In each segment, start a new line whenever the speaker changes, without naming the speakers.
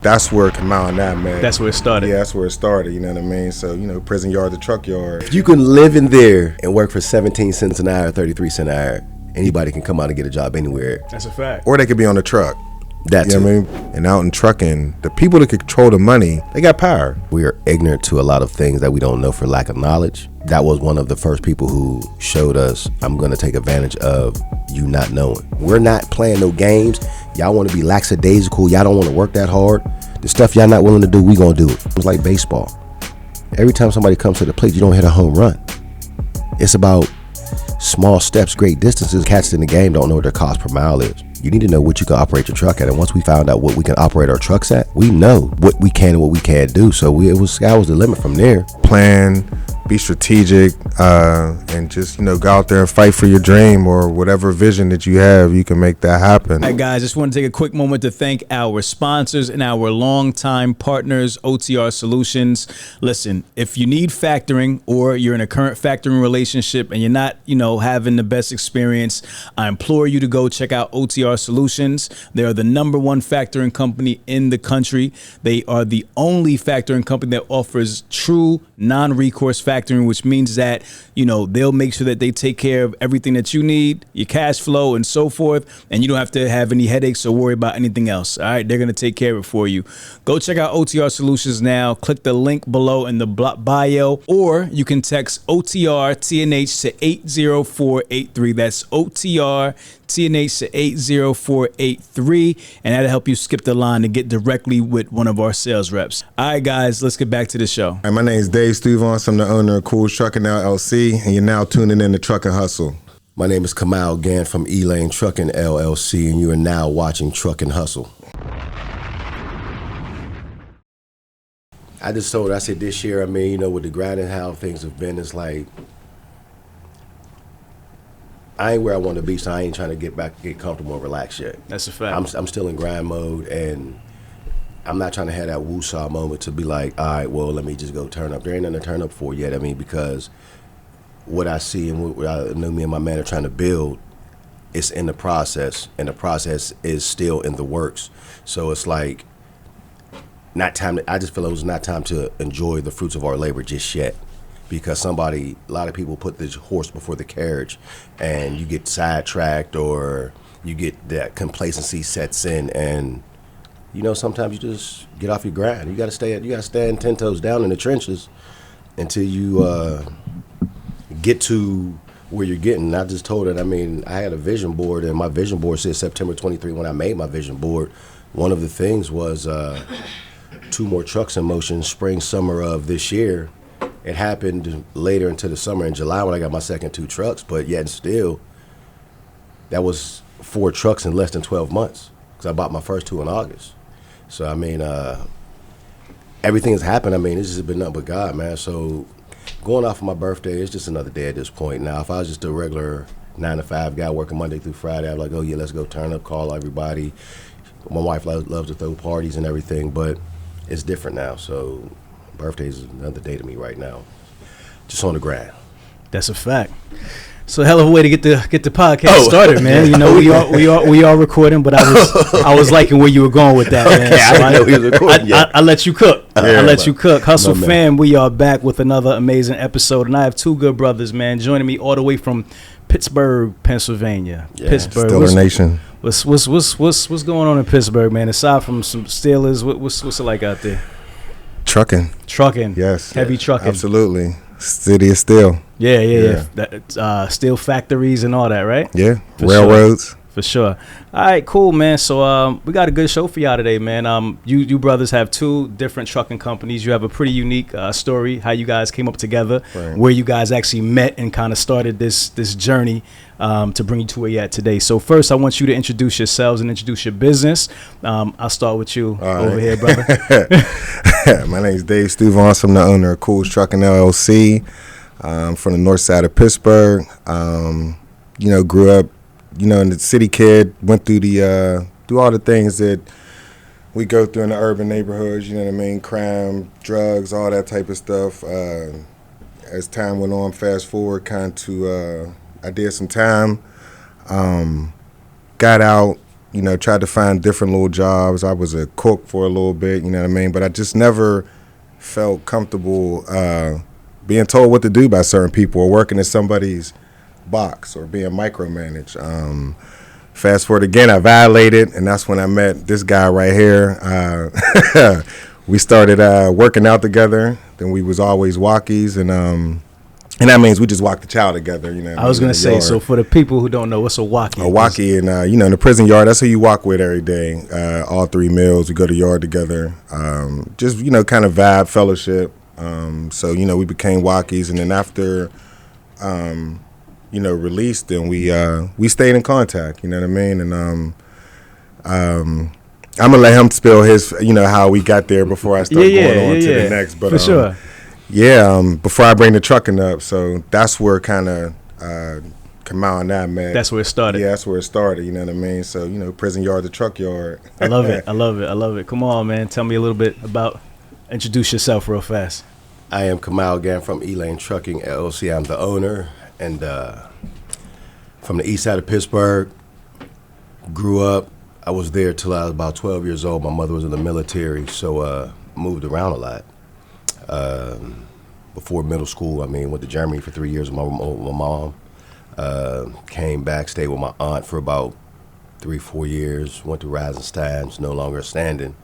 That's where Kamau and that met.
That's where it started.
Yeah, that's where it started, you know what I mean? So, prison yard to truck yard.
If you can live in there and work for 17 cents an hour, 33 cents an hour, anybody can come out and get a job anywhere.
That's a fact.
Or they could be on the truck.
That's
you know what I mean? And out in trucking, the people that control the money, they got power.
We are ignorant to a lot of things that we don't know for lack of knowledge. That was one of the first people who showed us, I'm going to take advantage of you not knowing. We're not playing no games. Y'all want to be lackadaisical. Y'all don't want to work that hard. The stuff y'all not willing to do, we going to do it. It's like baseball. Every time somebody comes to the plate, you don't hit a home run. It's about small steps, great distances. Cats in the game don't know what their cost per mile is. You need to know what you can operate your truck at. And once we found out what we can operate our trucks at, we know what we can and what we can't do. So sky was the limit from there.
Plan, be strategic, and just, go out there and fight for your dream or whatever vision that you have. You can make that happen.
All right, guys, just want to take a quick moment to thank our sponsors and our longtime partners, OTR Solutions. Listen, if you need factoring or you're in a current factoring relationship and you're not, having the best experience, I implore you to go check out OTR Solutions. They are the #1 factoring company in the country. They are the only factoring company that offers true non-recourse factoring, which means that, they'll make sure that they take care of everything that you need, your cash flow and so forth, and you don't have to have any headaches or worry about anything else. All right, they're going to take care of it for you. Go check out OTR Solutions now. Click the link below in the bio, or you can text OTRTNH to 80483. That's OTRTNH to 80483, and that'll help you skip the line and get directly with one of our sales reps. All right, guys, let's get back to the show.
Hi, my name is Dave Stuvaints. I'm the owner of koolstrucking LLC, and you're now tuning in to Trucking Hustle.
My name is Kamau Gant from E-Lane Trucking LLC, and you are now watching Trucking Hustle. I just told her, I said this year, with the grind and how things have been, it's like, I ain't where I want to be, so I ain't trying to get comfortable and relax yet.
That's a fact.
I'm still in grind mode, and I'm not trying to have that woo-saw moment to be like, all right, well, let me just go turn up. There ain't nothing to turn up for yet, because what I see and what I know me and my man are trying to build, it's in the process, and the process is still in the works. So it's like, I just feel it was not time to enjoy the fruits of our labor just yet. Because a lot of people put the horse before the carriage, and you get sidetracked or you get that complacency sets in, and sometimes you just get off your grind. You got to stand 10 toes down in the trenches until you get to where you're getting. And I just told her, I had a vision board, and my vision board said September 23. When I made my vision board, one of the things was 2 more trucks in motion, spring, summer of this year. It happened later into the summer in July when I got my second 2 trucks, but yet still, that was 4 trucks in less than 12 months because I bought my first 2 in August. So, everything has happened. It's just been nothing but God, man. So, going off of my birthday, it's just another day at this point. Now, if I was just a regular 9-to-5 guy working Monday through Friday, I'd be like, oh, yeah, let's go turn up, call everybody. My wife loves to throw parties and everything, but it's different now. So, birthday is another day to me right now. Just on the grind.
That's a fact. So hell of a way to get the podcast started, man. We are recording, but I was liking where you were going with that, man.
Okay, so I didn't know he was recording yet.
I let you cook. I let you cook. Hustle fam, we are back with another amazing episode, and I have 2 good brothers, man, joining me all the way from Pittsburgh, Pennsylvania.
Yeah,
Pittsburgh,
Steeler Nation.
What's going on in Pittsburgh, man? Aside from some Steelers, what's it like out there?
Trucking.
Yes. Heavy trucking.
Absolutely. City of steel.
Yeah. Steel factories and all that, right?
Yeah.
For
Railroads.
Sure. For sure. All right, cool, man. So we got a good show for y'all today, man. You brothers have 2 different trucking companies. You have a pretty unique story, how you guys came up together, right, where you guys actually met and kind of started this journey to bring you to where you're at today. So first, I want you to introduce yourselves and introduce your business. I'll start with you over here, brother.
My name is Dave Stuvaints. I'm the owner of koolstrucking LLC. I'm from the north side of Pittsburgh. Grew up, in the city kid, went through through all the things that we go through in the urban neighborhoods, crime, drugs, all that type of stuff. As time went on, fast forward I did some time, got out, you know, tried to find different little jobs. I was a cook for a little bit, you know what I mean? But I just never felt comfortable being told what to do by certain people or working in somebody's box or being micromanaged. Fast forward again, I violated, and that's when I met this guy right here. We started working out together. Then we was always walkies, and that means we just walked the child together. You know,
I was gonna say, yard. So for the people who don't know, what's a walkie?
A walkie, and you know, in the prison yard, that's who you walk with every day. All 3 meals, we go to yard together. Just, you know, kind of vibe, fellowship. So, you know, we became walkies, and then after, you know, released, then we stayed in contact. You know what I mean? And I'm gonna let him spill his, you know, how we got there before I start going on to the next. But
for sure.
Yeah, before I bring the trucking up, so that's where kind of Kamau and I met.
That's where it started.
Yeah, that's where it started. You know what I mean? So, you know, prison yard to truck yard.
I love it. I love it. I love it. Come on, man. Tell me a little bit about. Introduce yourself real fast.
I am Kamau Gant from Elaine Trucking LLC. I'm the owner, and from the east side of Pittsburgh. Grew up. I was there till I was about 12 years old. My mother was in the military, so moved around a lot. Before middle school, I mean, went to Germany for 3 years with my mom. Came back, stayed with my aunt for about 3-4 years. Went to Rosenstein's, no longer standing.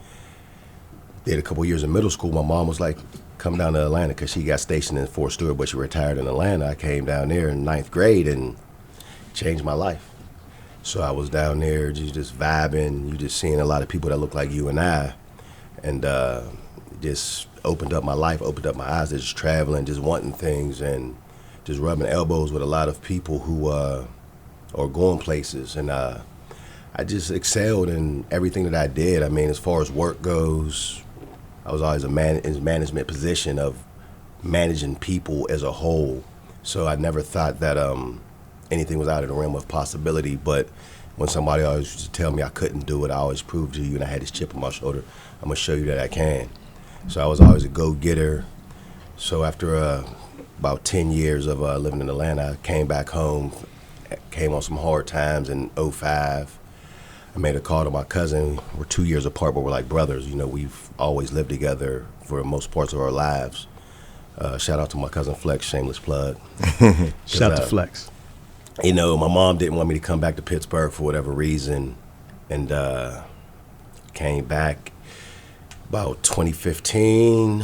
Did a couple years in middle school. My mom was like, come down to Atlanta, because she got stationed in Fort Stewart, but she retired in Atlanta. I came down there in 9th grade and changed my life. So I was down there just vibing. You just seeing a lot of people that look like you and I. And just opened up my life, opened up my eyes to just traveling, just wanting things, and just rubbing elbows with a lot of people who are going places. And I just excelled in everything that I did. I mean, as far as work goes, I was always in management position of managing people as a whole. So I never thought that anything was out of the realm of possibility. But when somebody always used to tell me I couldn't do it, I always proved to you, and I had this chip on my shoulder, I'm going to show you that I can. So I was always a go-getter. So after about 10 years of living in Atlanta, I came back home, came on some hard times in 2005. I made a call to my cousin. We're 2 years apart, but we're like brothers. You know, we've always lived together for most parts of our lives. Shout out to my cousin Flex, shameless plug.
Shout out to Flex.
You know, my mom didn't want me to come back to Pittsburgh for whatever reason, and came back about 2015.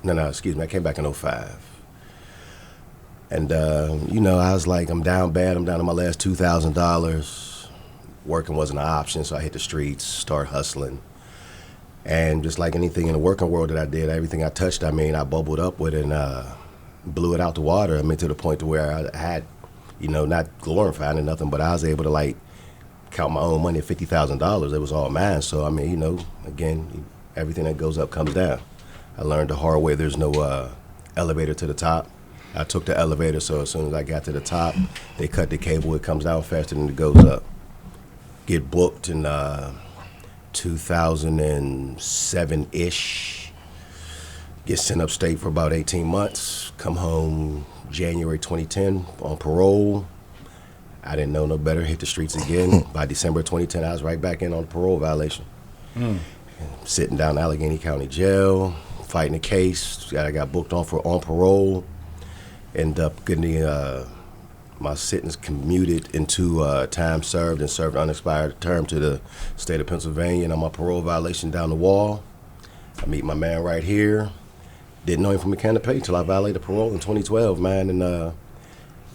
Excuse me, I came back in 2005. And, you know, I was like, I'm down bad. I'm down to my last $2,000. Working wasn't an option, so I hit the streets, start hustling. And just like anything in the working world that I did, everything I touched, I mean, I bubbled up with and blew it out the water. I mean, to the point to where I had, you know, not glorifying or nothing, but I was able to, like, count my own money at $50,000. It was all mine. So, I mean, you know, again, everything that goes up comes down. I learned the hard way there's no elevator to the top. I took the elevator, so as soon as I got to the top, they cut the cable. It comes down faster than it goes up. Get booked in 2007-ish. Get sent upstate for about 18 months. Come home January 2010 on parole. I didn't know no better. Hit the streets again. By December 2010, I was right back in on the parole violation. Sitting down in Allegheny County Jail, fighting a case. I got booked on parole. Ended up getting my sentence commuted into time served and served unexpired term to the state of Pennsylvania. And on my parole violation down the wall, I meet my man right here. Didn't know him from a can of paint till I violated parole in 2012, man. And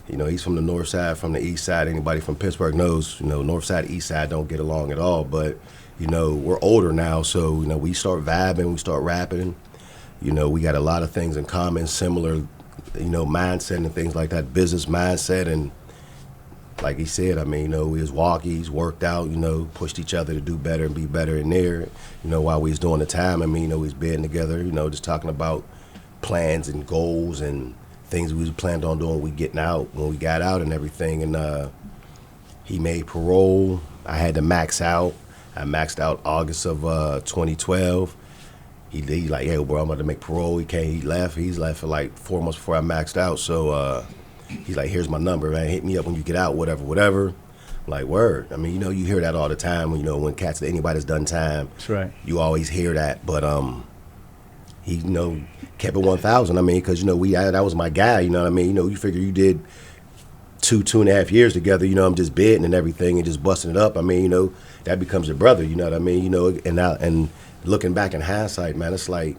you know, he's from the north side, from the east side. Anybody from Pittsburgh knows, you know, north side, east side don't get along at all. But, you know, we're older now, so, you know, we start vibing, we start rapping. You know, we got a lot of things in common, similar, you know, mindset and things like that, business mindset. And like he said, I mean, you know, we was walkies, worked out, you know, pushed each other to do better and be better in there. You know, while we was doing the time, I mean, you know, we was bedding together, you know, just talking about plans and goals and things we planned on doing when we got out and everything. And he made parole. I had to max out. I maxed out August of 2012. He like, hey, bro, I'm about to make parole. He left. He's left for like 4 months before I maxed out. So he's like, here's my number, man. Hit me up when you get out, whatever. Like, word. I mean, you hear that all the time. When anybody's done time.
That's right.
You always hear that. But he, kept it 1,000. I mean, because, that was my guy. You know what I mean? You figure you did 2.5 years together. I'm just bidding and everything and just busting it up. I mean, that becomes your brother. You know what I mean? And looking back in hindsight, man, it's like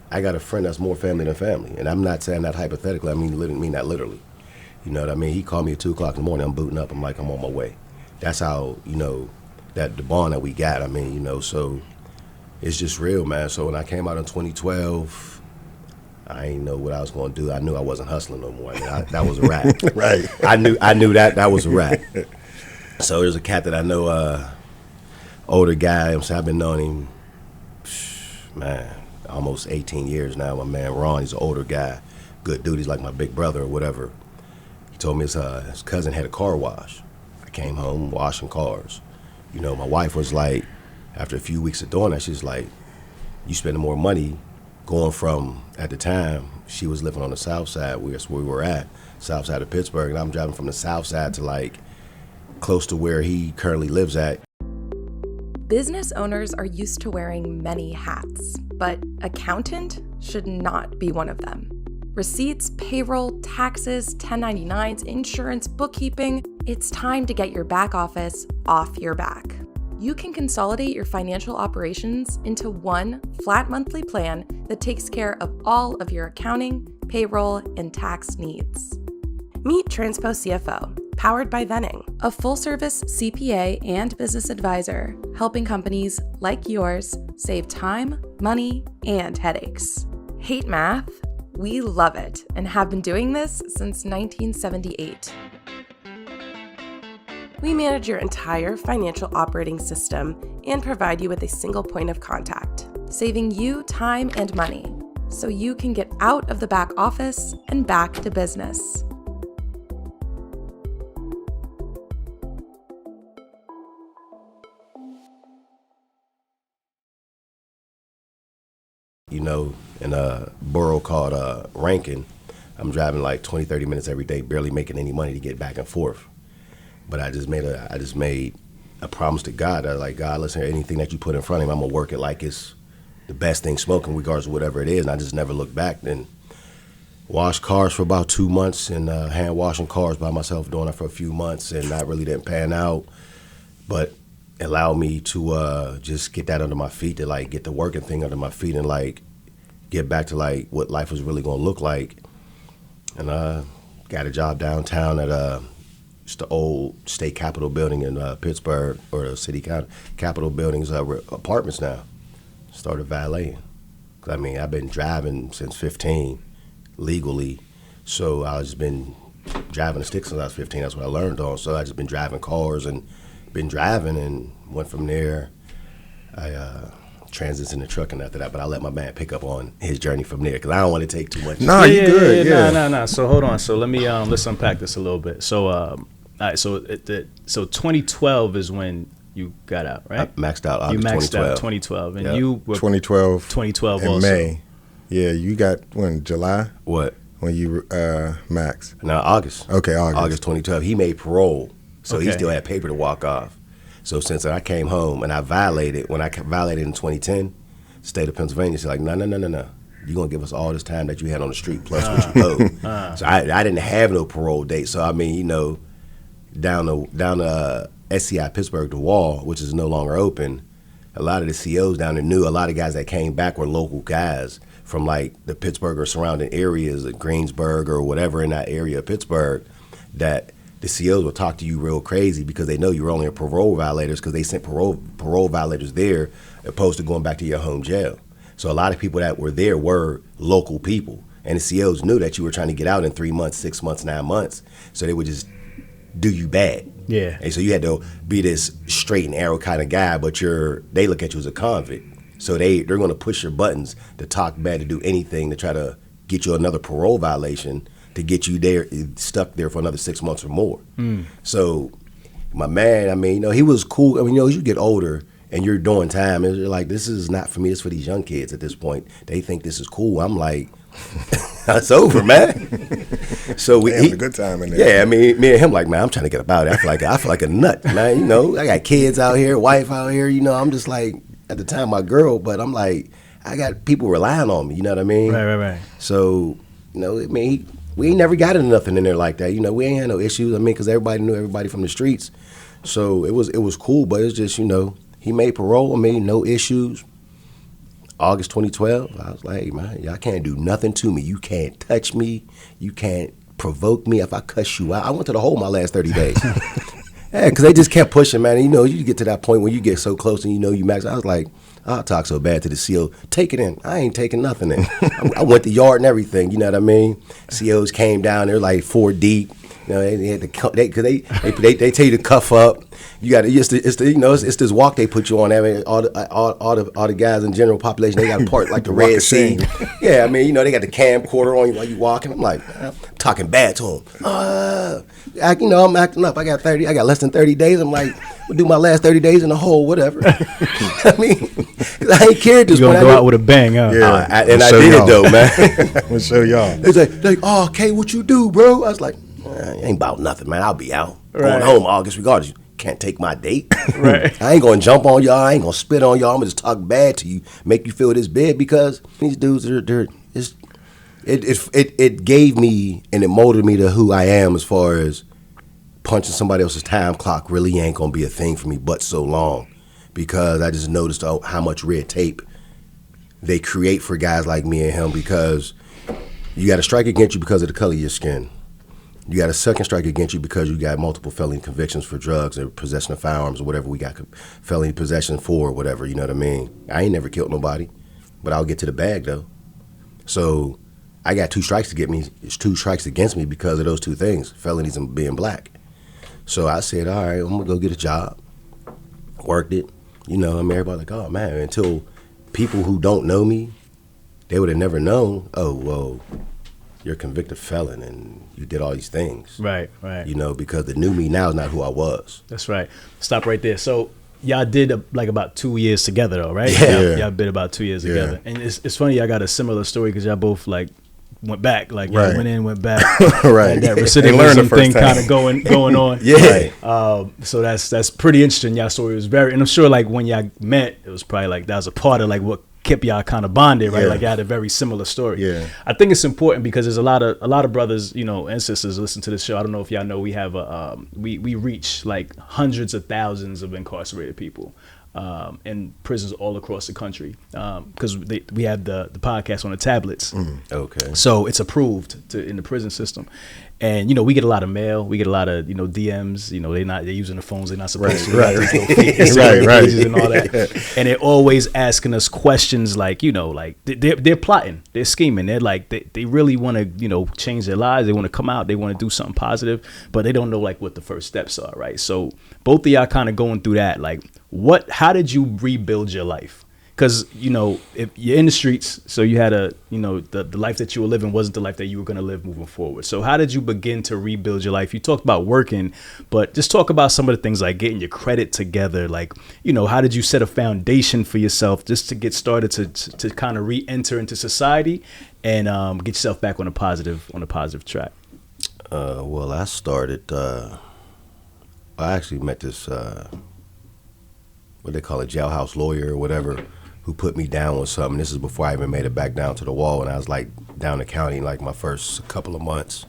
I got a friend that's more family than family. And I'm not saying that hypothetically. I mean that literally. You know what I mean? He called me at 2 o'clock in the morning. I'm booting up. I'm like, I'm on my way. That's how, that the bond that we got. I mean, so it's just real, man. So when I came out in 2012, I didn't know what I was going to do. I knew I wasn't hustling no more. I mean, that was a wrap.
Right.
I knew that was a wrap. So there's a cat that I know, older guy. I've been knowing him, man, almost 18 years now. My man Ron, he's an older guy. Good dude. He's like my big brother or whatever. He told me his cousin had a car wash. I came home washing cars. My wife was like, after a few weeks of doing that, she's like, you spending more money going from, at the time, she was living on the south side, that's where we were at, south side of Pittsburgh, and I'm driving from the south side to like close to where he currently lives at.
Business owners are used to wearing many hats, but accountant should not be one of them. Receipts, payroll, taxes, 1099s, insurance, bookkeeping, it's time to get your back office off your back. You can consolidate your financial operations into one flat monthly plan that takes care of all of your accounting, payroll, and tax needs. Meet TRANSPOCFO, powered by VENNING, a full-service CPA and business advisor, helping companies like yours save time, money, and headaches. Hate math? We love it and have been doing this since 1978. We manage your entire financial operating system and provide you with a single point of contact, saving you time and money so you can get out of the back office and back to business.
In a borough called Rankin, I'm driving like 20, 30 minutes every day, barely making any money to get back and forth. But I just made a promise to God. I was like, God, listen, anything that you put in front of me, I'm gonna work it like it's the best thing smoking, regardless of whatever it is. And I just never looked back. Then washed cars for about 2 months and hand washing cars by myself, doing that for a few months, and that really didn't pan out. But it allowed me to just get that under my feet, to like get the working thing under my feet and like get back to like what life was really gonna look like. And got a job downtown at it's the old state capitol building in Pittsburgh, or the city capitol building's apartments now. Started valeting. I mean, I've been driving since 15 legally, so I've just been driving a stick since I was 15. That's what I learned on. So I just been driving cars and been driving, and went from there. I transitioned to trucking after that, but I let my man pick up on his journey from there because I don't want to take too much.
No, you good. Yeah.
No. So hold on. So let me let's unpack this a little bit. So all right. So 2012 is when you got out, right?
I maxed out August
You maxed
2012.
out 2012, and
Yep.
you were
2012.
2012
in
also.
May. Yeah, you got when July
What?
when you max.
No, August.
Okay, August.
2012. He made parole, so he
Okay.
still had paper to walk off. So since I came home and I violated, when I violated in 2010, state of Pennsylvania said like, no. You're going to give us all this time that you had on the street plus what you owe. So I didn't have no parole date. So, I mean, down the SCI Pittsburgh, the wall, which is no longer open, a lot of the COs down there knew a lot of guys that came back were local guys from like the Pittsburgh or surrounding areas, like Greensburg or whatever in that area of Pittsburgh, that the COs will talk to you real crazy because they know you're only a parole violators because they sent parole violators there opposed to going back to your home jail. So a lot of people that were there were local people, and the COs knew that you were trying to get out in 3 months, 6 months, 9 months. So they would just do you bad.
Yeah.
And so you had to be this straight and arrow kind of guy, but they look at you as a convict. So they're going to push your buttons to talk bad, to do anything to try to get you another parole violation, to get you there, stuck there for another 6 months or more. So my man, I mean, he was cool. I mean, as you get older and you're doing time, and you're like, this is not for me. It's for these young kids at this point. They think this is cool. I'm like, it's over, man. So we
having a good time in there.
Yeah, I mean, me and him like, man, I'm trying to get about it. I feel like a nut, man. You know, I got kids out here, wife out here. You know, I'm just like, at the time, my girl, but I'm like, I got people relying on me. You know what I mean?
Right.
So, you know, I mean, we ain't never got into nothing in there like that. You know, we ain't had no issues. I mean, because everybody knew everybody from the streets. So it was cool, but it's just, you know, he made parole. I mean, no issues. August 2012, I was like, hey, man, y'all can't do nothing to me. You can't touch me. You can't provoke me. If I cuss you out, I went to the hole my last 30 days. Yeah, because they just kept pushing, man. And, you know, you get to that point where you get so close and you know you max. I was like, I'll talk so bad to the CO. Take it in. I ain't taking nothing in. I went the yard and everything. You know what I mean? COs came down. They're like 4 deep. You know, they had to because they tell you to cuff up. You got it's this walk they put you on. I mean, all the guys in general population, they got a part like the Red Sea. Yeah, I mean, you know, they got the camcorder on you while you walking. I'm like, I'm talking bad to them. You know, I'm acting up. I got less than 30 days. I'm like, we'll do my last 30 days in the hole, whatever. I mean, 'cause I ain't cared this.
You gonna go out with a bang, huh?
Yeah,
I did it though, man.
I'm gonna show y'all.
It's like, oh, K, what you do, bro? I was like, ain't about nothing, man. I'll be out.
Right.
Going home August regardless. You can't take my date.
Right.
I ain't gonna jump on y'all. I ain't gonna spit on y'all. I'm gonna just talk bad to you, make you feel this bad because these dudes it gave me and it molded me to who I am as far as punching somebody else's time clock really ain't gonna be a thing for me but so long because I just noticed how much red tape they create for guys like me and him because you got a strike against you because of the color of your skin. You got a second strike against you because you got multiple felony convictions for drugs or possession of firearms or whatever we got felony possession for or whatever, you know what I mean? I ain't never killed nobody, but I'll get to the bag though. So I got 2 strikes against me because of those 2 things, felonies and being black. So I said, all right, I'm gonna go get a job. Worked it. You know, I mean, everybody like, oh man, until people who don't know me, they would have never known, oh, well, you're a convicted felon and you did all these things.
Right.
You know, because the new me now is not who I was.
That's right. Stop right there. So y'all did like about 2 years together though, right?
Yeah.
Y'all been about 2 years together. And it's funny, I got a similar story because y'all both like went back, like y'all went in, went back.
Right.
That recidivism thing kind of going on.
Yeah.
So that's pretty interesting. Y'all story was and I'm sure like when y'all met, it was probably like that was a part of like what kept y'all kind of bonded, right?
Yeah.
Like y'all had a very similar story.
Yeah.
I think it's important because there's a lot of brothers, you know, and sisters listen to this show. I don't know if y'all know we have we reach like hundreds of thousands of incarcerated people in prisons all across the country because we have the podcast on the tablets.
Okay.
So it's approved in the prison system. And, you know, we get a lot of mail. We get a lot of, you know, DMs. You know, they're using the phones they're not supposed to.
Right.
Right. And all that. And they're always asking us questions like, you know, like they're plotting. They're scheming. They're like, they really want to, you know, change their lives. They want to come out. They want to do something positive. But they don't know, like, what the first steps are, right? So both of y'all kind of going through that. Like, how did you rebuild your life? Because, you know, if you're in the streets, so you had the life that you were living wasn't the life that you were going to live moving forward. So how did you begin to rebuild your life? You talked about working, but just talk about some of the things like getting your credit together. Like, you know, how did you set a foundation for yourself just to get started to kind of re-enter into society and get yourself back on a positive track?
Well, I started, I actually met this, what they call a jailhouse lawyer or whatever, who put me down with something. This is before I even made it back down to the wall, and I was like down the county like my first couple of months.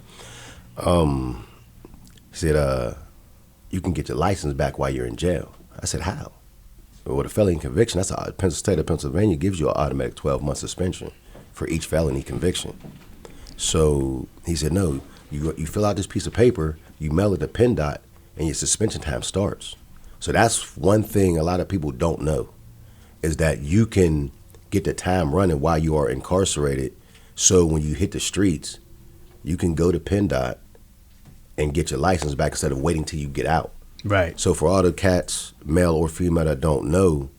He said, you can get your license back while you're in jail. I said, how? Well, with a felony conviction, that's the state of Pennsylvania gives you an automatic 12-month suspension for each felony conviction. So he said, no, you fill out this piece of paper, you mail it to PennDOT, and your suspension time starts. So that's one thing a lot of people don't know, is that you can get the time running while you are incarcerated. So when you hit the streets, you can go to PennDOT and get your license back instead of waiting till you get out.
Right.
So for all the cats, male or female, that don't know,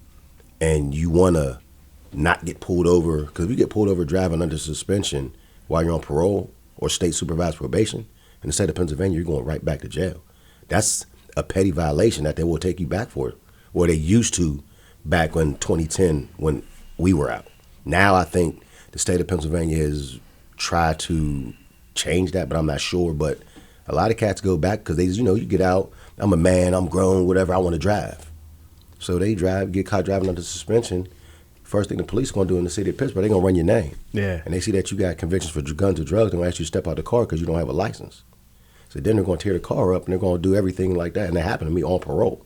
and you want to not get pulled over, because if you get pulled over driving under suspension while you're on parole or state supervised probation, in the state of Pennsylvania, you're going right back to jail. That's a petty violation that they will take you back for, or they used to back in 2010 when we were out. Now I think the state of Pennsylvania has tried to change that, but I'm not sure. But a lot of cats go back because you get out, I'm a man, I'm grown, whatever, I want to drive. So they get caught driving under suspension. First thing the police are going to do in the city of Pittsburgh, they're going to run your name.
Yeah.
And they see that you got convictions for guns or drugs, they're going to ask you to step out of the car because you don't have a license. So then they're going to tear the car up and they're going to do everything like that. And that happened to me on parole.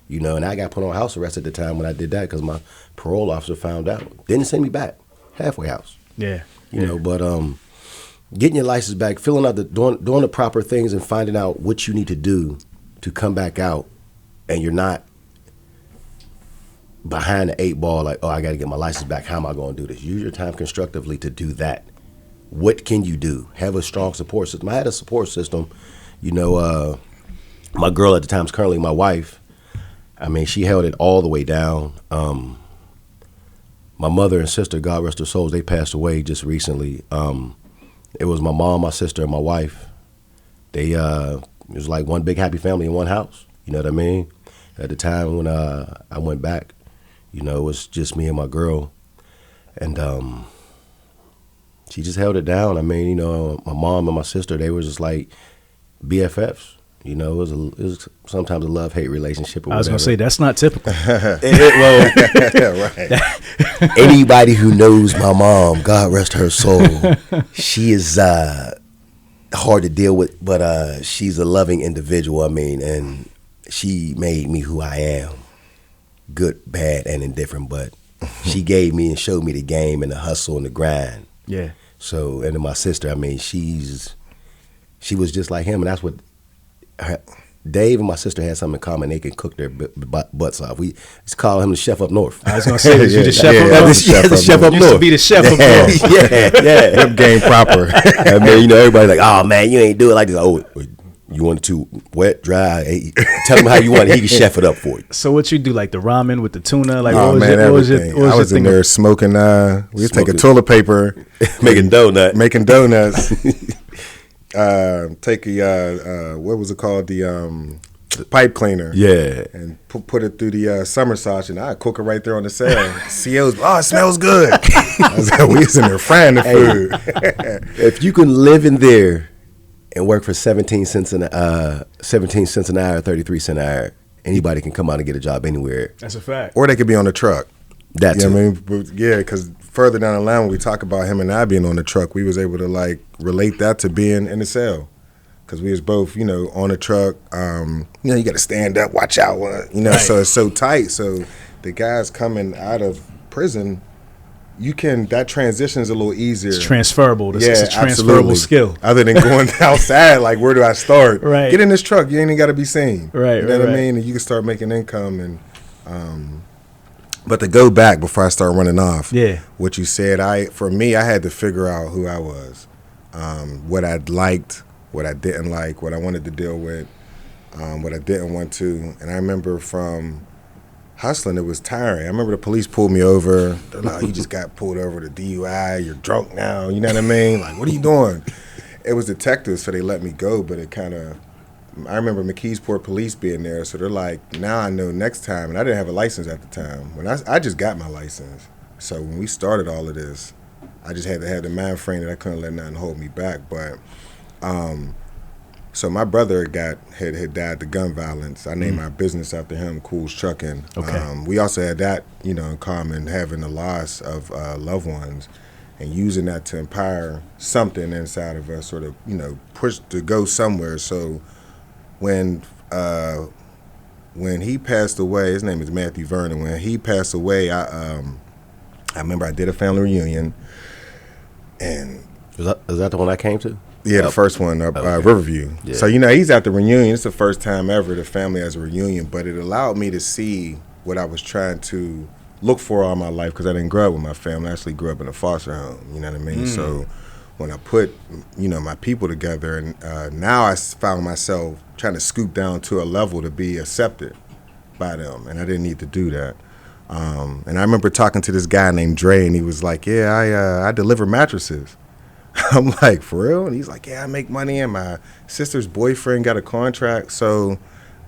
And I got put on house arrest at the time when I did that because my parole officer found out. Didn't send me back. Halfway house.
Yeah.
But getting your license back, filling out doing the proper things and finding out what you need to do to come back out, and you're not behind the 8 ball like, oh, I got to get my license back. How am I going to do this? Use your time constructively to do that. What can you do? Have a strong support system. I had a support system. My girl at the time is currently my wife. I mean, she held it all the way down. My mother and sister, God rest their souls, they passed away just recently. It was my mom, my sister, and my wife. It was like one big happy family in one house. You know what I mean? At the time when I went back, it was just me and my girl. And she just held it down. I mean, my mom and my sister, they were just like BFFs. It was sometimes a love-hate relationship. Or
I was going to say, that's not typical.
Right. Anybody who knows my mom, God rest her soul, she is hard to deal with, but she's a loving individual. I mean, and she made me who I am, good, bad, and indifferent, but she gave me and showed me the game and the hustle and the grind.
Yeah.
So, and then my sister, I mean, she was just like him, and that's what Dave and my sister had something in common. They can cook their butts off. We just call him the chef up north.
I was going to say, you the chef up north?
Yeah, the chef up north.
Used to be the chef up north.
Yeah.
Hip game proper.
I mean, everybody's like, oh, man, you ain't do it like this. Oh, you want it too wet, dry? Hey, tell him how you want it. He can chef it up for you.
So what you do, like the ramen with the tuna? Like,
I was in there smoking. We was taking toilet paper,
making
donuts. Take a what was it called, the pipe cleaner, and put it through the summer sausage, and I cook it right there on the cell. CO's, it smells good. I was like, we was in there frying the food.
If you can live in there and work for 17 cents an hour, 33 cents an hour, anybody can come out and get a job anywhere.
That's a fact.
Or they could be on the truck.
That's
I mean, because further down the line when we talk about him and I being on the truck, we was able to relate that to being in the cell, because we was both on the truck. You got to stand up, watch out, right. So it's so tight. So the guys coming out of prison, that transition is a little easier.
It's transferable. It's a transferable
absolutely.
skill.
Other than going outside, like, where do I start?
Right.
Get in this truck. You ain't even got to be seen.
Right.
You know what I mean? And you can start making income and. But to go back before I start running off, what you said, for me, I had to figure out who I was, what I liked, what I didn't like, what I wanted to deal with, what I didn't want to. And I remember from hustling, it was tiring. I remember the police pulled me over. They're like, you just got pulled over to DUI. You're drunk now. You know what I mean? Like, what are you doing? It was detectives, so they let me go, but it kind of... I remember McKeesport police being there, so they're like, now I know next time, and I didn't have a license at the time. When I just got my license. So when we started all of this, I just had to have the mind frame that I couldn't let nothing hold me back. But so my brother had died to gun violence. I named my business after him, koolstrucking.
Okay.
We also had that, in common, having the loss of loved ones, and using that to empower something inside of us, sort of, push to go somewhere. So when he passed away, his name is Matthew Vernon. When he passed away, I remember I did a family reunion, and
is that the one I came to?
Yeah, the first one, Riverview. Yeah. So he's at the reunion. It's the first time ever the family has a reunion, but it allowed me to see what I was trying to look for all my life, because I didn't grow up with my family. I actually grew up in a foster home. You know what I mean? So when I put my people together, and now I found myself trying to scoop down to a level to be accepted by them, and I didn't need to do that. And I remember talking to this guy named Dre, and he was like, I deliver mattresses. I'm like, for real? And he's like, I make money, and my sister's boyfriend got a contract. So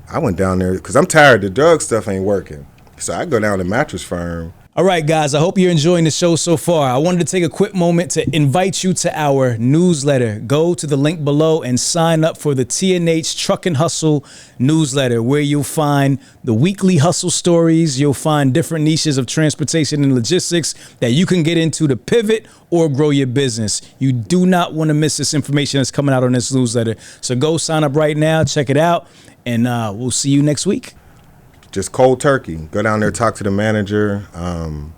I went down there because I'm tired. The drug stuff ain't working.
So I go down to Mattress Firm.
All right, guys, I hope you're enjoying the show so far. I wanted to take a quick moment to invite you to our newsletter. Go to the link below and sign up for the TNH Truck and Hustle newsletter, where you'll find the weekly hustle stories. You'll find different niches of transportation and logistics that you can get into to pivot or grow your business. You do not want to miss this information that's coming out on this newsletter. So go sign up right now, check it out, and we'll see you next week.
Just cold turkey. Go down there, talk to the manager, and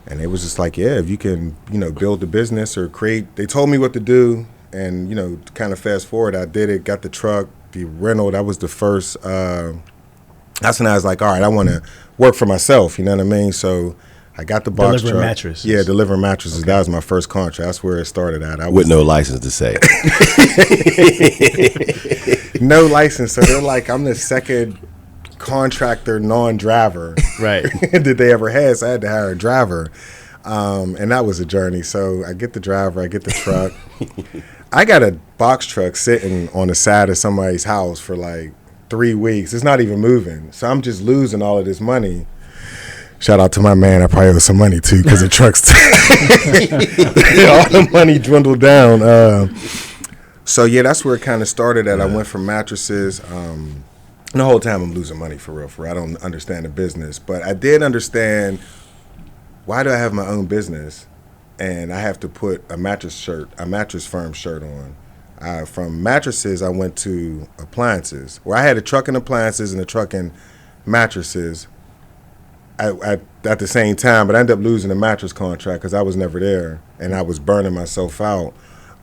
it was just like, yeah, if you can, build the business or create. They told me what to do, and kind of fast forward, I did it. Got the truck, the rental. That was the first. That's when I was like, all right, I want to work for myself. You know what I mean? So I got the box
delivering
truck.
mattresses.
Yeah, delivering mattresses. Okay. That was my first contract. That's where it started at.
With no license to say.
No license. So they're like, I'm the second contractor non-driver
right
that they ever had, so I had to hire a driver, and that was a journey. So I get the driver, I get the truck. I got a box truck sitting on the side of somebody's house for like 3 weeks. It's not even moving, so I'm just losing all of this money. Shout out to my man, I probably owe some money too, because the truck's all the money dwindled down. So yeah, that's where it kind of started at. I went from mattresses. The whole time I'm losing money for real. I don't understand the business, but I did understand, why do I have my own business and I have to put a mattress firm shirt on? From mattresses, I went to appliances, where I had a truck and appliances and a truck and mattresses at the same time, but I ended up losing the mattress contract because I was never there and I was burning myself out.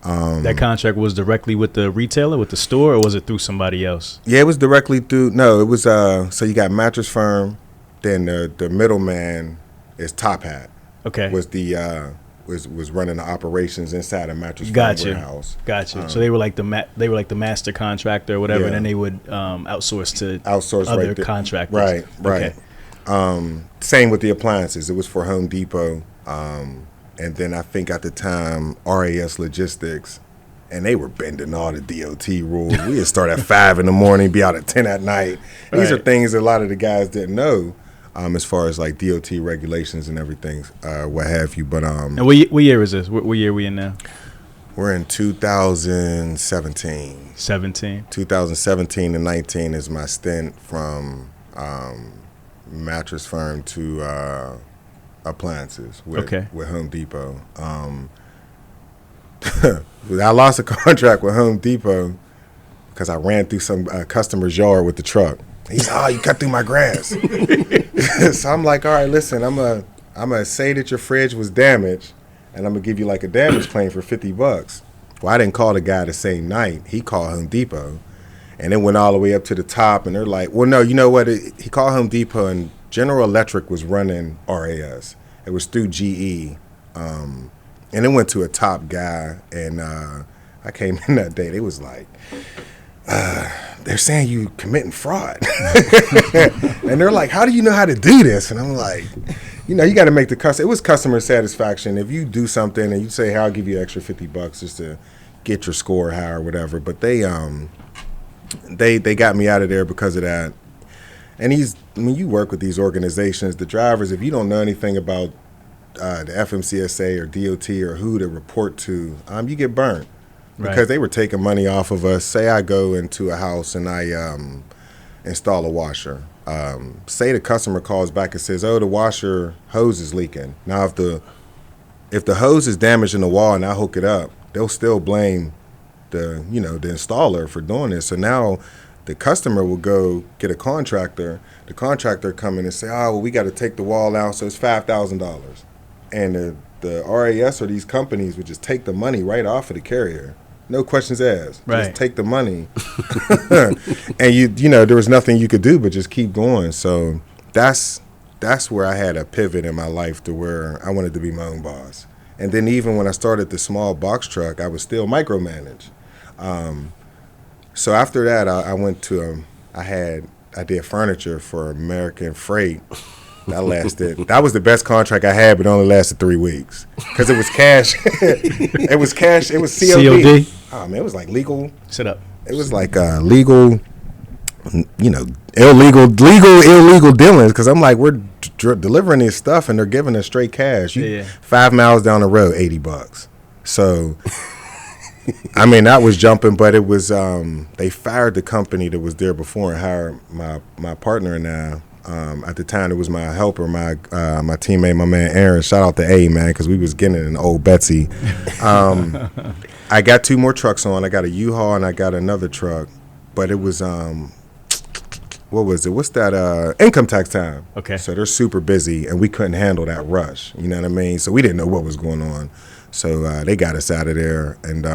That contract was directly with the retailer, with the store, or was it through somebody else?
Yeah, it was directly through. No, it was. So you got Mattress Firm, then the middleman is Top Hat.
Okay.
Was the was running the operations inside a Mattress Firm warehouse.
Gotcha. So they were like the master contractor or whatever, and then they would outsource to other contractors.
Right.
Okay.
Same with the appliances. It was for Home Depot. And then I think at the time, RAS Logistics, and they were bending all the DOT rules. We would start at 5 in the morning, be out at 10 at night. Right. These are things a lot of the guys didn't know, as far as like DOT regulations and everything, what have you. But
and what year is this? What year are we in now?
We're in 2017. 2017 and 19 is my stint from Mattress Firm to appliances with Home Depot. I lost a contract with Home Depot because I ran through some customer's yard with the truck. He's you cut through my grass. So I'm like, all right, listen, I'm gonna say that your fridge was damaged, and I'm gonna give you like a damage claim for $50. Well, I didn't call the guy the same night. He called Home Depot, and it went all the way up to the top. And they're like, well, no, you know what? He called Home Depot, and General Electric was running RAS. It was through GE, and it went to a top guy. And I came in that day. They was like, they're saying you committing fraud. And they're like, how do you know how to do this? And I'm like, you got to make the customer. It was customer satisfaction. If you do something and you say, hey, I'll give you extra $50 just to get your score high or whatever. But they got me out of there because of that. And when you work with these organizations, the drivers, if you don't know anything about the FMCSA or DOT or who to report to, you get burnt. Right. Because they were taking money off of us. Say I go into a house and I install a washer. Say the customer calls back and says, oh, the washer hose is leaking. Now, if the hose is damaged in the wall and I hook it up, they'll still blame the installer for doing this. So now the customer will go get a contractor. The contractor come in and say, oh, well, we got to take the wall out, so it's $5,000. And the RAS or these companies would just take the money right off of the carrier. No questions asked.
Right.
Just take the money. And there was nothing you could do but just keep going. So that's where I had a pivot in my life to where I wanted to be my own boss. And then even when I started the small box truck, I was still micromanaged. So after that, I went to I did furniture for American Freight. That was the best contract I had, but it only lasted 3 weeks because it was cash. It was COD.
COD?
Oh man, it was like legal.
Sit up.
It was like legal illegal dealings, because I'm like, we're delivering this stuff and they're giving us straight cash. 5 miles down the road, $80. So, I mean, that was jumping, but it was they fired the company that was there before and hired my partner and I. At the time, it was my helper, my teammate, my man Aaron. Shout out to A, man, because we was getting it in old Betsy. I got 2 more trucks on. I got a U-Haul and I got another truck, but it was what was it? What's that? Income tax time.
Okay.
So they're super busy, and we couldn't handle that rush. You know what I mean? So we didn't know what was going on. So they got us out of there, and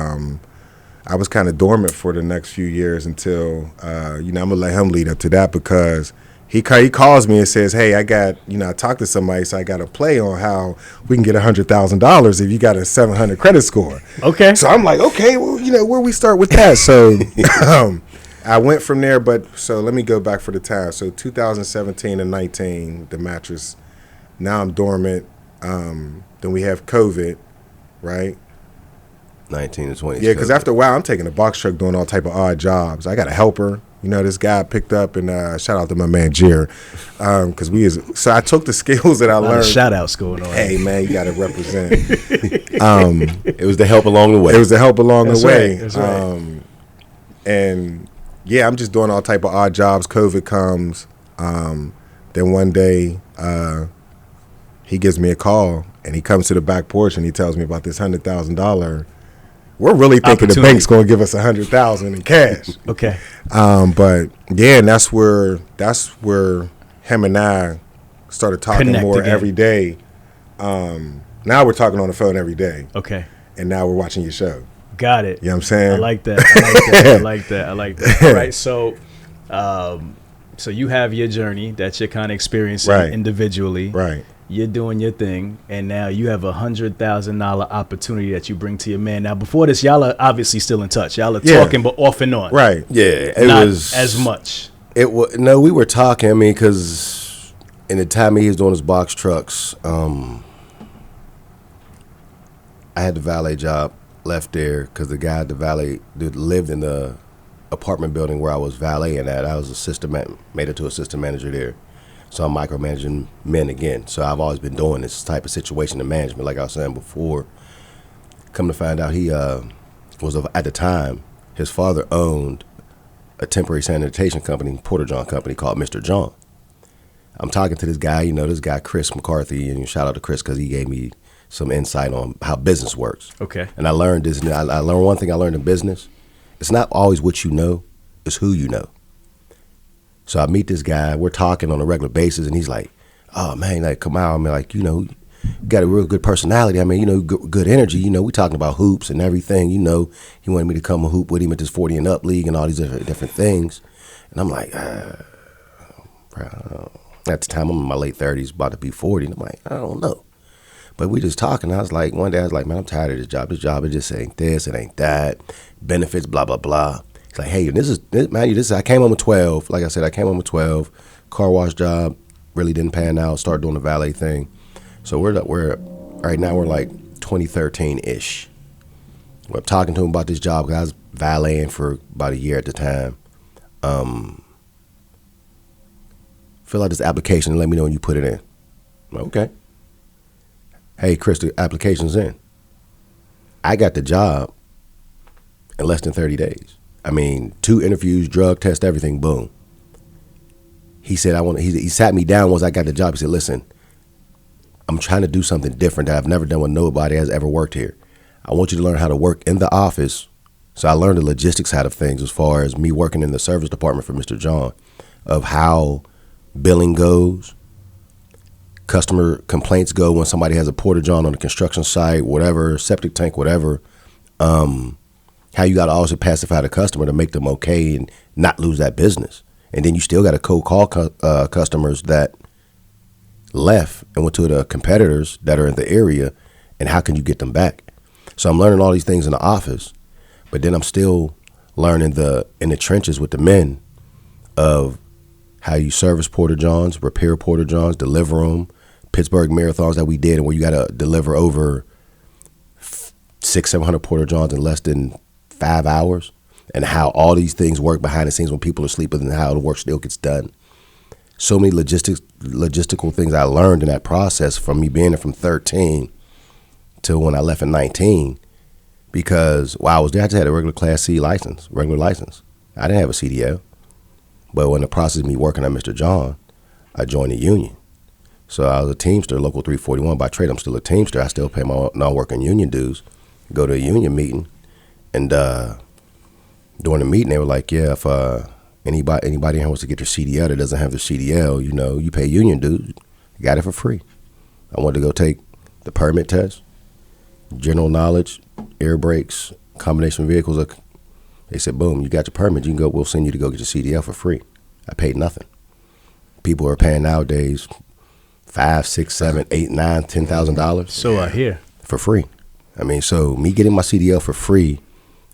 I was kind of dormant for the next few years until I'm gonna let him lead up to that, because he calls me and says, "Hey, I talked to somebody, so I got a play on how we can get $100,000 if you got a 700 credit score."
Okay.
So I'm like, okay, well, where we start with that? So I went from there, so let me go back for the time. So 2017 and 19, the Mattress. Now I'm dormant. Then we have COVID, right?
19 to 20.
Yeah, because after a while, I'm taking a box truck, doing all type of odd jobs. I got a helper. This guy picked up, and shout out to my man Jer, so I took the skills that I learned.
Shout outs going on.
Hey man, you got to represent.
It was the help along the way.
It was the help along the way.
That's right.
And yeah, I'm just doing all type of odd jobs. COVID comes. Then one day, he gives me a call, and he comes to the back porch, and he tells me about this $100,000. We're really thinking the bank's going to give us $100,000 in cash.
Okay.
But yeah, and that's where him and I started talking
Connect
more
again.
every day. Now we're talking on the phone every day.
Okay.
And now we're watching your show.
Got it.
You know what I'm saying?
I like that. I like that. All right. So, so you have your journey that you're kind of experiencing individually.
Right.
You're doing your thing, and now you have $100,000 opportunity that you bring to your man. Now, before this, y'all are obviously still in touch. Y'all are talking, but off and on.
Right.
Yeah. It
Not
was
as much.
No, we were talking. I mean, because in the time he was doing his box trucks, I had the valet job, left there because the guy at the valet dude lived in the apartment building where I was valeting at. I was made it to assistant manager there. So I'm micromanaging men again. So I've always been doing this type of situation in management, like I was saying before. Come to find out, he was at the time, his father owned a temporary sanitation company, Porter John company called Mr. John. I'm talking to this guy, this guy Chris McCarthy, and shout out to Chris because he gave me some insight on how business works.
Okay.
And I learned this. I learned one thing I learned in business. It's not always what you know, it's who you know. So I meet this guy, we're talking on a regular basis, and he's like, "Oh man, like Kamau, I mean, like, you got a real good personality. I mean, good energy. We talking about hoops and everything. He wanted me to come and hoop with him at this 40 and up league and all these different things." And I'm like, at the time I'm in my late 30s, about to be 40, and I'm like, I don't know. But we just talking. I was like, one day I was like, man, I'm tired of this job. This job, it just ain't this, it ain't that. Benefits, blah blah blah. It's like, hey, this is I came home with 12. Like I said, I came home with 12. Car wash job really didn't pan out. Started doing the valet thing. So we're right now we're like 2013-ish. We're talking to him about this job because I was valeting for about a year at the time. Fill out this application and let me know when you put it in. Okay. Hey, Chris, the application's in. I got the job in less than 30 days. I mean, 2 interviews, drug test, everything, boom. He said, he sat me down once I got the job. He said, listen, I'm trying to do something different that I've never done with nobody has ever worked here. I want you to learn how to work in the office. So I learned the logistics side of things as far as me working in the service department for Mr. John, of how billing goes, customer complaints go when somebody has a Porta John on a construction site, whatever, septic tank, whatever. How you got to also pacify the customer to make them okay and not lose that business. And then you still got to cold call customers that left and went to the competitors that are in the area, and how can you get them back? So I'm learning all these things in the office, but then I'm still learning in the trenches with the men of how you service Porta Johns, repair Porta Johns, deliver them, Pittsburgh marathons that we did, and where you got to deliver over 600-700 Porta Johns in less than 5 hours. and how all these things work behind the scenes when people are sleeping and how the work still gets done. So many logistical things I learned in that process from me being there from 13 till when I left in 19, because while I was there, I just had a regular Class C license, regular license. I didn't have a CDL. But when the process of me working at Mr. John, I joined the union. So I was a Teamster, Local 341 by trade. I'm still a Teamster. I still pay my non-working union dues, go to a union meeting. And during the meeting, they were like, yeah, if anybody here wants to get their CDL that doesn't have their CDL, you know, you pay union dues. You got it for free. I wanted to go take the permit test, general knowledge, air brakes, combination vehicles. They said, boom, you got your permit. You can go. We'll send you to go get your CDL for free. I paid nothing. People are paying nowadays $5, $6, $7, $8, $9, $10,000.
So I hear.
For free. I mean, so me getting my CDL for free,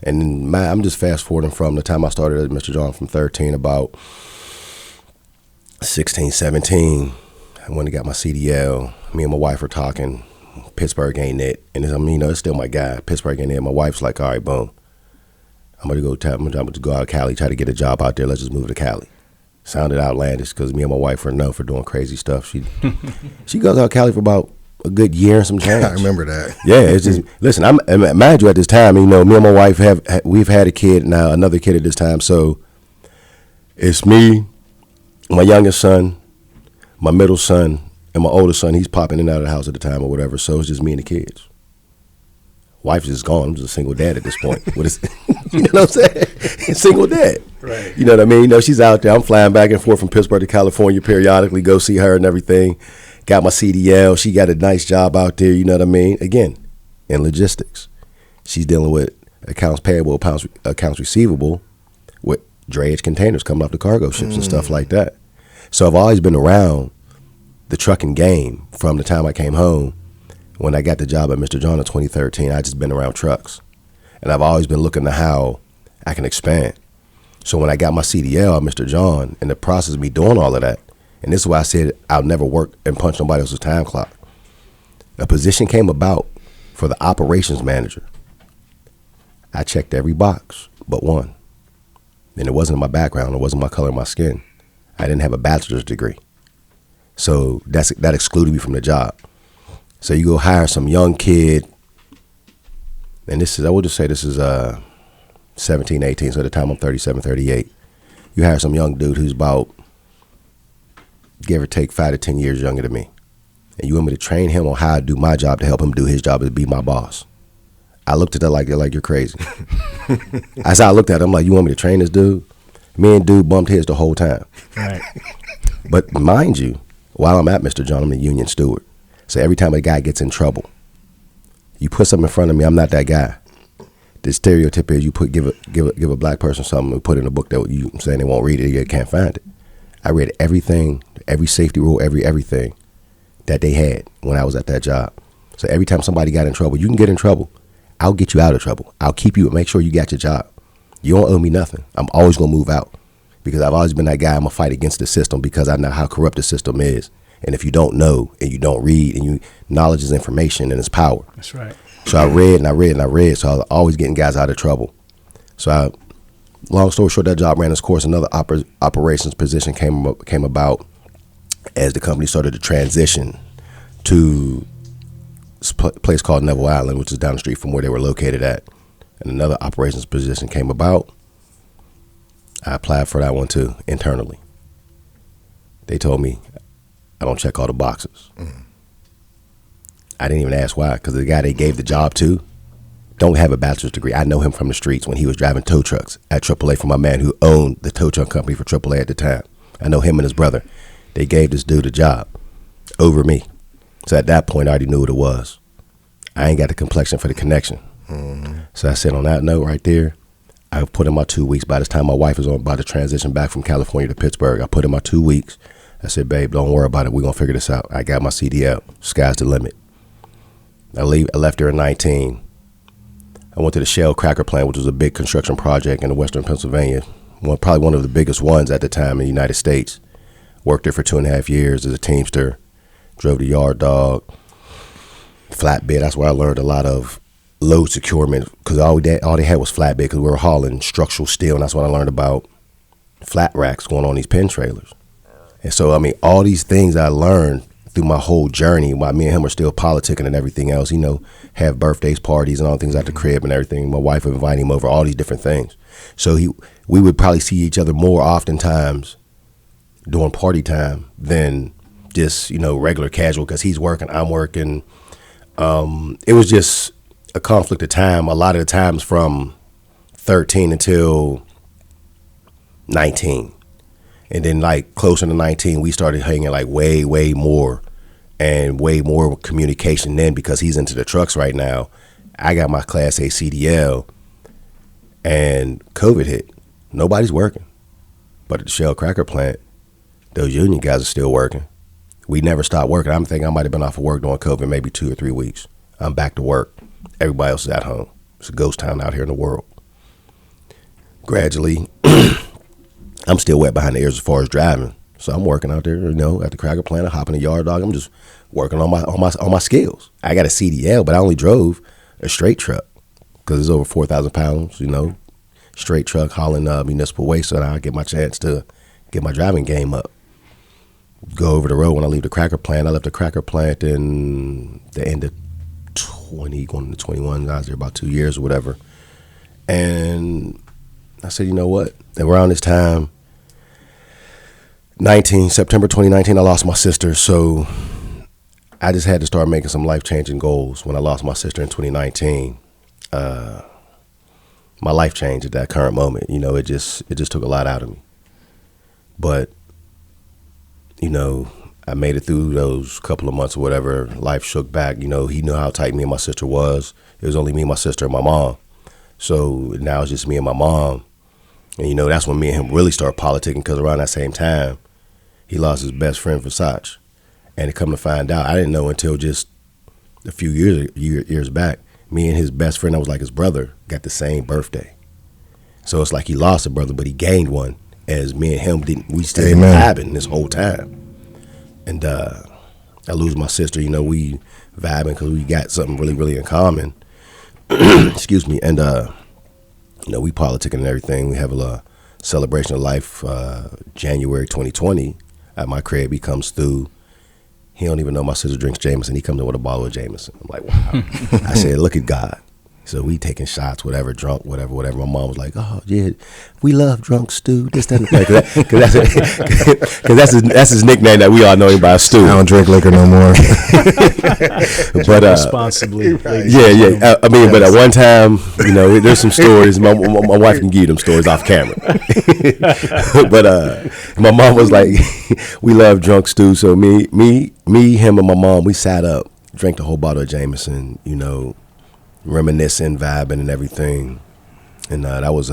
and I'm just fast forwarding from the time I started at Mr. John from 13, about 16, 17. I went and got my CDL. Me and my wife were talking. Pittsburgh ain't it. And I mean, you know, it's still my guy. Pittsburgh ain't it. My wife's like, all right, boom. I'm going to go out to Cali, try to get a job out there. Let's just move to Cali. Sounded outlandish because me and my wife were known for doing crazy stuff. She goes out to Cali for about a good year and some change.
I remember that.
Yeah, it's just, listen, mind you, at this time, you know, me and my wife we've had a kid now, another kid at this time. So it's me, my youngest son, my middle son, and my oldest son. He's popping in and out of the house at the time or whatever. So it's just me and the kids. Wife's just gone. I'm just a single dad at this point. You know what I'm saying? Single dad.
Right.
You know what I mean? You know, she's out there. I'm flying back and forth from Pittsburgh to California periodically, go see her and everything. Got my CDL. She got a nice job out there. You know what I mean? Again, in logistics. She's dealing with accounts payable, accounts receivable with drayage containers coming off the cargo ships and stuff like that. So I've always been around the trucking game from the time I came home. When I got the job at Mr. John in 2013, I just been around trucks. And I've always been looking to how I can expand. So when I got my CDL at Mr. John, in the process of me doing all of that, and this is why I said I'll never work and punch nobody else's time clock, a position came about for the operations manager. I checked every box but one. And it wasn't my background, it wasn't my color of my skin. I didn't have a bachelor's degree. So that excluded me from the job. So you go hire some young kid, and I will just say this is 17, 18, so at the time I'm 37, 38. You hire some young dude who's about, give or take, 5 to 10 years younger than me. And you want me to train him on how to do my job to help him do his job to be my boss. I looked at that like you're crazy. As I looked at him, like, you want me to train this dude? Me and dude bumped heads the whole time.
Right.
But mind you, while I'm at Mr. John, I'm the union steward. So every time a guy gets in trouble, you put something in front of me, I'm not that guy. The stereotype is you give a black person something and put in a book that you saying they won't read it, they can't find it. I read everything, every safety rule, everything that they had when I was at that job. So every time somebody got in trouble, you can get in trouble. I'll get you out of trouble. I'll keep you, make sure you got your job. You don't owe me nothing. I'm always going to move out because I've always been that guy. I'm going to fight against the system because I know how corrupt the system is. And if you don't know and you don't read, and knowledge is information and it's power.
That's right.
So I read and I read and I read. So I was always getting guys out of trouble. So long story short, that job ran its course. Another operations position came about as the company started to transition to a place called Neville Island, which is down the street from where they were located at. And another operations position came about. I applied for that one too, internally. They told me I don't check all the boxes. I didn't even ask why, because the guy they gave the job to don't have a bachelor's degree. I know him from the streets when he was driving tow trucks at AAA for my man who owned the tow truck company for AAA at the time. I know him and his brother. They gave this dude a job over me. So at that point, I already knew what it was. I ain't got the complexion for the connection. So I said, on that note right there, I put in my 2 weeks. By this time, my wife was about to transition back from California to Pittsburgh. I put in my 2 weeks. I said, babe, don't worry about it. We're going to figure this out. I got my CDL. Sky's the limit. I left there in 19. I went to the Shell Cracker plant, which was a big construction project in western Pennsylvania. Probably one of the biggest ones at the time in the United States. Worked there for 2.5 years as a Teamster. Drove the yard dog. Flatbed. That's where I learned a lot of load securement, because all they had was flatbed, because we were hauling structural steel, and that's what I learned about flat racks going on these pen trailers. And so, I mean, all these things I learned through my whole journey while me and him are still politicking and everything else, you know, have birthdays, parties, and all things at the crib and everything. My wife would invite him over, all these different things. So we would probably see each other more oftentimes during party time than just, you know, regular casual, because he's working, I'm working. It was just a conflict of time, a lot of the times from 13 until 19. And then like closer to 19, we started hanging like way more, and way more communication then, because he's into the trucks right now. I got my Class A CDL, and COVID hit. Nobody's working. But at the Shell Cracker plant, those union guys are still working. We never stopped working. I'm thinking I might have been off of work during COVID maybe 2 or 3 weeks. I'm back to work. Everybody else is at home. It's a ghost town out here in the world. Gradually, I'm still wet behind the ears as far as driving. So I'm working out there, you know, at the cracker plant. I hop in the yard, dog. I'm just working on my skills. I got a CDL, but I only drove a straight truck because it's over 4,000 pounds, you know, straight truck hauling municipal waste. So now I get my chance to get my driving game up. Go over the road when I leave the cracker plant. I left the cracker plant in the end of 20, going into 21. I was there about 2 years or whatever. And I said, you know what? And around this time, September 2019, I lost my sister. So I just had to start making some life-changing goals. When I lost my sister in 2019, my life changed at that current moment. You know, it just took a lot out of me. But, you know, I made it through those couple of months or whatever. Life shook back. You know, he knew how tight me and my sister was. It was only me, my sister, and my mom. So now it's just me and my mom. And, you know, that's when me and him really started politicking, because around that same time, he lost his best friend, Versace. And to come to find out, I didn't know until just a few years back, me and his best friend, that was like his brother, got the same birthday. So it's like he lost a brother, but he gained one, as me and him didn't. We still been vibing this whole time. And I lose my sister, you know, we vibing because we got something really in common. Excuse me. And, you know, we politicking and everything. We have a celebration of life, January 2020 at my crib. He comes through. He don't even know my sister drinks Jameson. He comes in with a bottle of Jameson. I'm like, wow. I said, look at God. So we taking shots, whatever, drunk, whatever. My mom was like, oh, yeah, we love drunk Stu. This, that, and that. Because that's his nickname that we all know him by, Stu.
I don't drink liquor no more.
But responsibly.
Yeah. I mean, but at one time, you know, there's some stories. My wife can give you them stories off camera. But my mom was like, we love drunk Stu. So me, him, and my mom, we sat up, drank the whole bottle of Jameson, you know, reminiscing, vibing, and everything. And that was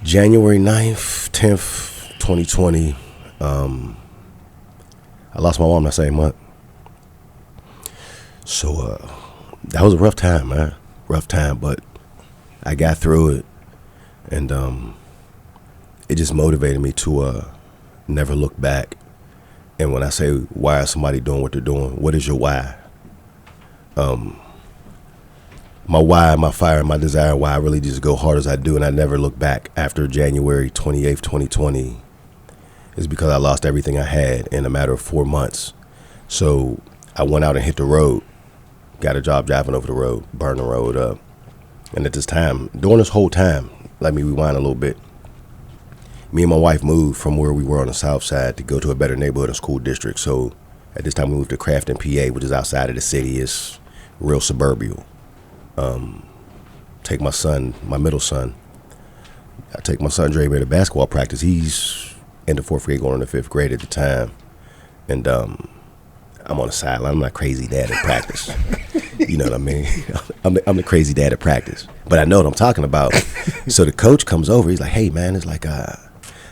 January 9th, 10th, 2020. I lost my mom that same month. So that was a rough time, man. Rough time, but I got through it. And it just motivated me to never look back. And when I say, why is somebody doing what they're doing? What is your why? My why, my fire, my desire, why I really just go hard as I do, and I never look back after January 28th, 2020, is because I lost everything I had in a matter of 4 months. So I went out and hit the road, got a job driving over the road, burned the road up. And at this time, during this whole time, let me rewind a little bit. Me and my wife moved from where we were on the south side to go to a better neighborhood and school district. So at this time, we moved to Crafton, PA, which is outside of the city. It's real suburbial. Take my son, my middle son. I take my son Dre to basketball practice. He's in the 4th grade, going into 5th grade at the time. And I'm on the sideline. I'm not crazy dad at practice. You know what I mean? I'm the crazy dad at practice. But I know what I'm talking about. So the coach comes over. He's like, hey, man, it's like, I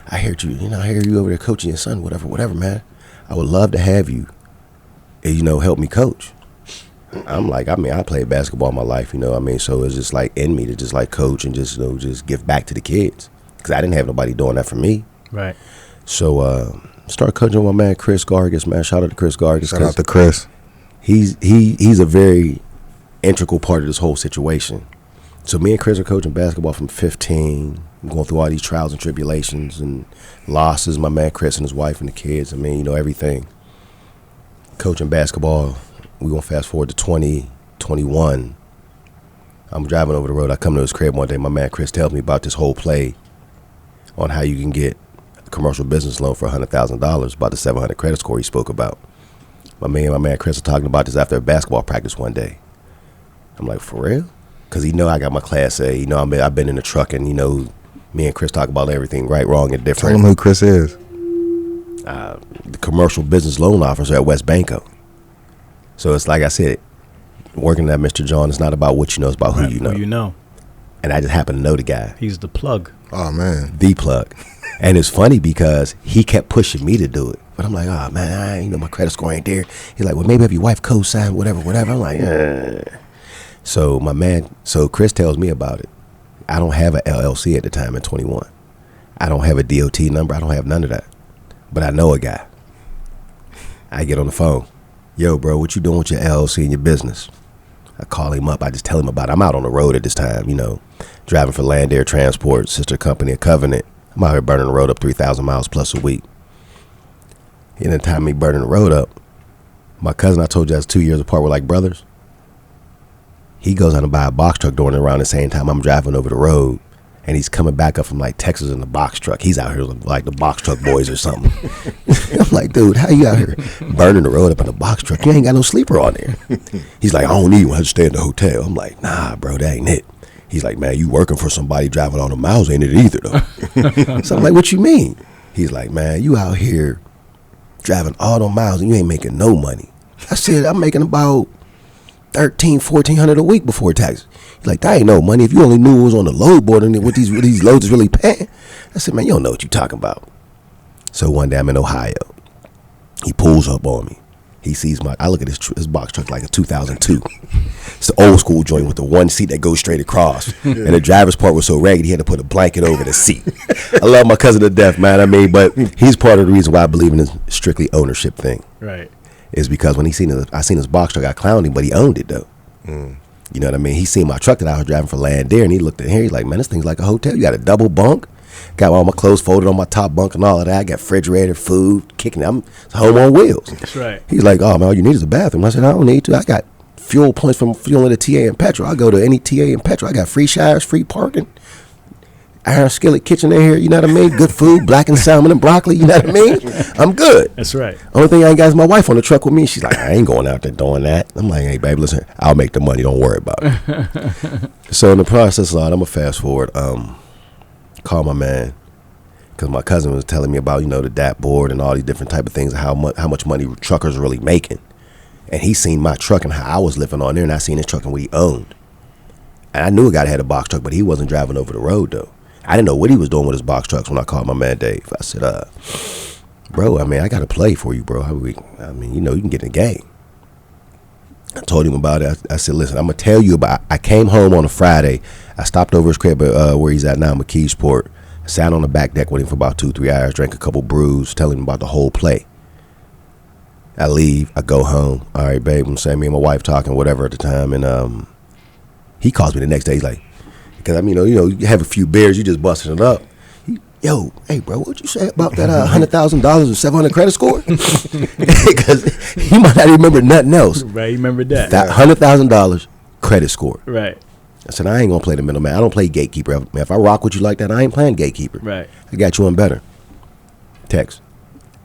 heard you. I hear you over there coaching your son, whatever, man. I would love to have you, help me coach. I'm like, I played basketball my life, so it's just like in me to just like coach and just, just give back to the kids. Because I didn't have nobody doing that for me.
Right.
So start coaching with my man, Chris Gargas, man. Shout out to Chris Gargas.
Shout out to Chris.
He's a very integral part of this whole situation. So me and Chris are coaching basketball from 15, going through all these trials and tribulations and losses. My man Chris and his wife and the kids. I mean, you know, everything. Coaching basketball, we're going to fast forward to 2021. I'm driving over the road. I come to his crib one day. My man Chris tells me about this whole play on how you can get a commercial business loan for $100,000, about the 700 credit score he spoke about. My man Chris was talking about this after a basketball practice one day. I'm like, for real? Because he know I got my Class A. You know, I've been in the truck, and, you know, me and Chris talk about everything right, wrong, and different.
Tell him who Chris is.
The commercial business loan officer at West Banco. So it's like I said, working at Mr. John, it's not about what you know, it's about who you know.
Who you know.
And I just happen to know the guy.
He's the plug.
Oh, man.
The plug. And it's funny because he kept pushing me to do it. But I'm like, oh, man, you know, my credit score ain't there. He's like, well, maybe have your wife co-sign, whatever. I'm like, So Chris tells me about it. I don't have an LLC at the time in 21. I don't have a DOT number. I don't have none of that. But I know a guy. I get on the phone. Yo, bro, what you doing with your LLC and your business? I call him up. I just tell him about it. I'm out on the road at this time, you know, driving for Land Air Transport, sister company of Covenant. I'm out here burning the road up 3,000 miles plus a week. And the time me burning the road up, my cousin I told you that's 2 years apart, we're like brothers. He goes out and buy a box truck during around the same time I'm driving over the road. And he's coming back up from like Texas in the box truck. He's out here like the box truck boys or something. I'm like, dude, how you out here burning the road up in a box truck? You ain't got no sleeper on there. He's like, I don't need one. I just stay in the hotel. I'm like, nah, bro, that ain't it. He's like, man, you working for somebody driving all the miles ain't it either, though. So I'm like, what you mean? He's like, man, you out here driving all the miles and you ain't making no money. I said, I'm making about $1,400 a week before taxes. He's like, that ain't no money. If you only knew it was on the load board and what these loads is really paying. I said, man, you don't know what you're talking about. So one day I'm in Ohio. He pulls up on me. He sees I look at his box truck like a 2002. It's the old school joint with the one seat that goes straight across. And the driver's part was so ragged he had to put a blanket over the seat. I love my cousin to death, man. I mean, but he's part of the reason why I believe in this strictly ownership thing.
Right.
Is because when I seen his box truck, I clowned him, but he owned it though. You know what I mean? He seen my truck that I was driving for Land Air, and he looked at here. He's like, man, this thing's like a hotel. You got a double bunk, got all my clothes folded on my top bunk and all of that. I got refrigerator, food, kicking. I'm home on wheels.
That's right.
He's like, oh man, all you need is a bathroom. I said, I don't need to. I got fuel points from fueling the TA and petrol. I go to any TA and petrol. I got free showers, free parking. Iron skillet kitchen in here, you know what I mean? Good food, blackened salmon and broccoli, you know what I mean? I'm good.
That's right.
Only thing I ain't got is my wife on the truck with me. She's like, I ain't going out there doing that. I'm like, hey, babe, listen, I'll make the money. Don't worry about it. So in the process, I'm going to fast forward. Call my man, because my cousin was telling me about, you know, the DAP board and all these different type of things, how much money truckers are really making. And he seen my truck and how I was living on there, and I seen his truck and what he owned. And I knew a guy that had a box truck, but he wasn't driving over the road, though. I didn't know what he was doing with his box trucks when I called my man Dave. I said, bro, I mean, I got to play for you, bro. I mean, you know, you can get in the game. I told him about it. I said, listen, I'm going to tell you about I came home on a Friday. I stopped over his crib where he's at now, McKeesport. I sat on the back deck with him for about 2-3 hours, drank a couple brews, telling him about the whole play. I leave. I go home. All right, babe, I'm saying me and my wife talking, whatever at the time. And he calls me the next day. He's like, because, I mean, you know, you have a few beers, you just busting it up. Yo, hey, bro, what'd you say about that $100,000 and 700 credit score? Because he might not remember nothing else.
Right, you remember that.
That $100,000 credit score.
Right.
I said, I ain't going to play the middleman. I don't play gatekeeper. If I rock with you like that, I ain't playing gatekeeper.
Right.
I got you on better. Text.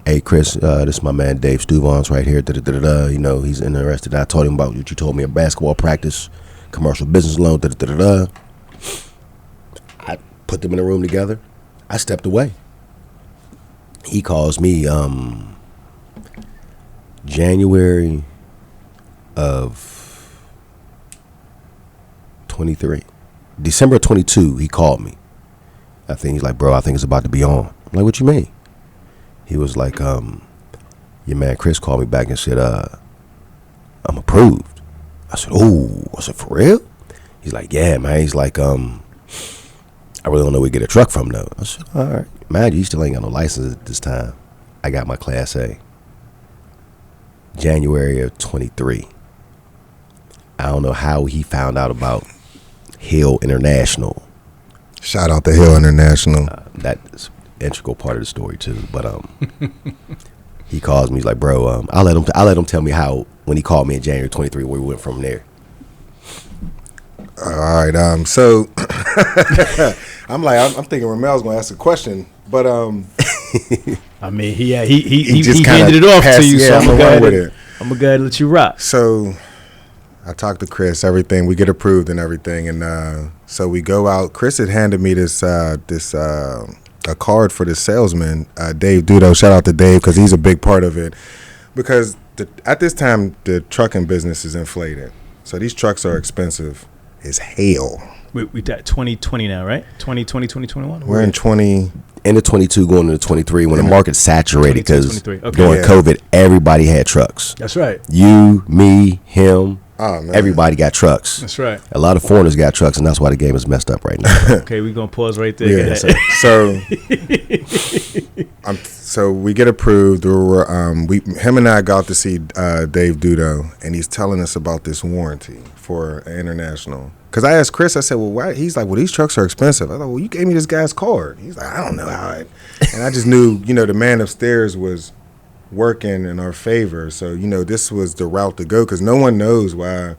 Hey, Chris, this is my man Dave Stuvaints right here. Da-da-da-da-da. You know, he's interested. I told him about what you told me at basketball practice, commercial business loan, da-da-da-da-da. I put them in a room together. I stepped away. He calls me January of 23. December of 22, he called me. I think he's like, bro, I think it's about to be on. I'm like, what you mean? He was like, your man Chris called me back and said, I'm approved. I said, oh, I said, for real? He's like, yeah, man. He's like, I really don't know where to get a truck from, though. I said, all right. Man, you still ain't got no license at this time. I got my Class A. January of 23. I don't know how he found out about Hill International.
Shout out to Hill International.
That's an integral part of the story too. But he calls me. He's like, bro, I'll let him tell me how when he called me in January 23 where we went from there.
All right. So I'm thinking Ramel's gonna ask a question, but
I mean, he
just
handed it off to you,
yeah,
so I'm gonna
run with it.
I'm gonna go ahead and let you rock.
So I talked to Chris, everything, we get approved and everything, and so we go out. Chris had handed me this a card for the salesman, Dave Dudo. Shout out to Dave because he's a big part of it. Because at this time the trucking business is inflated, so these trucks are expensive as hell.
We got 2020 now, right? 2020, 2021.
We're in 20.
End of 22 going into 23 when the market's saturated because
22, 23. Okay.
during COVID everybody had trucks.
That's right.
You, me, him.
Oh, man.
Everybody got trucks.
That's right.
A lot of foreigners got trucks, and that's why the game is messed up right now.
Okay, we're gonna pause right there.
Yeah. So we get approved. Him and I got to see Dave Dudo, and he's telling us about this warranty for international. Because I asked Chris, I said, well, why? He's like, well, these trucks are expensive. I thought, well, you gave me this guy's card. He's like, I don't know how it. And I just knew, the man upstairs was working in our favor. So, this was the route to go because no one knows why.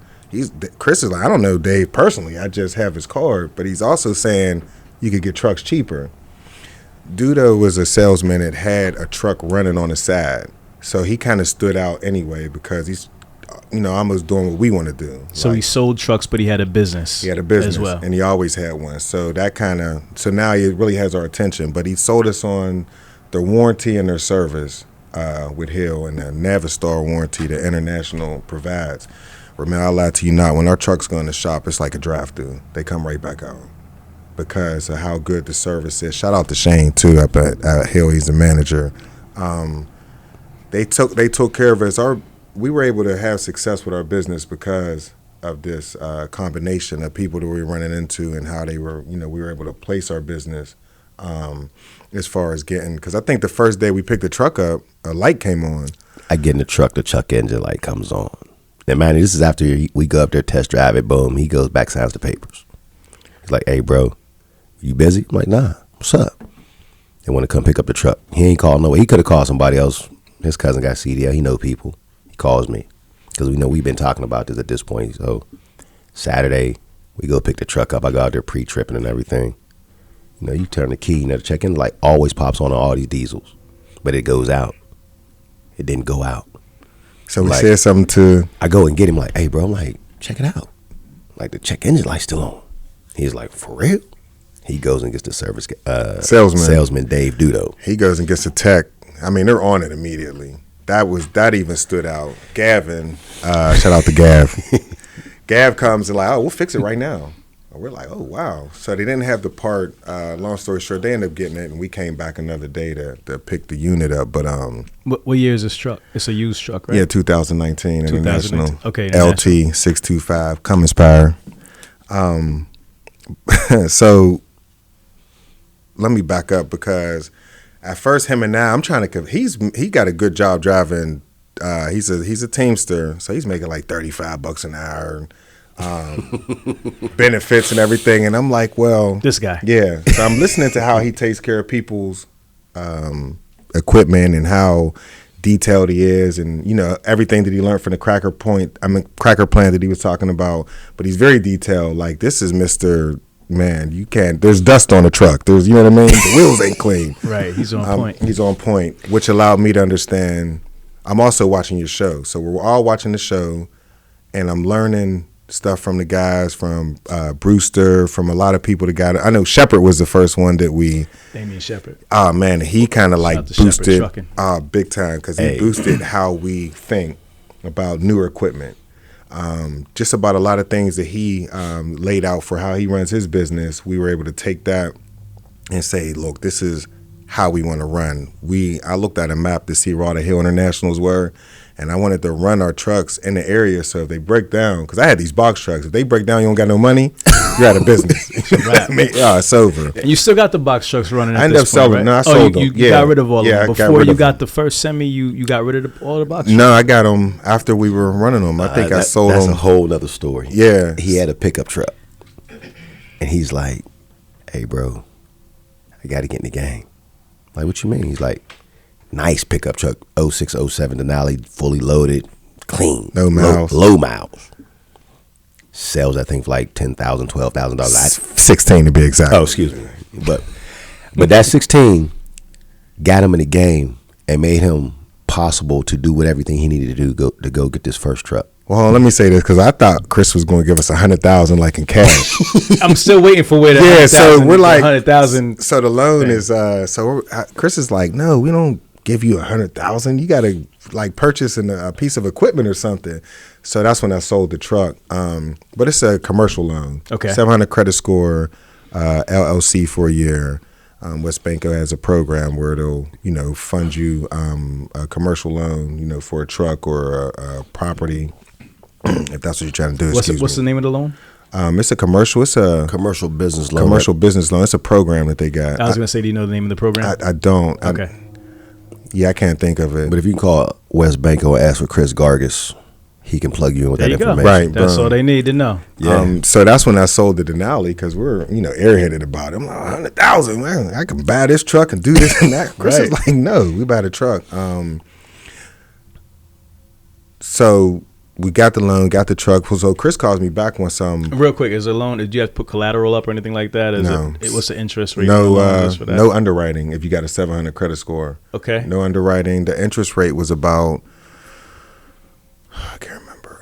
Chris is like, I don't know Dave personally. I just have his card. But he's also saying you could get trucks cheaper. Dudo was a salesman that had a truck running on the side. So he kind of stood out anyway because he's, almost doing what we want to do.
So he sold trucks, but he had a business.
He had a business
as well.
And he always had one. So so now he really has our attention. But he sold us on the warranty and their service with Hill and the Navistar warranty that International provides. Remember, I'll lie to you not, when our trucks go in the shop, it's like a drive-through. They come right back out because of how good the service is. Shout out to Shane, too, up at Hill. He's the manager. They took care of us. We were able to have success with our business because of this combination of people that we were running into and how they were, we were able to place our business as far as getting, because I think the first day we picked the truck up, a light came on.
I get in the truck, the check engine light comes on. And man, this is after we go up there, test drive it, boom, he goes back, signs the papers. He's like, hey, bro, you busy? I'm like, nah, what's up? They want to come pick up the truck. He ain't called no way. He could have called somebody else. His cousin got CDL. He know people. He calls me because we know we've been talking about this at this point. So Saturday, we go pick the truck up. I go out there pre-tripping and everything. You turn the key, the check-in light always pops on all these diesels, but it goes out. It didn't go out.
So we said something to...
I go and get him like, hey, bro, I'm like, check it out. Like, the check engine light's still on. He's like, for real? He goes and gets the service salesman Dave Dudo.
He goes and gets a tech. I mean, they're on it immediately. That even stood out. Gavin, shout out to Gav. Gav comes and like, oh, we'll fix it right now. And we're like, oh, wow. So they didn't have the part. Long story short, they ended up getting it, and we came back another day to pick the unit up. But
what year is this truck? It's a used truck, right?
Yeah, 2019 International.
Okay,
LT 625 Cummins Power. So let me back up because at first him and now I'm trying to. He got a good job driving. He's a Teamster, so he's making like $35 an hour. Benefits and everything, and I'm like, well,
this guy,
yeah. So I'm listening to how he takes care of people's equipment and how detailed he is, and everything that he learned from the cracker plant that he was talking about. But he's very detailed. Like, this is Mr. Man, you can't. There's dust on the truck. There's, what I mean. The wheels ain't clean.
Right. He's on point.
He's on point, which allowed me to understand. I'm also watching your show, so we're all watching the show, and I'm learning stuff from the guys, from Brewster, from a lot of people that got it. I know Shepard was the first one that we...
Damien Shepard.
Oh, man, he kind of like boosted big time because he boosted how we think about newer equipment. Just about a lot of things that he laid out for how he runs his business. We were able to take that and say, look, this is how we want to run. I looked at a map to see where all the Hill Internationals were, and I wanted to run our trucks in the area, so if they break down, because I had these box trucks, if they break down, you don't got no money, you're out of business. I mean, it's over.
And you still got the box trucks running at
I ended up
this point,
selling.
right?
No, I sold them.
You got rid of all of them.
I
Before you got the first semi, you got rid of all the box trucks?
No, I got them after we were running them. I think I sold them.
That's a whole other story.
Yeah.
He had a pickup truck, and he's like, hey, bro, I got to get in the game. Like, what you mean? He's like, nice pickup truck, 06, 07 Denali, fully loaded, clean.
No miles.
Low miles. Sells that thing for like $10,000, $12,000.
16 to be exact.
Oh, excuse me. But that 16 got him in the game and made him possible to do everything he needed to do to go get this first truck.
Well, let me say this, because I thought Chris was going to give us $100,000 like in cash.
I'm still waiting for where the
Yeah, so we're like
100,000.
So the loan is Chris is like, no, we don't give you $100,000. You got to like purchase a piece of equipment or something. So that's when I sold the truck. But it's a commercial loan.
Okay.
700 credit score, LLC for a year. West Banco has a program where it'll, fund you a commercial loan, for a truck or a property, if that's what you're trying to do.
What's the name of the loan?
It's a commercial. It's a
Commercial business loan.
commercial business loan. It's a program that they got.
I was going to say, do you know the name of the program?
I don't.
Okay.
I can't think of it.
But if you can call West Banco and ask for Chris Gargas, he can plug you in with
There
that
you go.
information.
Right.
That's
bro.
all they need to know.
Yeah.
So that's when I sold the Denali, because we're, airheaded about it. I'm like, 100,000, man. I can buy this truck and do this and that. Chris is like, no, we buy the truck. So we got the loan, got the truck. So Chris calls me back once.
Real quick, is a loan? Did you have to put collateral up or anything like that?
No.
What's the interest rate?
No underwriting if you got a 700 credit score.
Okay.
No underwriting. The interest rate was about, I can't remember.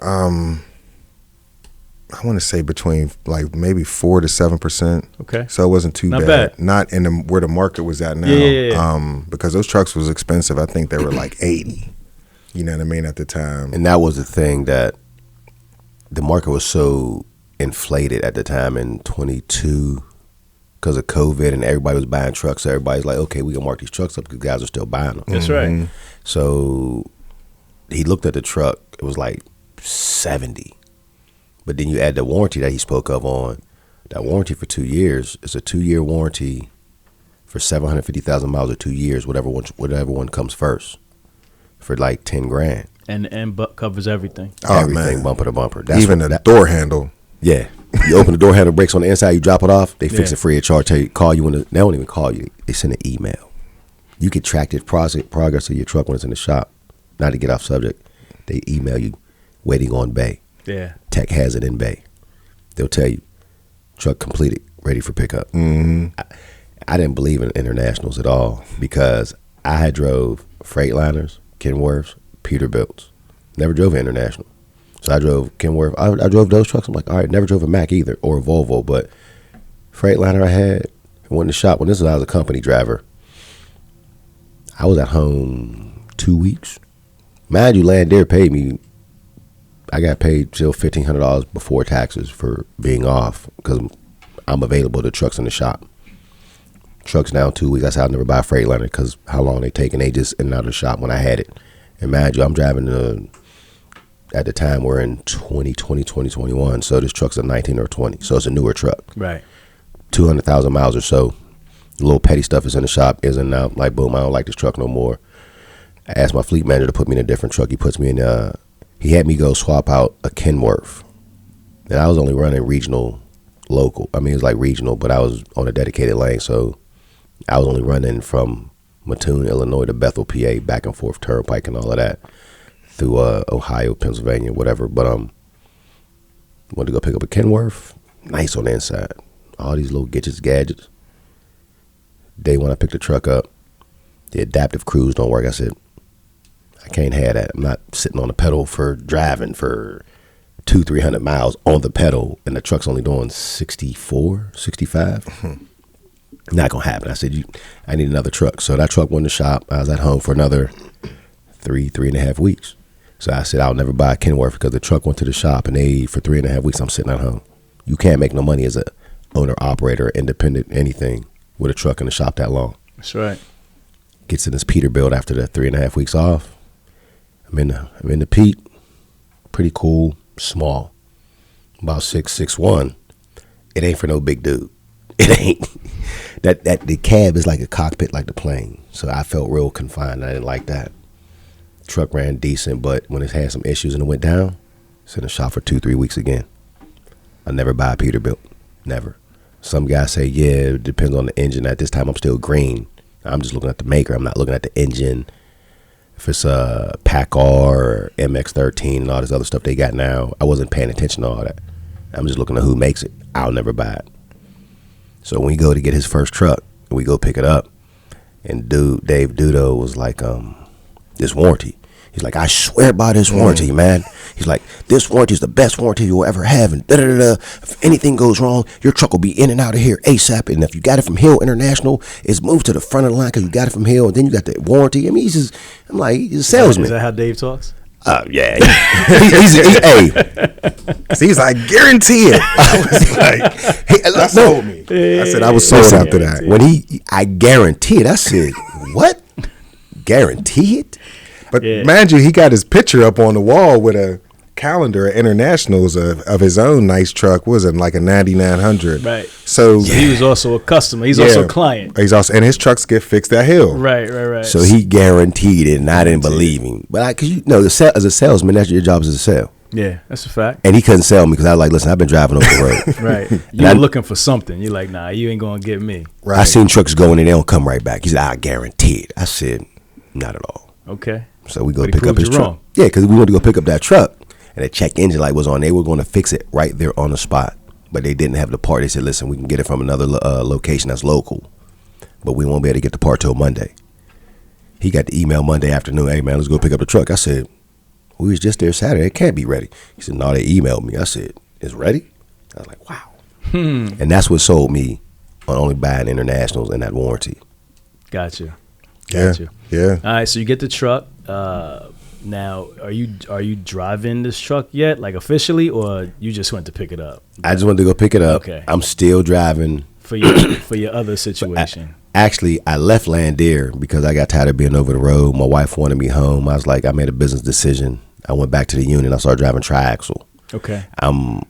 I want to say between like maybe 4 to 7%.
Okay.
So it wasn't too
Not
bad.
bad.
Not in where the market was at now.
Yeah.
Because those trucks was expensive. I think they were like 80. You know what I mean, at the time.
And that was the thing, that the market was so inflated at the time in 22 because of COVID, and everybody was buying trucks. So everybody's like, okay, we can mark these trucks up because guys are still buying them.
That's right.
So he looked at the truck. It was like 70. But then you add the warranty that he spoke of on. That warranty for 2 years. It's a 2-year warranty for 750,000 miles or 2 years, whatever one comes first, for like 10 grand.
And covers everything.
Oh,
Everything
man.
bumper to bumper.
Even the door handle.
Yeah. You open the door handle, brakes on the inside, you drop it off, they fix
Yeah.
it free of charge. Call you they don't even call you. They send an email. You can track the progress of your truck when it's in the shop. Not to get off subject. They email you, waiting on bay.
Yeah.
Tech has it in bay. They'll tell you, truck completed, ready for pickup.
Mm-hmm.
I didn't believe in internationals at all, because I had drove Freightliners, Kenworths, Peterbilts. Never drove an international. So I drove Kenworth. I drove those trucks. I'm like, all right, never drove a Mack either, or a Volvo. But Freightliner I had, went in the shop. When I was a company driver, I was at home 2 weeks. Mind you, Landair paid me. I got paid still $1,500 before taxes for being off, because I'm available to trucks in the shop. Trucks now 2 weeks. I said I'll never buy a Freightliner because how long they take, and they just in and out of the shop when I had it. And mind you, I'm driving at the time we're in 2020, 2021. So this truck's a 19 or 20. So it's a newer truck.
Right.
200,000 miles or so. The little petty stuff is in the shop, is in and out. Like, boom, I don't like this truck no more. I asked my fleet manager to put me in a different truck. He puts me in, he had me go swap out a Kenworth. And I was only running regional, local. I mean, it was like regional, but I was on a dedicated lane. So I was only running from Mattoon, Illinois to Bethel, PA, back and forth, Turnpike and all of that, through Ohio, Pennsylvania, whatever. But wanted to go pick up a Kenworth. Nice on the inside. All these little gadgets. Day when I picked the truck up, the adaptive cruise don't work. I said, I can't have that. I'm not sitting on the pedal for driving for 200-300 miles on the pedal, and the truck's only doing 64, 65. Not gonna happen. I said, I need another truck. So that truck went in the shop. I was at home for another 3.5 weeks. So I said, I'll never buy a Kenworth, because the truck went to the shop, and for 3.5 weeks, I'm sitting at home. You can't make no money as a owner, operator, independent, anything with a truck in the shop that long.
That's right.
Gets in his Peterbilt after the 3.5 weeks off. I'm in the Pete. Pretty cool, small, about 6'1". It ain't for no big dude. It ain't. That the cab is like a cockpit, like the plane. So I felt real confined. I didn't like that. Truck ran decent, but when it had some issues and it went down, it's in the shop for 2-3 weeks again. I never buy a Peterbilt. Never. Some guys say, yeah, it depends on the engine. At this time, I'm still green. I'm just looking at the maker. I'm not looking at the engine. If it's a PACCAR or MX-13 and all this other stuff they got now, I wasn't paying attention to all that. I'm just looking at who makes it. I'll never buy it. So when we go to get his first truck, we go pick it up, and Dave Dudo was like, this warranty. He's like, I swear by this warranty, man. He's like, this warranty is the best warranty you'll ever have. And da-da-da-da. If anything goes wrong, your truck will be in and out of here ASAP. And if you got it from Hill International, it's moved to the front of the line because you got it from Hill. And then you got the warranty. I mean, he's a salesman.
Is that how Dave talks?
Yeah.
He's like, guarantee it. I was like, hey, sold me. I said I was sold after that.
When I guarantee it, I said, what? Guarantee it?
But mind you, he got his picture up on the wall with a calendar at Internationals of his own nice truck. What was it, like a 9900?
Right.
So
he was also a customer. He's also a client.
And his trucks get fixed at Hill.
Right.
So he guaranteed it, and I didn't believe him. But because as a salesman, that's your job is to sell.
Yeah, that's a fact.
And he couldn't sell me because I was like, listen, I've been driving over the road.
Right. You were looking for something. You're like, nah, you ain't going to get me.
Right.
I seen trucks going and they don't come right back. He said, I guarantee it. I said, not at all.
Okay.
So we go pick up his truck.
Wrong.
Yeah, because we wanted to go pick up that truck, and the check engine light was on. They were going to fix it right there on the spot, but they didn't have the part. They said, listen, we can get it from another location that's local, but we won't be able to get the part till Monday. He got the email Monday afternoon, hey, man, let's go pick up the truck. I said, we was just there Saturday. It can't be ready. He said, no, they emailed me. I said, it's ready? I was like, wow. And that's what sold me on only buying Internationals and that warranty.
Gotcha.
Yeah.
All right, so you get the truck. Now, are you driving this truck yet, like officially, or you just went to pick it up?
I just wanted to go pick it up.
Okay.
I'm still driving.
For your other situation.
Actually, I left Landier because I got tired of being over the road. My wife wanted me home. I was like, I made a business decision. I went back to the union. I started driving triaxle.
Okay.
I'm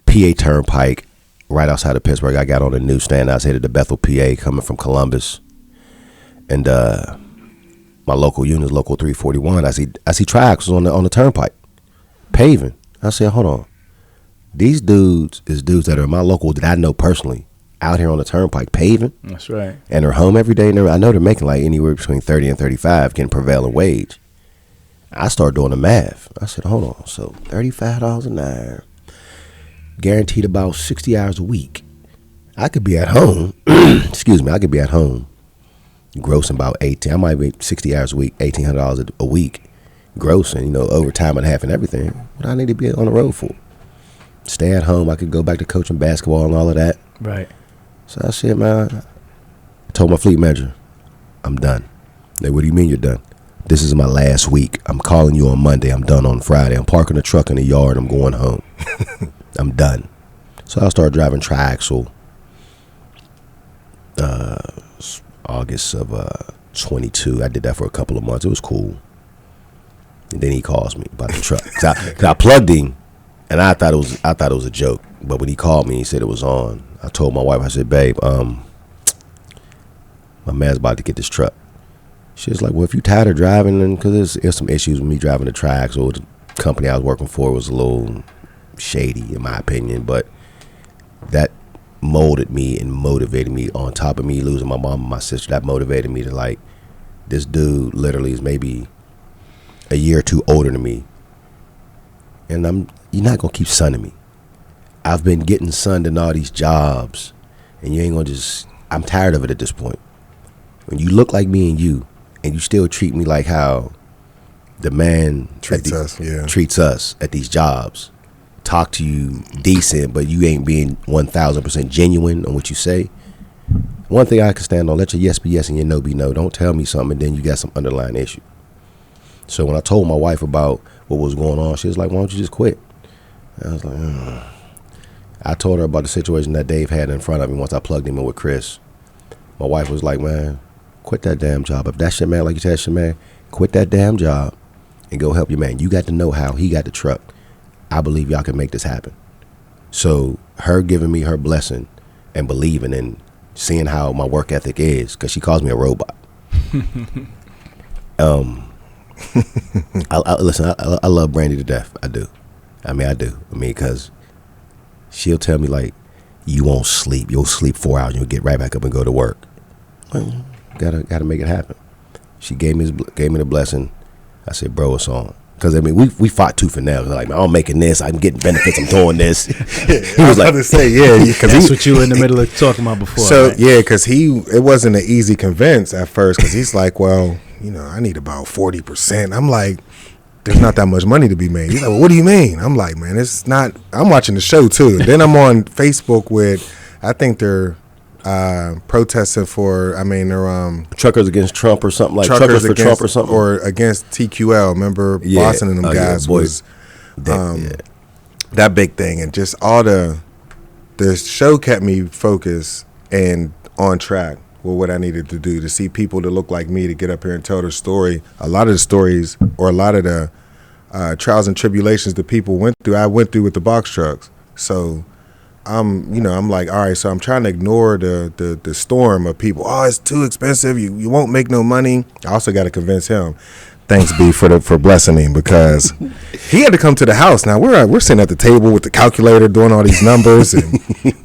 PA Turnpike, right outside of Pittsburgh. I got on a newsstand. I was headed to Bethel, PA, coming from Columbus. And my local unit is local 341. I see triaxles on the turnpike, paving. I said, hold on. These dudes is dudes that are in my local that I know personally, out here on the turnpike paving.
That's right.
And they're home every day. And I know they're making like anywhere between 30 and 35, getting prevailing wage. I started doing the math. I said, hold on. So $35 an hour, guaranteed about 60 hours a week. I could be at home. Excuse me. I could be at home grossing about 18. I might be 60 hours a week, $1,800 a week grossing, overtime and half and everything. What I need to be on the road for? Stay at home. I could go back to coaching basketball and all of that.
Right.
So I said, man, I told my fleet manager, I'm done. Like, what do you mean you're done? This is my last week. I'm calling you on Monday. I'm done on Friday. I'm parking the truck in the yard. I'm going home. I'm done. So I started driving triaxle August of 22. I did that for a couple of months. It was cool. And then he calls me about the truck. Cause I plugged him, and I thought it was a joke. But when he called me, he said it was on. I told my wife, I said, babe, my man's about to get this truck. She was like, well, if you tired of driving, and because there's some issues with me driving the triaxle, the company I was working for was a little shady, in my opinion. But that molded me and motivated me. On top of me losing my mom and my sister, that motivated me to, like, this dude literally is maybe a year or two older than me, and you're not gonna keep sunning me. I've been getting sunned in all these jobs, and you ain't gonna just. I'm tired of it at this point. When you look like me and you still treat me like how the man treats us at these jobs, talk to you decent, but you ain't being 1,000% genuine on what you say. One thing I can stand on: let your yes be yes and your no be no. Don't tell me something and then you got some underlying issue. So when I told my wife about what was going on, she was like, why don't you just quit? And I was like, I told her about the situation that Dave had in front of me once I plugged him in with Chris. My wife was like, man, quit that damn job. If that's your man, like you said, that's your man, quit that damn job and go help your man. You got the know-how. He got the truck. I believe y'all can make this happen. So her giving me her blessing and believing and seeing how my work ethic is, because she calls me a robot. Listen, I love Brandy to death. I do. I mean, because she'll tell me, like, you won't sleep. You'll sleep 4 hours. You'll get right back up and go to work. Well, gotta make it happen. She gave me the blessing. I said, bro, it's on. Because, I mean, we fought tooth and nail. Like, man, I'm making this. I'm getting benefits. I'm doing this. He was like,
say, yeah.
That's what you were in the middle of talking about before.
So,
right?
yeah, because it wasn't an easy convince at first, because he's like, well, you know, I need about 40%. I'm like, there's not that much money to be made. He's like, well, what do you mean? I'm like, man, it's not. I'm watching the show, too. Then I'm on Facebook with, I think they're protesting for, they're
truckers against Trump or something, like truckers for Trump or something,
or against TQL. Remember, Boston and them guys was that big thing, and just all the show kept me focused and on track with what I needed to do, to see people that look like me to get up here and tell their story. A lot of the stories, or a lot of the trials and tribulations that people went through, I went through with the box trucks. So I'm like, all right, so I'm trying to ignore the storm of people. Oh, it's too expensive. You won't make no money. I also got to convince him. Thanks, B, for blessing him, because he had to come to the house. Now we're sitting at the table with the calculator doing all these numbers, and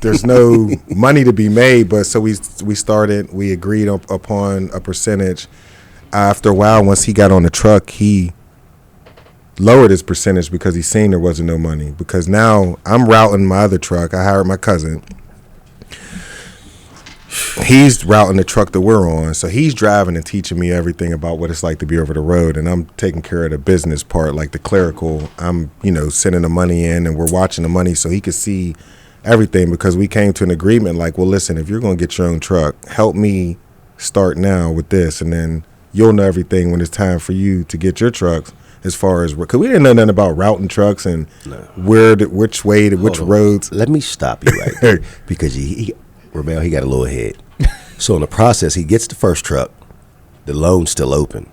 there's no money to be made. But so we agreed upon a percentage. After a while, once he got on the truck, he lowered his percentage because he seen there wasn't no money. Because now I'm routing my other truck. I hired my cousin. He's routing the truck that we're on, so he's driving and teaching me everything about what it's like to be over the road, and I'm taking care of the business part, like the clerical. I'm, sending the money in, and we're watching the money so he could see everything, because we came to an agreement like, well, listen, if you're going to get your own truck, help me start now with this, and then you'll know everything when it's time for you to get your trucks. As far as, because we didn't know nothing about routing trucks and which way to which roads.
Let me stop you right there, because Ramel, he got a little head. So in the process, he gets the first truck, the loan's still open.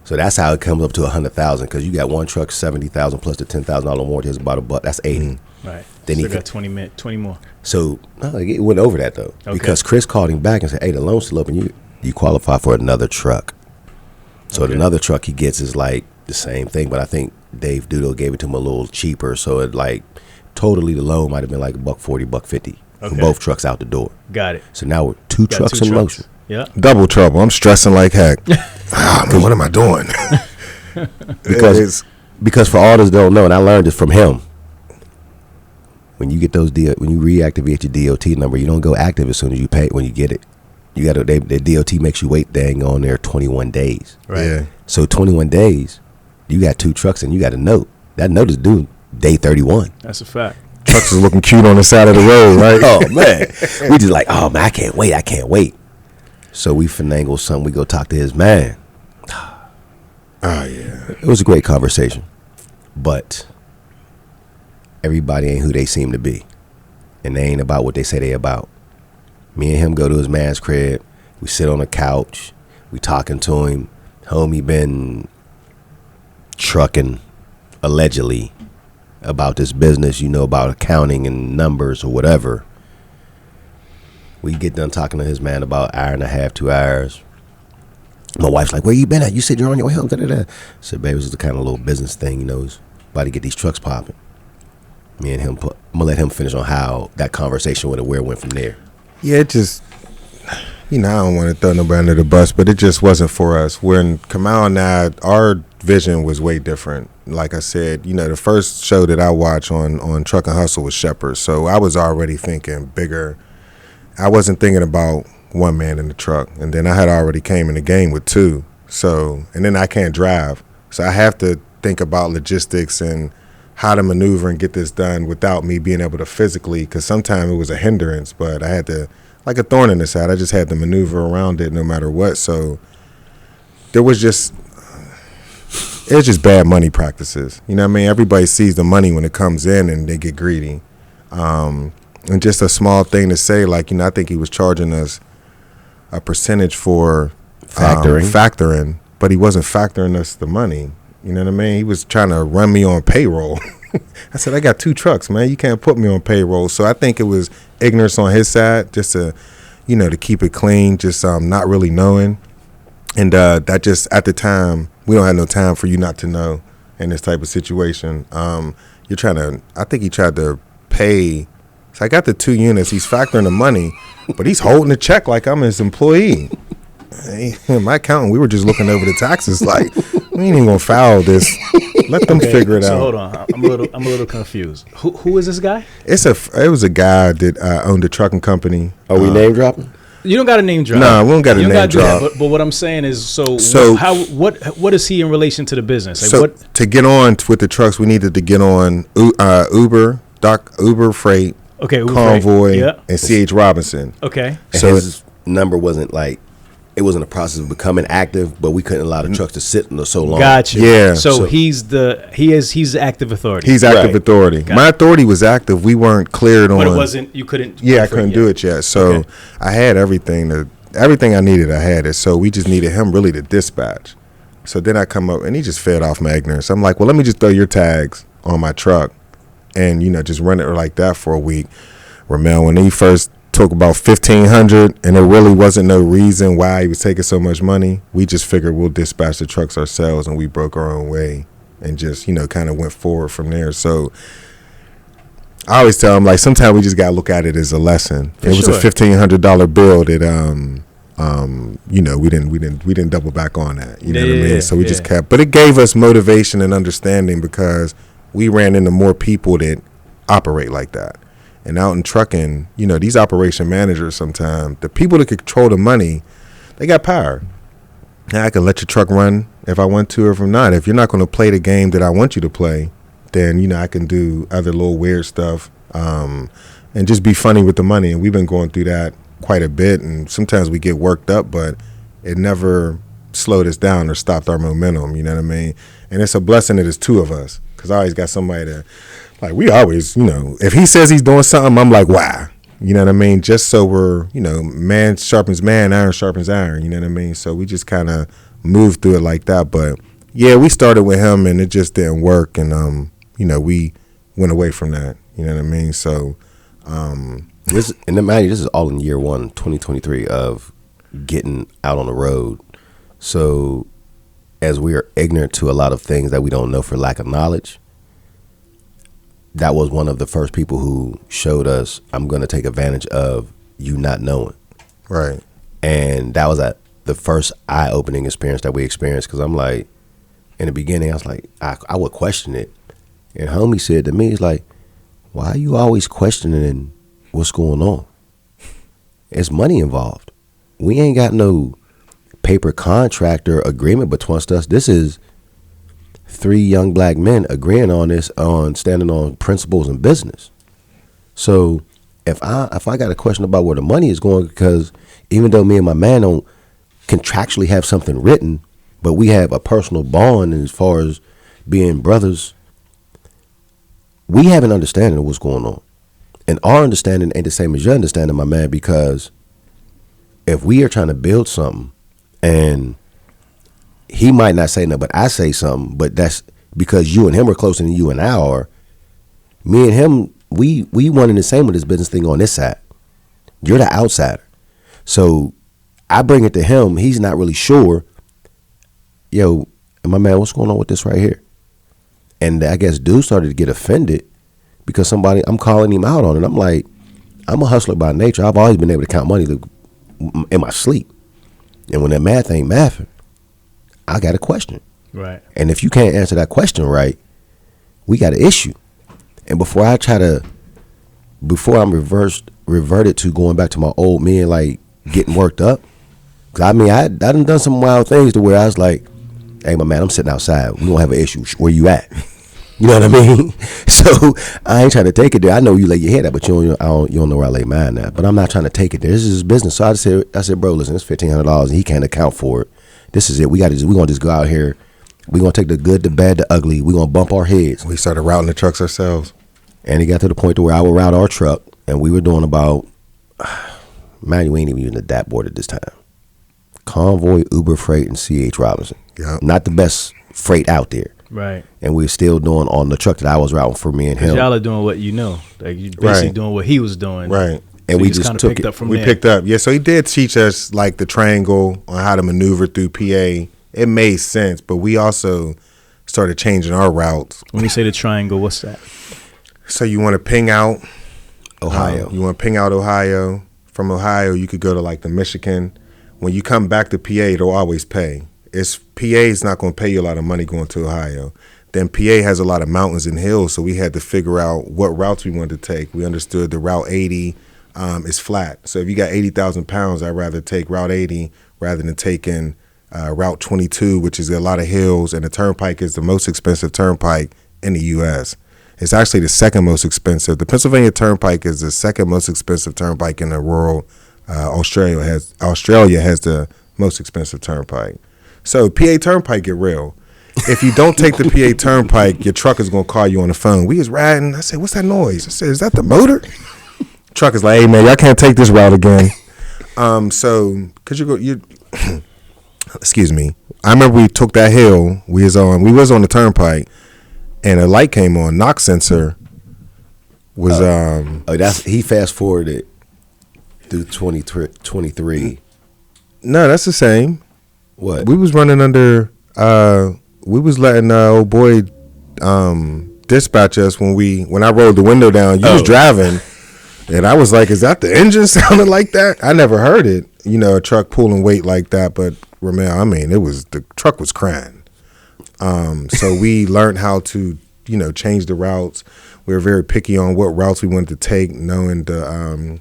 So that's how it comes up to $100,000, because you got one truck, $70,000 plus the $10,000 warranty is about $1. That's $80.
Right.
Then
he got 20 more.
So no, it went over that though, because Chris called him back and said, "Hey, the loan's still open. You qualify for another truck." So another truck he gets is like the same thing, but I think Dave Doodle gave it to him a little cheaper. So it like totally the loan might have been like $140, $150. Okay. Both trucks out the door.
Got it.
So now we're two trucks in motion.
Yeah.
Double trouble. I'm stressing like heck. Man, what am I doing?
because for all those don't know, and I learned this from him. When you get when you reactivate your DOT number, you don't go active as soon as you pay when you get it. You got to the DOT makes you wait dang on there 21 days.
Right. Yeah.
So 21 days, you got two trucks and you got a note. That note is due day 31.
That's a fact.
Trucks is looking cute on the side of the road, right?
Oh man, we just like, oh man, I can't wait. So we finagle something. We go talk to his man.
Oh yeah,
it was a great conversation, but everybody ain't who they seem to be, and they ain't about what they say they about. Me and him go to his man's crib. We sit on the couch. We talking to him. Homie been trucking allegedly about this business, about accounting and numbers or whatever. We get done talking to his man about an hour and a half, 2 hours. My wife's like, where you been at? You said you're on your way home. I said, baby, this is the kind of little business thing, it's about to get these trucks popping. Me and him, I'm going to let him finish on how that conversation went and where it went from there.
Yeah, it just, I don't want to throw nobody under the bus, but it just wasn't for us. When Kamau and I, our vision was way different. Like I said, the first show that I watched on Truck and Hustle was Shepherd. So I was already thinking bigger. I wasn't thinking about one man in the truck. And then I had already came in the game with two. So, and then I can't drive. So I have to think about logistics and how to maneuver and get this done without me being able to physically, because sometimes it was a hindrance, but I had to, like a thorn in the side, I just had to maneuver around it no matter what. So it was just bad money practices. Everybody sees the money when it comes in and they get greedy. And just a small thing to say, like, I think he was charging us a percentage for
factoring,
but he wasn't factoring us the money. You know what I mean? He was trying to run me on payroll. I said, I got 2 trucks, man. You can't put me on payroll. So I think it was ignorance on his side, just to, you know, to keep it clean, just not really knowing. And that just, at the time, we don't have no time for you not to know in this type of situation. You're trying to, I think he tried to pay. So I got the 2 units. He's factoring the money, but he's holding the check like I'm his employee. My accountant, we were just looking over the taxes like, we ain't even gonna file this. Let them figure it out.
So hold on, I'm a little confused. Who is this guy?
It was a guy that owned a trucking company.
Are we name dropping?
You don't got a name drop.
No, we don't got a name drop.
But what I'm saying is, so what is he in relation to the business? Like,
so
what?
To get on with the trucks, we needed to get on Uber Freight,
Okay, Uber
Convoy,
Freight. Yeah.
and CH Robinson.
Okay.
So his number wasn't like, it was in the process of becoming active, but we couldn't allow the trucks to sit so long.
Gotcha.
Yeah.
So he's active authority.
He's active authority.
Got
My authority was active. We weren't cleared on.
But it wasn't. You couldn't.
Yeah, I couldn't do it yet. So I had everything. Everything I needed, I had it. So we just needed him really to dispatch. So then I come up and he just fed off my ignorance. I'm like, well, let me just throw your tags on my truck, and just run it like that for a week. Ramel, when he first took about $1,500, and there really wasn't no reason why he was taking so much money. We just figured we'll dispatch the trucks ourselves, and we broke our own way and just kind of went forward from there. So I always tell him, like, sometimes we just gotta look at it as a lesson. It was a $1,500 bill that we didn't double back on that. You know what I mean? So we just kept, but it gave us motivation and understanding because we ran into more people that operate like that. And out in trucking, these operation managers sometimes, the people that control the money, they got power. Now, I can let your truck run if I want to or if I'm not. If you're not going to play the game that I want you to play, then, I can do other little weird stuff and just be funny with the money. And we've been going through that quite a bit. And sometimes we get worked up, but it never slowed us down or stopped our momentum. You know what I mean? And it's a blessing that it's 2 of us because I always got somebody to, like, we always, if he says he's doing something, I'm like, wow. You know what I mean? Just so we're, man sharpens man, iron sharpens iron. You know what I mean? So we just kind of moved through it like that. But, yeah, we started with him, and it just didn't work. And, we went away from that. You know what I mean? So.
This is all in year 1, 2023, of getting out on the road. So as we are ignorant to a lot of things that we don't know for lack of knowledge, that was one of the first people who showed us, I'm going to take advantage of you not knowing.
Right.
And that was the first eye-opening experience that we experienced, because I'm like, in the beginning, I was like, I would question it. And homie said to me, he's like, why are you always questioning what's going on? It's money involved. We ain't got no paper contract or agreement between us. This is 3 young black men agreeing on this, on standing on principles and business. So if I got a question about where the money is going, because even though me and my man don't contractually have something written, but we have a personal bond as far as being brothers, we have an understanding of what's going on. And our understanding ain't the same as your understanding, my man, because if we are trying to build something and he might not say nothing, but I say something, but that's because you and him are closer than you and I are. Me and him, we wanted the same with this business thing on this side. You're the outsider. So I bring it to him. He's not really sure. Yo, my man, what's going on with this right here? And I guess dude started to get offended because I'm calling him out on it. I'm like, I'm a hustler by nature. I've always been able to count money in my sleep. And when that math ain't mathing, I got a question.
Right.
And if you can't answer that question right, we got an issue. And before I'm reverted to going back to my old me and like getting worked up, because I done some wild things to where I was like, hey, my man, I'm sitting outside. We don't have an issue. Where you at? You know what I mean? So I ain't trying to take it there. I know you lay your head at, but you don't know where I lay mine at. But I'm not trying to take it there. This is his business. So I said, bro, listen, it's $1,500 and he can't account for it. This is it. We're gonna just go out here. We're gonna take the good, the bad, the ugly. We're gonna bump our heads.
We started routing the trucks ourselves.
And it got to the point to where I would route our truck, and we were doing about, man, we ain't even using the DAP board at this time. Convoy, Uber Freight, and C.H. Robinson.
Yep.
Not the best freight out there.
Right.
And we're still doing on the truck that I was routing for me and him.
Y'all are doing what you know. Like you basically doing what he was doing.
Right.
So
And we
you
just
kinda
took
picked
it.
up from
We
there.
picked up. Yeah, so he did teach us like the triangle on how to maneuver through PA. It made sense, but we also started changing our routes.
When you say the triangle, what's that?
So you want to ping out
Ohio.
you want to ping out Ohio. From Ohio, you could go to like the Michigan. When you come back to PA, they'll always pay. PA is not going to pay you a lot of money going to Ohio. Then PA has a lot of mountains and hills, so we had to figure out what routes we wanted to take. We understood the Route 80 is flat. So if you got 80,000 pounds, I'd rather take Route 80 rather than taking Route 22, which is a lot of hills, and the turnpike is the most expensive turnpike in the U.S. It's actually the second most expensive. The Pennsylvania Turnpike is the second most expensive turnpike in the world. Australia has the most expensive turnpike. So PA Turnpike get real. If you don't take the PA Turnpike, your truck is gonna call you on the phone. We was riding. I said, "What's that noise?" I said, "Is that the motor?" Truck is like, "Hey man, y'all can't take this route again." So cause excuse me. I remember we took that hill. We was on the turnpike, and a light came on. Knock sensor was
He fast forwarded through 23.
No, that's the same.
What?
We was running under. We was letting old boy dispatch us when I rolled the window down. You was driving, and I was like, "Is that the engine sounding like that?" I never heard it. You know, a truck pulling weight like that. But Ramel, I mean, the truck was crying. So we learned how to, change the routes. We were very picky on what routes we wanted to take, knowing the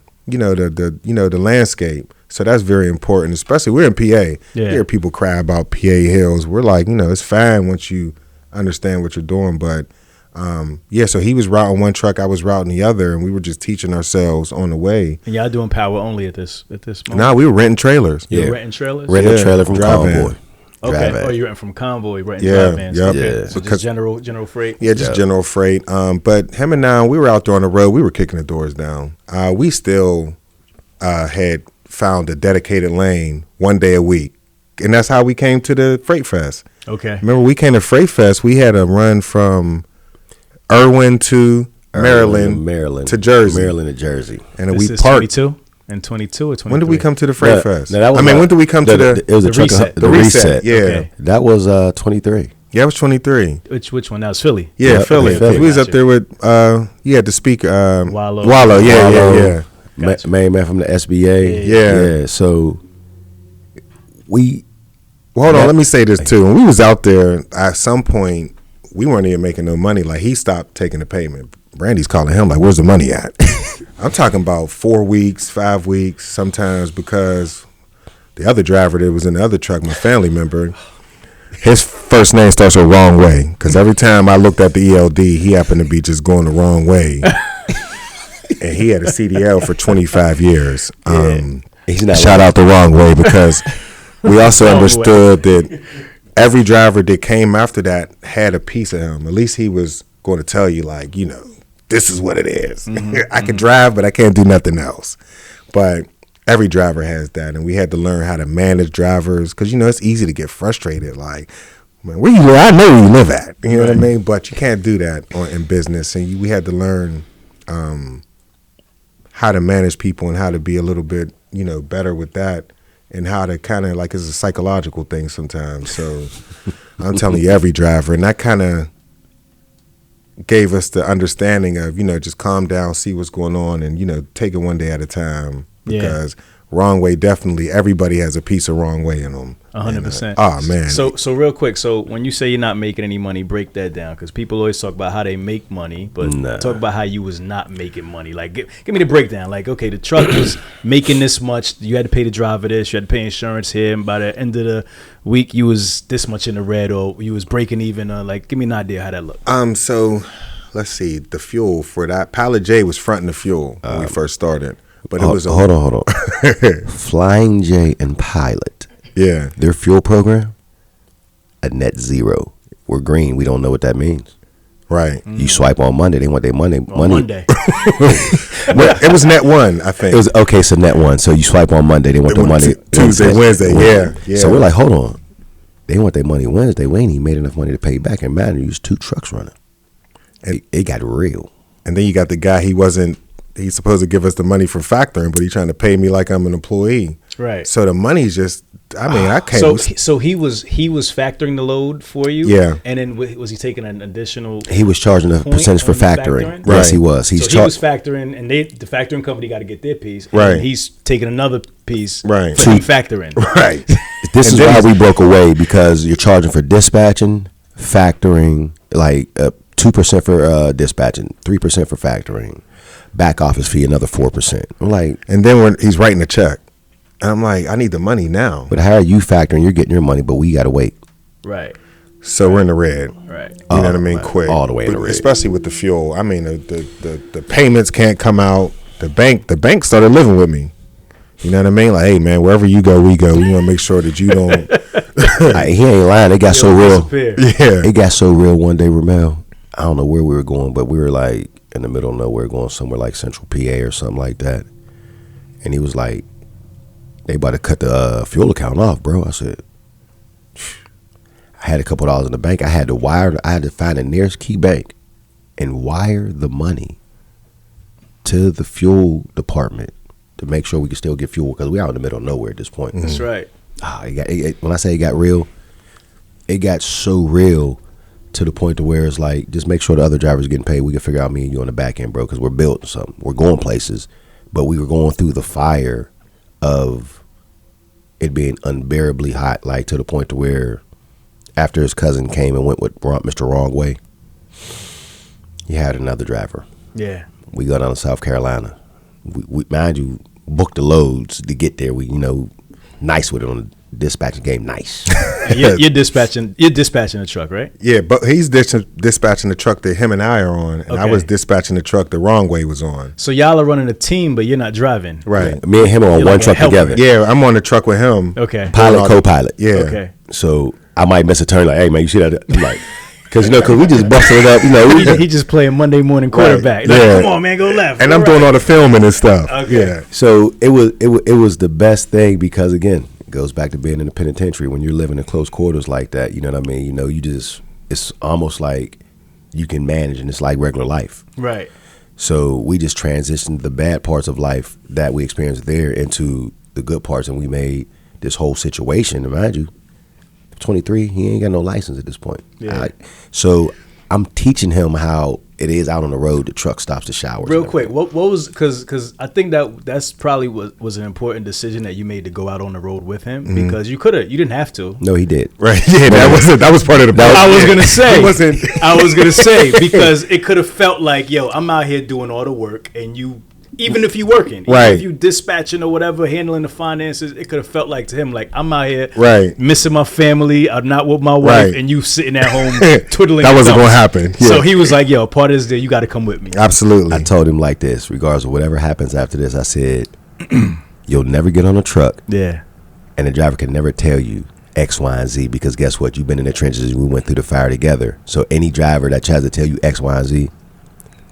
landscape. So that's very important, especially we're in PA.
Yeah.
You hear people cry about PA hills. We're like, it's fine once you understand what you're doing. But so he was routing one truck, I was routing the other, and we were just teaching ourselves on the way.
And y'all doing power only at this moment?
No, we were renting trailers.
You were renting trailers?
Renting a trailer from
drive
Convoy.
van.
Okay.
Drive
Oh,
van.
you renting from Convoy, renting
Yeah,
drive vans.
yep.
Okay.
Yeah.
So
Because-
just general freight?
Yeah, just general freight. But him and now, we were out there on the road. We were kicking the doors down. We still had found a dedicated lane one day a week. And that's how we came to the Freight Fest.
Okay.
Remember, we came to Freight Fest. We had a run from Irwin to Maryland to Jersey.
Maryland to Jersey.
And then
This
we
is
parked.
22 and 22 or 23?
When did we come to the Freight Fest?
No, that was
when did we come to the
It was
the
a truck.
reset.
The
the
reset.
Yeah.
Okay.
That was 23.
Yeah, it was 23.
Which one? That was Philly.
Yeah,
Yep,
Philly.
okay, Philly.
We was up
Gotcha.
there with, the speaker.
Wallow.
Wallow, yeah.
Gotcha.
Main man from the SBA.
Yeah.
So we.
Well, hold on.
Yeah.
Let me say this too. When we was out there, at some point, we weren't even making no money. Like, he stopped taking the payment. Brandy's calling him like, "Where's the money at?" I'm talking about 4 weeks, 5 weeks, sometimes, because the other driver that was in the other truck, my family member, his first name starts with wrong way. Because every time I looked at the ELD, he happened to be just going the wrong way. And he had a CDL for 25 years.
He's not
Shout out the wrong way, because we also
Wrong way.
understood that every driver that came after that had a piece of him. At least he was going to tell you, like, this is what it is. I can drive, but I can't do nothing else. But every driver has that, and we had to learn how to manage drivers, because, it's easy to get frustrated. Like, man, where you live? I know where you live at. You know what I mean? But you can't do that in business, and we had to learn how to manage people and how to be a little bit, better with that, and how to kind of, like, it's a psychological thing sometimes. So I'm telling you, every driver, and that kind of gave us the understanding of, just calm down, see what's going on, and, take it one day at a time, because wrong way, definitely everybody has a piece of wrong way in them.
100%.
Oh man.
So real quick, so when you say you're not making any money, break that down, because people always talk about how they make money, but talk about how you was not making money. Like, give me the breakdown. Like, okay, the truck was making this much, you had to pay the driver this, you had to pay insurance here, and by the end of the week you was this much in the red, or you was breaking even. Like, give me an idea how that looked.
So let's see, the fuel for that, Pilot J was fronting the fuel when we first started, but it was
hold on. Flying J and Pilot.
Yeah.
Their fuel program, a net zero. We're green. We don't know what that means.
Right.
You swipe on Monday, they want their money.
Monday.
Well, it was net one, I think.
It was okay, so net one. So you swipe on Monday, they want their money
Tuesday, Wednesday. Yeah.
So we're like, hold on. They want their money Wednesday. We ain't even made enough money to pay back. And man, there's 2 trucks running. It got real.
And then you got the guy, he's supposed to give us the money for factoring, but he's trying to pay me like I'm an employee.
Right.
So the money's just, I can't.
So he was factoring the load for you.
Yeah.
And then was he taking an additional?
He was charging a percentage for factoring. Yes,
Right.
he was.
He was factoring, and the factoring company got to get their piece.
Right.
And he's taking another piece.
Right.
For him factoring.
Right.
This is why we broke away, because you're charging for dispatching, factoring, like 2% for dispatching, 3% for factoring, back office fee another 4%. I'm like,
and then when he's writing a check, and I'm like, I need the money now.
but how are you factoring? You're getting your money, but we got to wait.
Right.
So we're in the red.
Right.
You know what I mean? Quick.
All the way in the red.
Especially with the fuel. I mean, the payments can't come out. The bank started living with me. You know what I mean? Like, hey, man, wherever you go, we go. We want to make sure that you don't.
He ain't lying. It got so real.
Yeah.
It got so real one day, Ramel. I don't know where we were going, but we were like in the middle of nowhere, going somewhere like Central PA or something like that. And he was like, they about to cut the fuel account off, bro. I said, I had a couple dollars in the bank. I had to find the nearest key bank and wire the money to the fuel department to make sure we could still get fuel, because we out in the middle of nowhere at this point.
That's right.
When I say it got real, it got so real to the point to where it's like, just make sure the other drivers are getting paid. We can figure out me and you on the back end, bro, because we're building something. We're going places, but we were going through the fire of it being unbearably hot, like to the point to where after his cousin came and went with Mr. Wrong Way, he had another driver.
Yeah.
We got down to South Carolina. We mind you, booked the loads to get there. We, nice with it on the dispatching game, nice.
You're dispatching the truck, right?
Yeah, but he's dispatching the truck that him and I are on, and I was dispatching the truck the Wrong Way was on.
So y'all are running a team, but you're not driving.
Right.
Me and him are on one truck together.
Yeah, I'm on the truck with him.
Okay.
Pilot, co-pilot.
Yeah.
Okay.
So I might miss a turn, like, hey, man, you see that? I'm like, because we just busted it up.
He just playing Monday morning quarterback.
Right.
Like, come on, man, go left.
And
go
I'm doing all the filming and stuff.
Okay.
Yeah.
So it was the best thing, because again, it goes back to being in the penitentiary. When you're living in close quarters like that, you know what I mean? It's almost like you can manage, and it's like regular life.
Right.
So we just transitioned the bad parts of life that we experienced there into the good parts, and we made this whole situation. And mind you, 23, he ain't got no license at this point.
Yeah.
So I'm teaching him how it is out on the road. The truck stops to shower.
Real quick, what was, because I think that's probably was an important decision that you made to go out on the road with him, because you didn't have to.
No, he did.
Right. Yeah, that was part of the problem.
I was gonna say.
It wasn't.
I was gonna say, because it could have felt like, yo, I'm out here doing all the work, and you, even if you working, even
right,
if you dispatching or whatever, handling the finances, it could have felt like to him, like, I'm out here,
right,
missing my family, I'm not with my wife,
right,
and you sitting at home twiddling.
That wasn't gonna happen. Yeah.
So he was like, yo, part of this day, you got to come with me.
Absolutely.
I told him like this, regardless of whatever happens after this, I said, you'll never get on a truck.
Yeah.
And the driver can never tell you X, Y, and Z, because guess what? You've been in the trenches and we went through the fire together. So any driver that tries to tell you X, Y, and Z,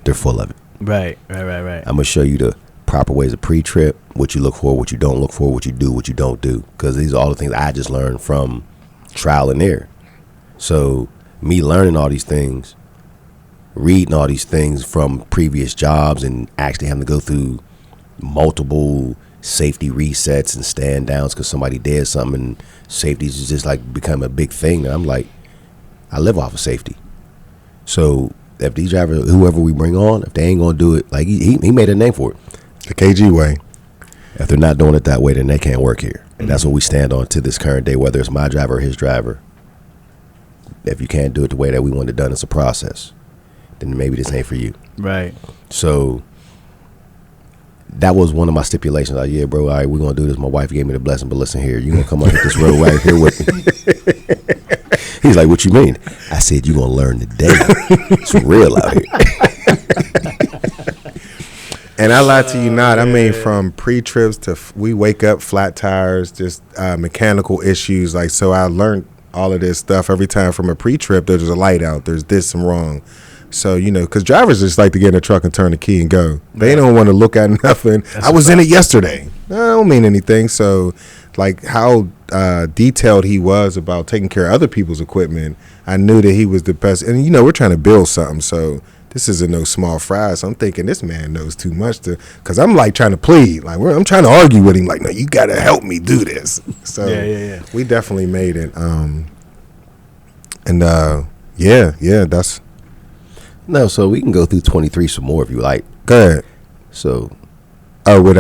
they're full of it.
Right.
I'm going to show you the proper ways of pre-trip, what you look for, what you don't look for, what you do, what you don't do. Because these are all the things I just learned from trial and error. So me learning all these things, reading all these things from previous jobs, and actually having to go through multiple safety resets and stand downs because somebody did something, and safety is just like become a big thing. And I'm like, I live off of safety. So if these drivers, whoever we bring on, if they ain't gonna do it, like he made a name for it,
the KG way.
If they're not doing it that way, then they can't work here. And that's what we stand on to this current day, whether it's my driver or his driver. If you can't do it the way that we want it done, it's a process, then maybe this ain't for you.
Right.
So that was one of my stipulations. Like, yeah, bro, all right, we're going to do this. My wife gave me the blessing, but listen here, you're going to come up this road right here with me. He's like, what you mean? I said, you're going to learn today. It's real out here.
And I lie to you not. I mean, from pre-trips to we wake up flat tires, just mechanical issues. Like, so I learned all of this stuff every time from a pre-trip. There's a light out. There's this and wrong. So, you know, because drivers just like to get in the truck and turn the key and go. They don't want to look at nothing. I was in it yesterday. I don't mean anything. So, like how detailed he was about taking care of other people's equipment, I knew that he was the best. And, you know, we're trying to build something. So this isn't no small fry. So I'm thinking this man knows too much because I'm like trying to plead. Like I'm trying to argue with him. Like, no, you got to help me do this. So we definitely made it. That's.
No, so we can go through 23 some more if you like.
Go ahead.
So.
Oh, with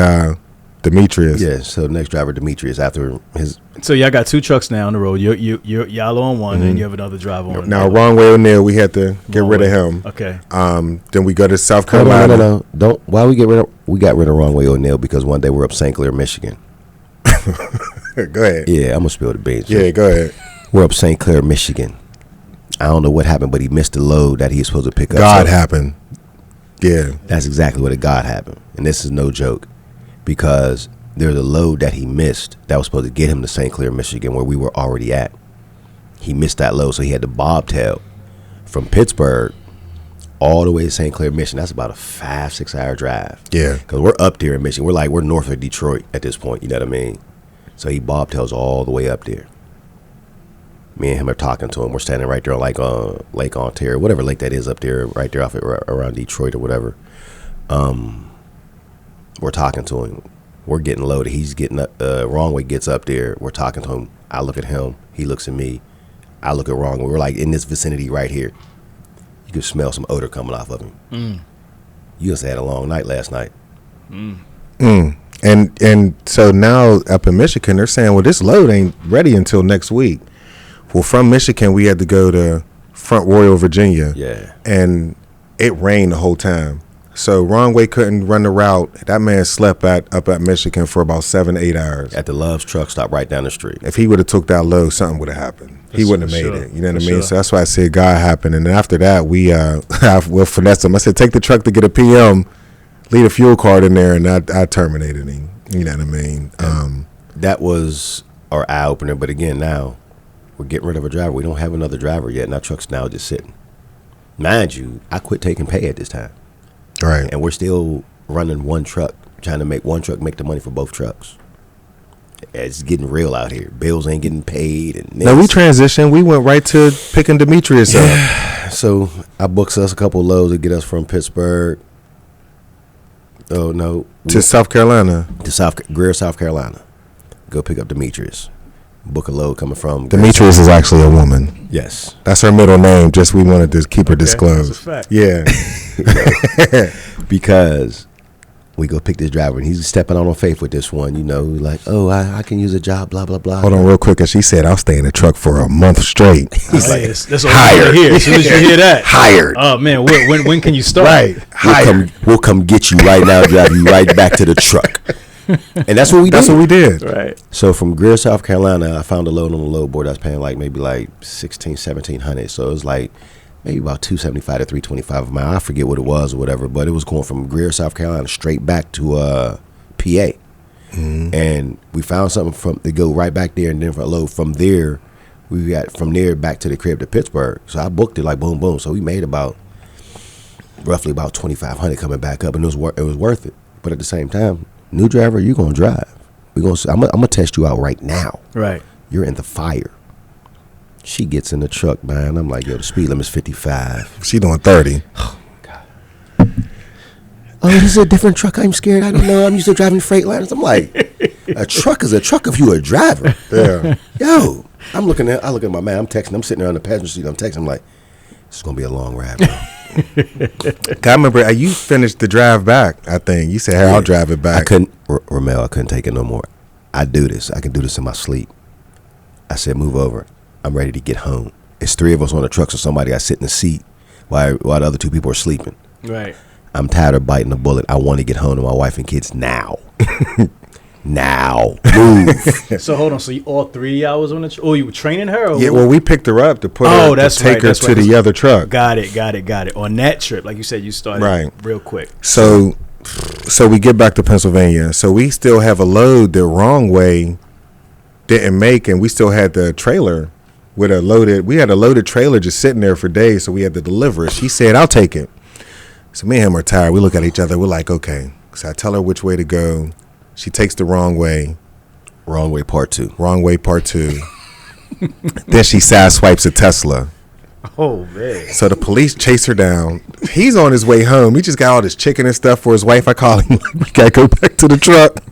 Demetrius.
Yeah, so next driver Demetrius after his.
So y'all got 2 trucks now on the road. Y'all on one, and you have another driver on.
Now, wrong way O'Neal, we had to get rid of him.
Okay.
Then we go to South Carolina.
No. Don't. Why we got rid of wrong way O'Neal because one day we're up St. Clair, Michigan.
Go ahead.
Yeah, I'm gonna spill the beans.
Yeah, go ahead.
We're up St. Clair, Michigan. I don't know what happened, but he missed the load that he was supposed to pick up.
God happened. Yeah.
That's exactly what God happened. And this is no joke because there's a load that he missed that was supposed to get him to St. Clair, Michigan, where we were already at. He missed that load, so he had to bobtail from Pittsburgh all the way to St. Clair, Michigan. That's about a 5-6 hour drive.
Yeah.
Because we're up there in Michigan. We're north of Detroit at this point, you know what I mean? So he bobtails all the way up there. Me and him are talking to him. We're standing right there on Lake Ontario, whatever lake that is up there, right there off it, around Detroit or whatever. We're talking to him. We're getting loaded. He's getting up. Wrong way gets up there. We're talking to him. I look at him. He looks at me. I look at wrong way. We're like in this vicinity right here. You could smell some odor coming off of him. You just had a long night last night.
And so now up in Michigan, they're saying, well, this load ain't ready until next week. Well, from Michigan, we had to go to Front Royal, Virginia.
Yeah.
And it rained the whole time. So wrong way couldn't run the route. That man slept up at Michigan for about 7-8 hours.
At the Love's truck stop right down the street.
If he would have took that load, something would have happened. He wouldn't have made it. You know what I mean?
Sure.
So that's why I said God happened. And then after that, we will finesse him. I said, take the truck to get a PM, leave a fuel card in there, and I terminated him. You know what I mean?
That was our eye opener. But again, now we're getting rid of a driver. We don't have another driver yet, and our truck's now just sitting. Mind you, I quit taking pay at this time.
Right.
And we're still running one truck, trying to make one truck make the money for both trucks. It's getting real out here. Bills ain't getting paid. And
no, we transitioned. We went right to picking Demetrius up.
So I booked us a couple loads to get us from Pittsburgh. Oh, no.
To South Carolina.
To Greer, South Carolina. Go pick up Demetrius. Book a load coming from
Demetrius is actually a woman.
Yes.
That's her middle name. Just we wanted to keep her disclosed.
That's a fact.
Yeah.
Because we go pick this driver and he's stepping on faith with this one, you know, like, oh, I can use a job, blah, blah, blah.
Hold on real quick. And she said, I'll stay in the truck for a month straight.
He's like, that's what
hired.
Here. As soon as you hear that.
Hired.
Oh, man, when can you start?
Right. Hired.
We'll come get you right now, drive you right back to the truck. And that's what we did.
That's what we did.
Right.
So from Greer, South Carolina, I found a load on the load board. I was paying like maybe like $1,700. So it was like maybe about $275 to $325 a mile. I forget what it was or whatever, but it was going from Greer, South Carolina, straight back to PA. Mm-hmm. And we found something to go right back there, and then for a load from there, we got from there back to the crib to Pittsburgh. So I booked it like boom, boom. So we made roughly about $2,500 coming back up, and it was worth it. But at the same time, new driver, you're gonna drive. I'm gonna test you out right now.
Right.
You're in the fire. She gets in the truck, man. I'm like, yo, the speed limit's 55.
She doing 30.
Oh, God. Oh, this is a different truck. I'm scared. I don't know. I'm used to driving Freightliners. I'm like, a truck is a truck if you're a driver.
Yeah.
Yo, I look at my man. I'm texting. I'm sitting there on the passenger seat. I'm texting. I'm like, this is going to be a long ride, bro.
I remember you finished the drive back, I think. You said, hey, I'll drive it back.
Ramel, I couldn't take it no more. I do this. I can do this in my sleep. I said, move over. I'm ready to get home. It's 3 of us on the truck, so somebody got to sit in the seat while the other 2 people are sleeping.
Right.
I'm tired of biting the bullet. I want to get home to my wife and kids now. Now. Move.
So hold on. So all 3 hours on the truck? Oh, you were training her? Or
Yeah, well, we picked her up to put her,
that's
to take
right,
her
that's
to
right.
the other truck.
Got it. On that trip, like you said, you started real quick.
So we get back to Pennsylvania. So we still have a load the wrong way didn't make, and we still had the trailer with we had a loaded trailer just sitting there for days, so we had to deliver it. She said, I'll take it. So me and him are tired. We look at each other. We're like, okay. So I tell her which way to go. She takes the wrong way.
Wrong way part two.
Wrong way part two. Then she side swipes a Tesla.
Oh, man.
So the police chase her down. He's on his way home. He just got all this chicken and stuff for his wife. I call him, like, we got to go back to the truck.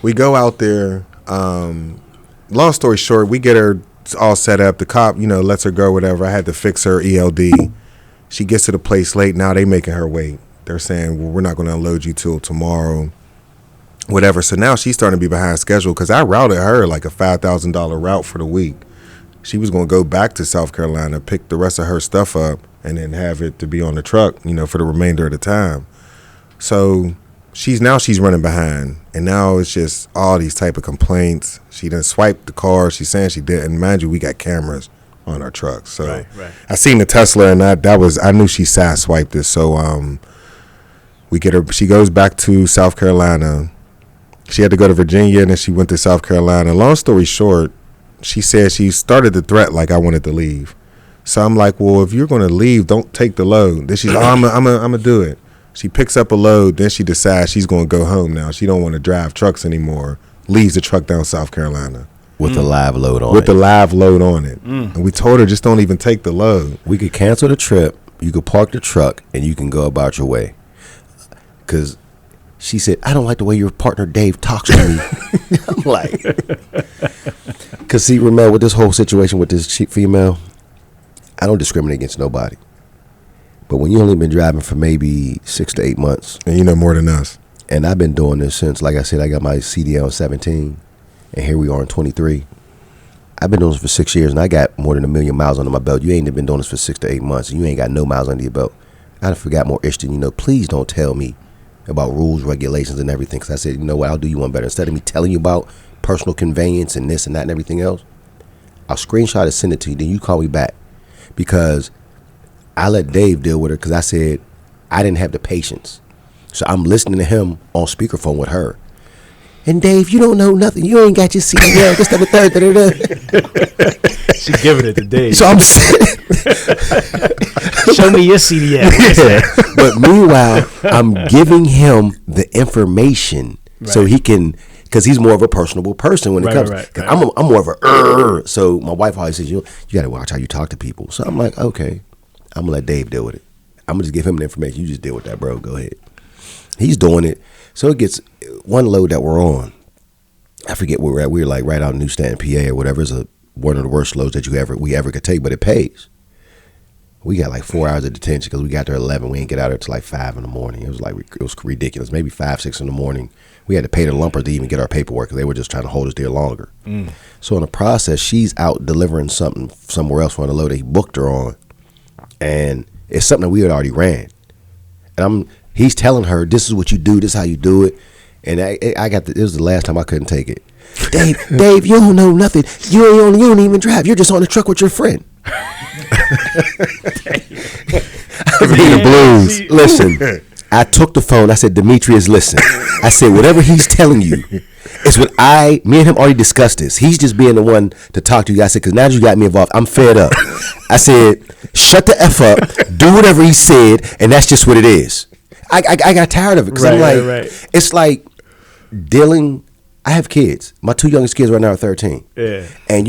We go out there. Long story short, we get her all set up. The cop, lets her go, whatever. I had to fix her ELD. She gets to the place late. Now they making her wait. They're saying, well, we're not going to unload you till tomorrow, whatever. So now she's starting to be behind schedule because I routed her like a $5,000 route for the week. She was going to go back to South Carolina, pick the rest of her stuff up, and then have it to be on the truck, for the remainder of the time. So she's running behind, and now it's just all these type of complaints. She done swiped the car. She's saying she didn't. Mind you, we got cameras on our truck. So
right.
I seen the Tesla, and I knew she side swiped it. So we get her. She goes back to South Carolina. She had to go to Virginia, and then she went to South Carolina. Long story short, she said she started the threat like I wanted to leave. So I'm like, well, if you're going to leave, don't take the load. Then she's like, I'm gonna do it. She picks up a load. Then she decides she's going to go home now. She don't want to drive trucks anymore. Leaves the truck down South Carolina.
With the live load on it.
With the live load on it. And we told her, just don't even take the load.
We could cancel the trip. You could park the truck, and you can go about your way. Because she said, I don't like the way your partner Dave talks to me. I'm like, because see, remember with this whole situation with this cheap female, I don't discriminate against nobody. But when you only been driving for maybe 6 to 8 months.
And you know more than us.
And I've been doing this since, like I said, I got my CDL in 17. And here we are in 23. I've been doing this for 6 years, and I got more than 1 million miles under my belt. You ain't been doing this for 6 to 8 months, and you ain't got no miles under your belt. I forgot more ish than you know. Please don't tell me about rules, regulations, and everything. Because I said, you know what, I'll do you one better. Instead of me telling you about personal conveyance and this and that and everything else, I'll screenshot and send it to you. Then you call me back. Because I let Dave deal with her because I said I didn't have the patience. So I'm listening to him on speakerphone with her. And Dave, you don't know nothing. You ain't got your CDL. This, that, the third.
She giving it to Dave.
So I'm saying,
show me your CDL.
Yeah. But meanwhile, I'm giving him the information so he can, because he's more of a personable person when it comes. Right. I'm more of a. So my wife always says, you got to watch how you talk to people. So I'm like, okay, I'm gonna let Dave deal with it. I'm gonna just give him the information. You just deal with that, bro. Go ahead. He's doing it. So it gets one load that we're on. I forget where we're at. We're like right out in Newstead, PA or whatever. Is one of the worst loads that we ever could take, but it pays. We got like 4 hours of detention because we got there at 11. We didn't get out there till like 5 in the morning. It was ridiculous. Maybe 5, 6 in the morning. We had to pay the lumper to even get our paperwork because they were just trying to hold us there longer. So in the process, she's out delivering something somewhere else on the load that he booked her on, and it's something that we had already ran. And he's telling her, this is what you do, this is how you do it. And it was the last time I couldn't take it. Dave, you don't know nothing. You don't even drive. You're just on the truck with your friend. The blues. Listen, I took the phone. I said, Demetrius, listen. I said, whatever he's telling you is what me and him already discussed this. He's just being the one to talk to you. I said, because now that you got me involved, I'm fed up. I said, shut the F up, do whatever he said, and that's just what it is. I got tired of it because I'm like, it's like dealing. I have kids. My 2 youngest kids right now are 13. Yeah. And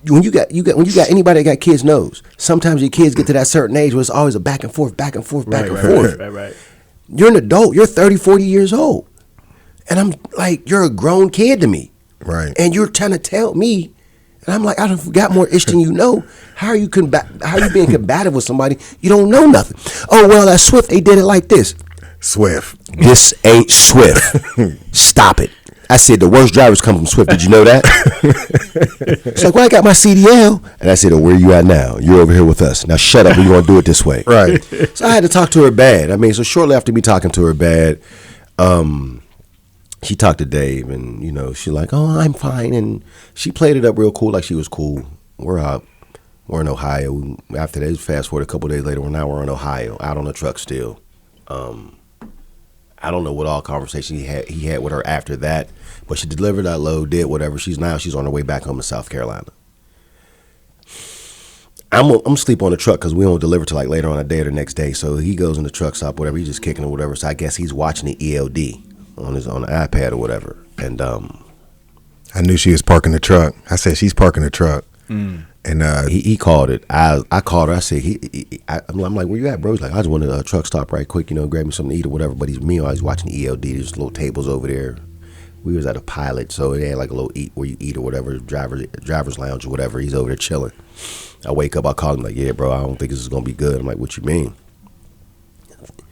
when you got anybody that got kids knows, sometimes your kids get to that certain age where it's always a back and forth. Right. You're an adult. You're 30, 40 years old. And I'm like, you're a grown kid to me.
Right.
And you're trying to tell me, and I'm like, I done got more ish than you know. How are you being combative with somebody you don't know nothing? Oh, well, at Swift, they did it like this.
Swift.
This ain't Swift. Stop it. I said, the worst drivers come from Swift. Did you know that? It's like, well, I got my CDL. And I said, oh, where you at now? You're over here with us. Now shut up. We're going to do it this way.
Right.
So I had to talk to her bad. I mean, so shortly after me talking to her bad, she talked to Dave, and, she's like, oh, I'm fine. And she played it up real cool, like she was cool. We're in Ohio. After that, fast forward a couple days later, we're in Ohio, out on the truck still. I don't know what all conversation he had with her after that, but she delivered that load, did whatever. She's on her way back home to South Carolina. I'm sleep on the truck because we don't deliver till like later on a day or the next day. So he goes in the truck stop, whatever. He's just kicking or whatever. So I guess he's watching the ELD on the iPad or whatever. And
I knew she was parking the truck. I said she's parking the truck. And
he called it. I called her. I said I'm like, where you at, bro? He's like, I just wanted a truck stop right quick, grab me something to eat or whatever. But he's watching the ELD. There's little tables over there. We was at a Pilot, so it had like a little eat where you eat or whatever, driver's lounge or whatever. He's over there chilling. I wake up, I call him like, yeah, bro, I don't think this is gonna be good. I'm like, what you mean?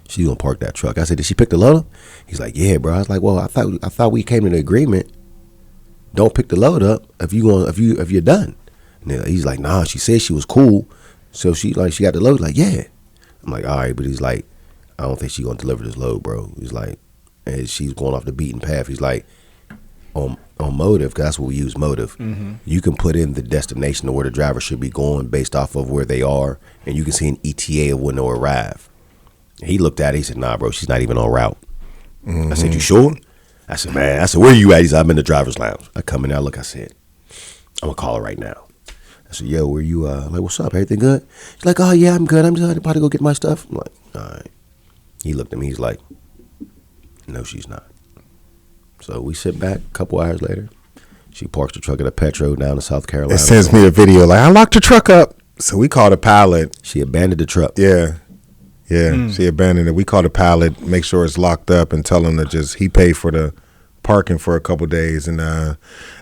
She's gonna park that truck. I said, did she pick the load up? He's like, yeah, bro. I was like, well, I thought we came to the agreement. Don't pick the load up if you're done. And he's like, nah. She said she was cool, so she got the load. Like, yeah. I'm like, all right, but he's like, I don't think she's gonna deliver this load, bro. He's like, and she's going off the beaten path. He's like, on Motive, because that's what we use, Motive. You can put in the destination of where the driver should be going based off of where they are, and you can see an ETA of when they'll arrive. He looked at it, he said, nah, bro, she's not even en route. I said, you sure? I said, man, where you at? He said, I'm in the driver's lounge. I come in there, look, I said, I'm gonna call her right now. I said, yo, where you, like, what's up, everything good? She's like, oh yeah, I'm good, I'm just about to go get my stuff. I'm like, all right. He looked at me, he's like, no, she's not. So we sit back a couple hours later. She parks the truck at a Petro down in South Carolina.
It sends me a video like, I locked the truck up. So we called a Pilot.
She abandoned the truck.
Yeah. She abandoned it. We called a Pilot, make sure it's locked up, and tell him to he paid for the parking for a couple days. And I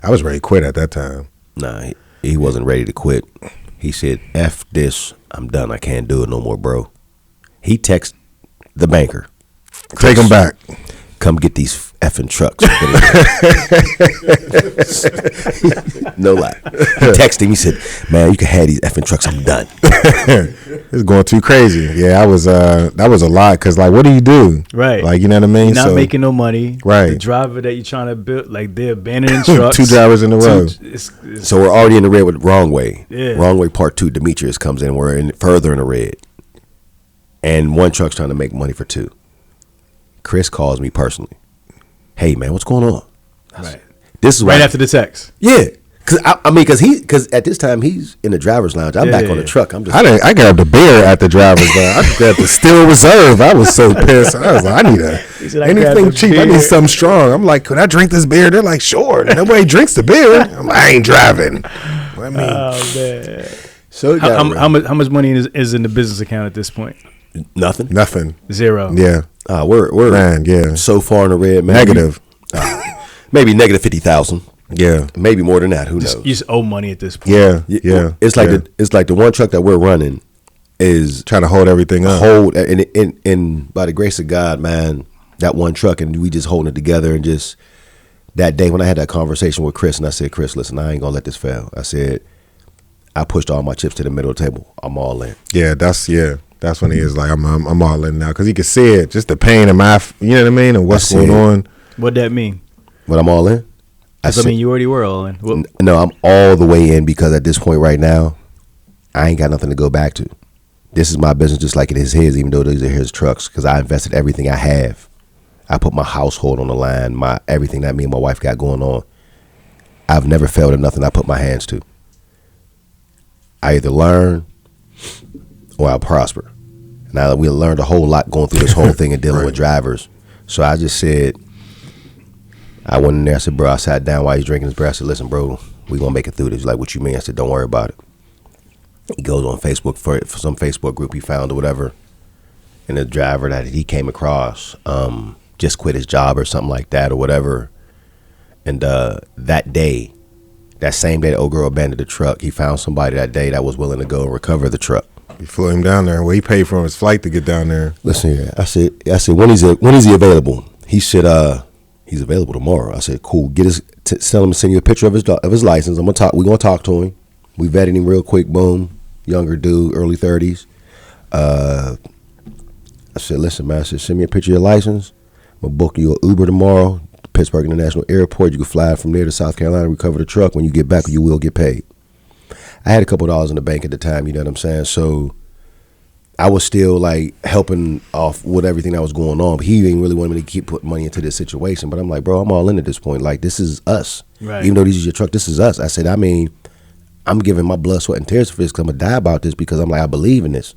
was ready to quit at that time.
Nah, he wasn't ready to quit. He said, F this, I'm done. I can't do it no more, bro. He texted the banker.
Take him back.
Come get these effing trucks. No lie. He texted him. He said, man, you can have these effing trucks. I'm done.
It's going too crazy. Yeah, that was a lot, because, like, what do you do?
Right.
Like, you know what I mean?
You're not making no money.
Right.
The driver that you're trying to build, like, they're abandoning trucks.
Two drivers in a row.
So we're already in the red with Wrong Way.
Yeah.
Wrong Way Part 2, Demetrius comes in. We're further in the red. And one truck's trying to make money for two. Chris calls me personally. Hey man, what's going on?
Right.
This is
right after the text.
Yeah, because at this time he's in the driver's lounge. I'm back on the truck.
I grabbed the beer at the driver's lounge. I grabbed the Steel Reserve. I was so pissed. I was like, I need anything cheap. Beer. I need something strong. I'm like, could I drink this beer? They're like, sure. Nobody drinks the beer. I'm like, I ain't driving. I mean,
oh man.
So
how much money is in the business account at this point?
Nothing.
Zero.
Yeah.
We're
man,
so far in the red.
Negative.
Maybe negative 50,000.
Yeah.
Maybe more than that. Who knows?
You just owe money at this point.
Yeah.
It's like the one truck that we're running is
trying to hold everything up.
And by the grace of God, man, that one truck, and we just holding it together. And just that day when I had that conversation with Chris, and I said, Chris, listen, I ain't gonna let this fail. I said, I pushed all my chips to the middle of the table. I'm all in.
Yeah. That's when he is like, I'm all in now, because he could see it, just the pain in my, you know what I mean, and what's going on.
What'd that mean?
But I'm all in.
I mean, you already were all in.
No, I'm all the way in, because at this point right now, I ain't got nothing to go back to. This is my business just like it is his, even though these are his trucks, because I invested everything I have. I put my household on the line, everything that me and my wife got going on. I've never failed at nothing I put my hands to. I either learn or I'll prosper. Now we learned a whole lot going through this whole thing and dealing with drivers. So I just said, I went in there, I said, bro, I sat down while he's drinking his beer. I said, listen, bro, we gonna make it through this. He's like, what you mean? I said, don't worry about it. He goes on Facebook for some Facebook group he found or whatever. And the driver that he came across just quit his job or something like that or whatever. And that same day the old girl abandoned the truck, he found somebody that day that was willing to go and recover the truck.
He flew him down there. Well, he paid for his flight to get down there.
Listen here. I said, when is he available? He said, he's available tomorrow. I said, cool. Tell him to send you a picture of his license. We're gonna talk to him. We vetted him real quick. Boom. Younger dude, early 30s. I said, listen, man. I said, send me a picture of your license. I'm gonna book you an Uber tomorrow, Pittsburgh International Airport. You can fly from there to South Carolina, recover the truck. When you get back, you will get paid. I had a couple dollars in the bank at the time, you know what I'm saying? So I was still like helping off with everything that was going on. But he didn't really want me to keep putting money into this situation. But I'm like, bro, I'm all in at this point. Like, this is us.
Right.
Even though this is your truck, this is us. I said, I mean, I'm giving my blood, sweat, and tears for this because I'm gonna die about this because I'm like, I believe in this,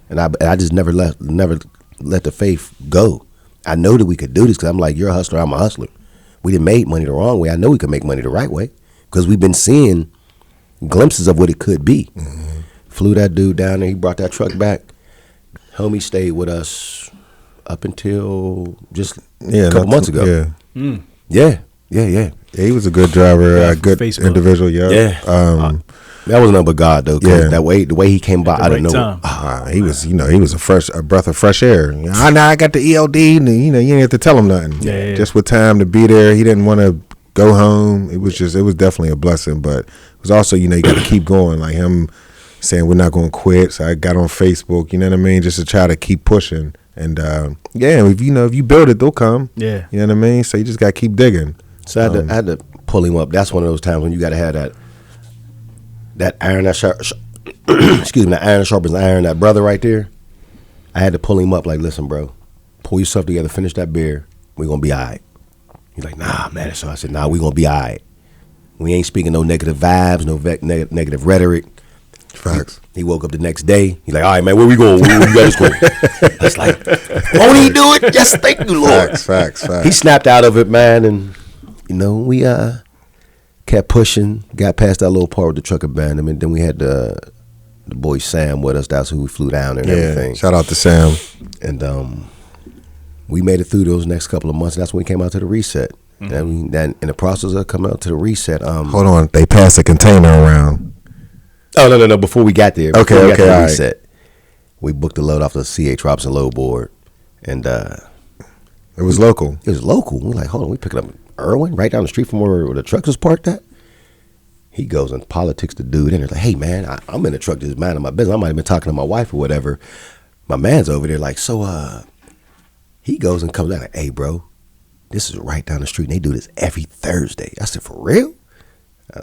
and I just never let the faith go. I know that we could do this because I'm like, you're a hustler, I'm a hustler. We didn't make money the wrong way. I know we could make money the right way because we've been seeing glimpses of what it could be. Mm-hmm. Flew that dude down there. He brought that truck back. Homie stayed with us up until just a couple months ago.
Yeah.
Mm. Yeah.
He was a good driver, a good
Facebook.
individual. Yeah.
That was nothing but God though. The way he came by, I don't know.
He was, he was a breath of fresh air. I got the ELD, and you didn't have to tell him nothing.
Yeah.
Just with time to be there. He didn't want to go home. It was definitely a blessing, but it was also, you got to keep going. Like him saying we're not going to quit. So I got on Facebook, you know what I mean, just to try to keep pushing. And if you build it, they'll come.
Yeah,
you know what I mean. So you just got to keep digging.
So I had to pull him up. That's one of those times when you got to have that iron that excuse me, that iron sharpens iron. That brother right there. I had to pull him up. Like, listen, bro, pull yourself together. Finish that beer. We're gonna be all right. He's like, nah, man. So I said, nah, we're gonna be all right. We ain't speaking no negative vibes, no negative rhetoric.
Facts.
He woke up the next day. He's like, all right, man, where we going? Where we got this going? I was like, won't he do it? Yes, thank you, Lord.
Facts.
He snapped out of it, man, and we kept pushing. Got past that little part with the truck abandonment. Then we had the boy Sam with us. That's who we flew down and everything.
Shout out to Sam.
And we made it through those next couple of months. And that's when we came out to the reset. Mm-hmm. And then in the process of coming out to the reset,
hold on, they passed a container around.
Oh no! Before we got there,
okay, all
reset, right. We booked the load off the C.H. Robinson load board, and
it was local.
It was local. We're like, hold on, we pick it up in Irwin, right down the street from where the truck was parked at. He goes and politics the dude, and he's like, hey man, I'm in the truck just minding my business. I might have been talking to my wife or whatever. My man's over there, like, so he goes and comes out like, hey bro, this is right down the street, and they do this every Thursday. I said, for real?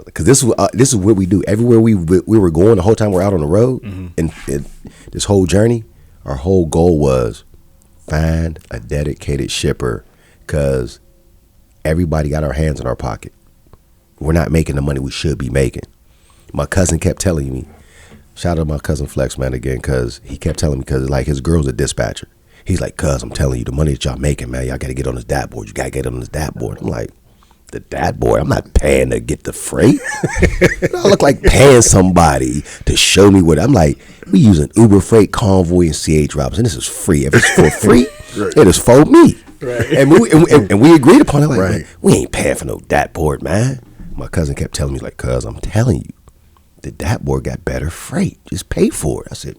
Because this is what we do everywhere we were going the whole time we're out on the road. Mm-hmm. and this whole journey, our whole goal was find a dedicated shipper because everybody got our hands in our pocket. We're not making the money we should be making. My cousin kept telling me, shout out to my cousin Flex, man, again, because he kept telling me, because like his girl's a dispatcher. He's like, cuz I'm telling you, the money that y'all making, man, y'all got to get on this DAT board. You got to get on this DAT board. I'm like, the DAT board? I'm not paying to get the freight. I look like paying somebody to show me what I'm like. We using Uber Freight, Convoy, and C.H. Robinson. This is free. If it's for free, right. It is for me. Right. And we agreed upon it. Like, right. Man, we ain't paying for no DAT board, man. My cousin kept telling me, like, cuz I'm telling you, the DAT board got better freight. Just pay for it. I said,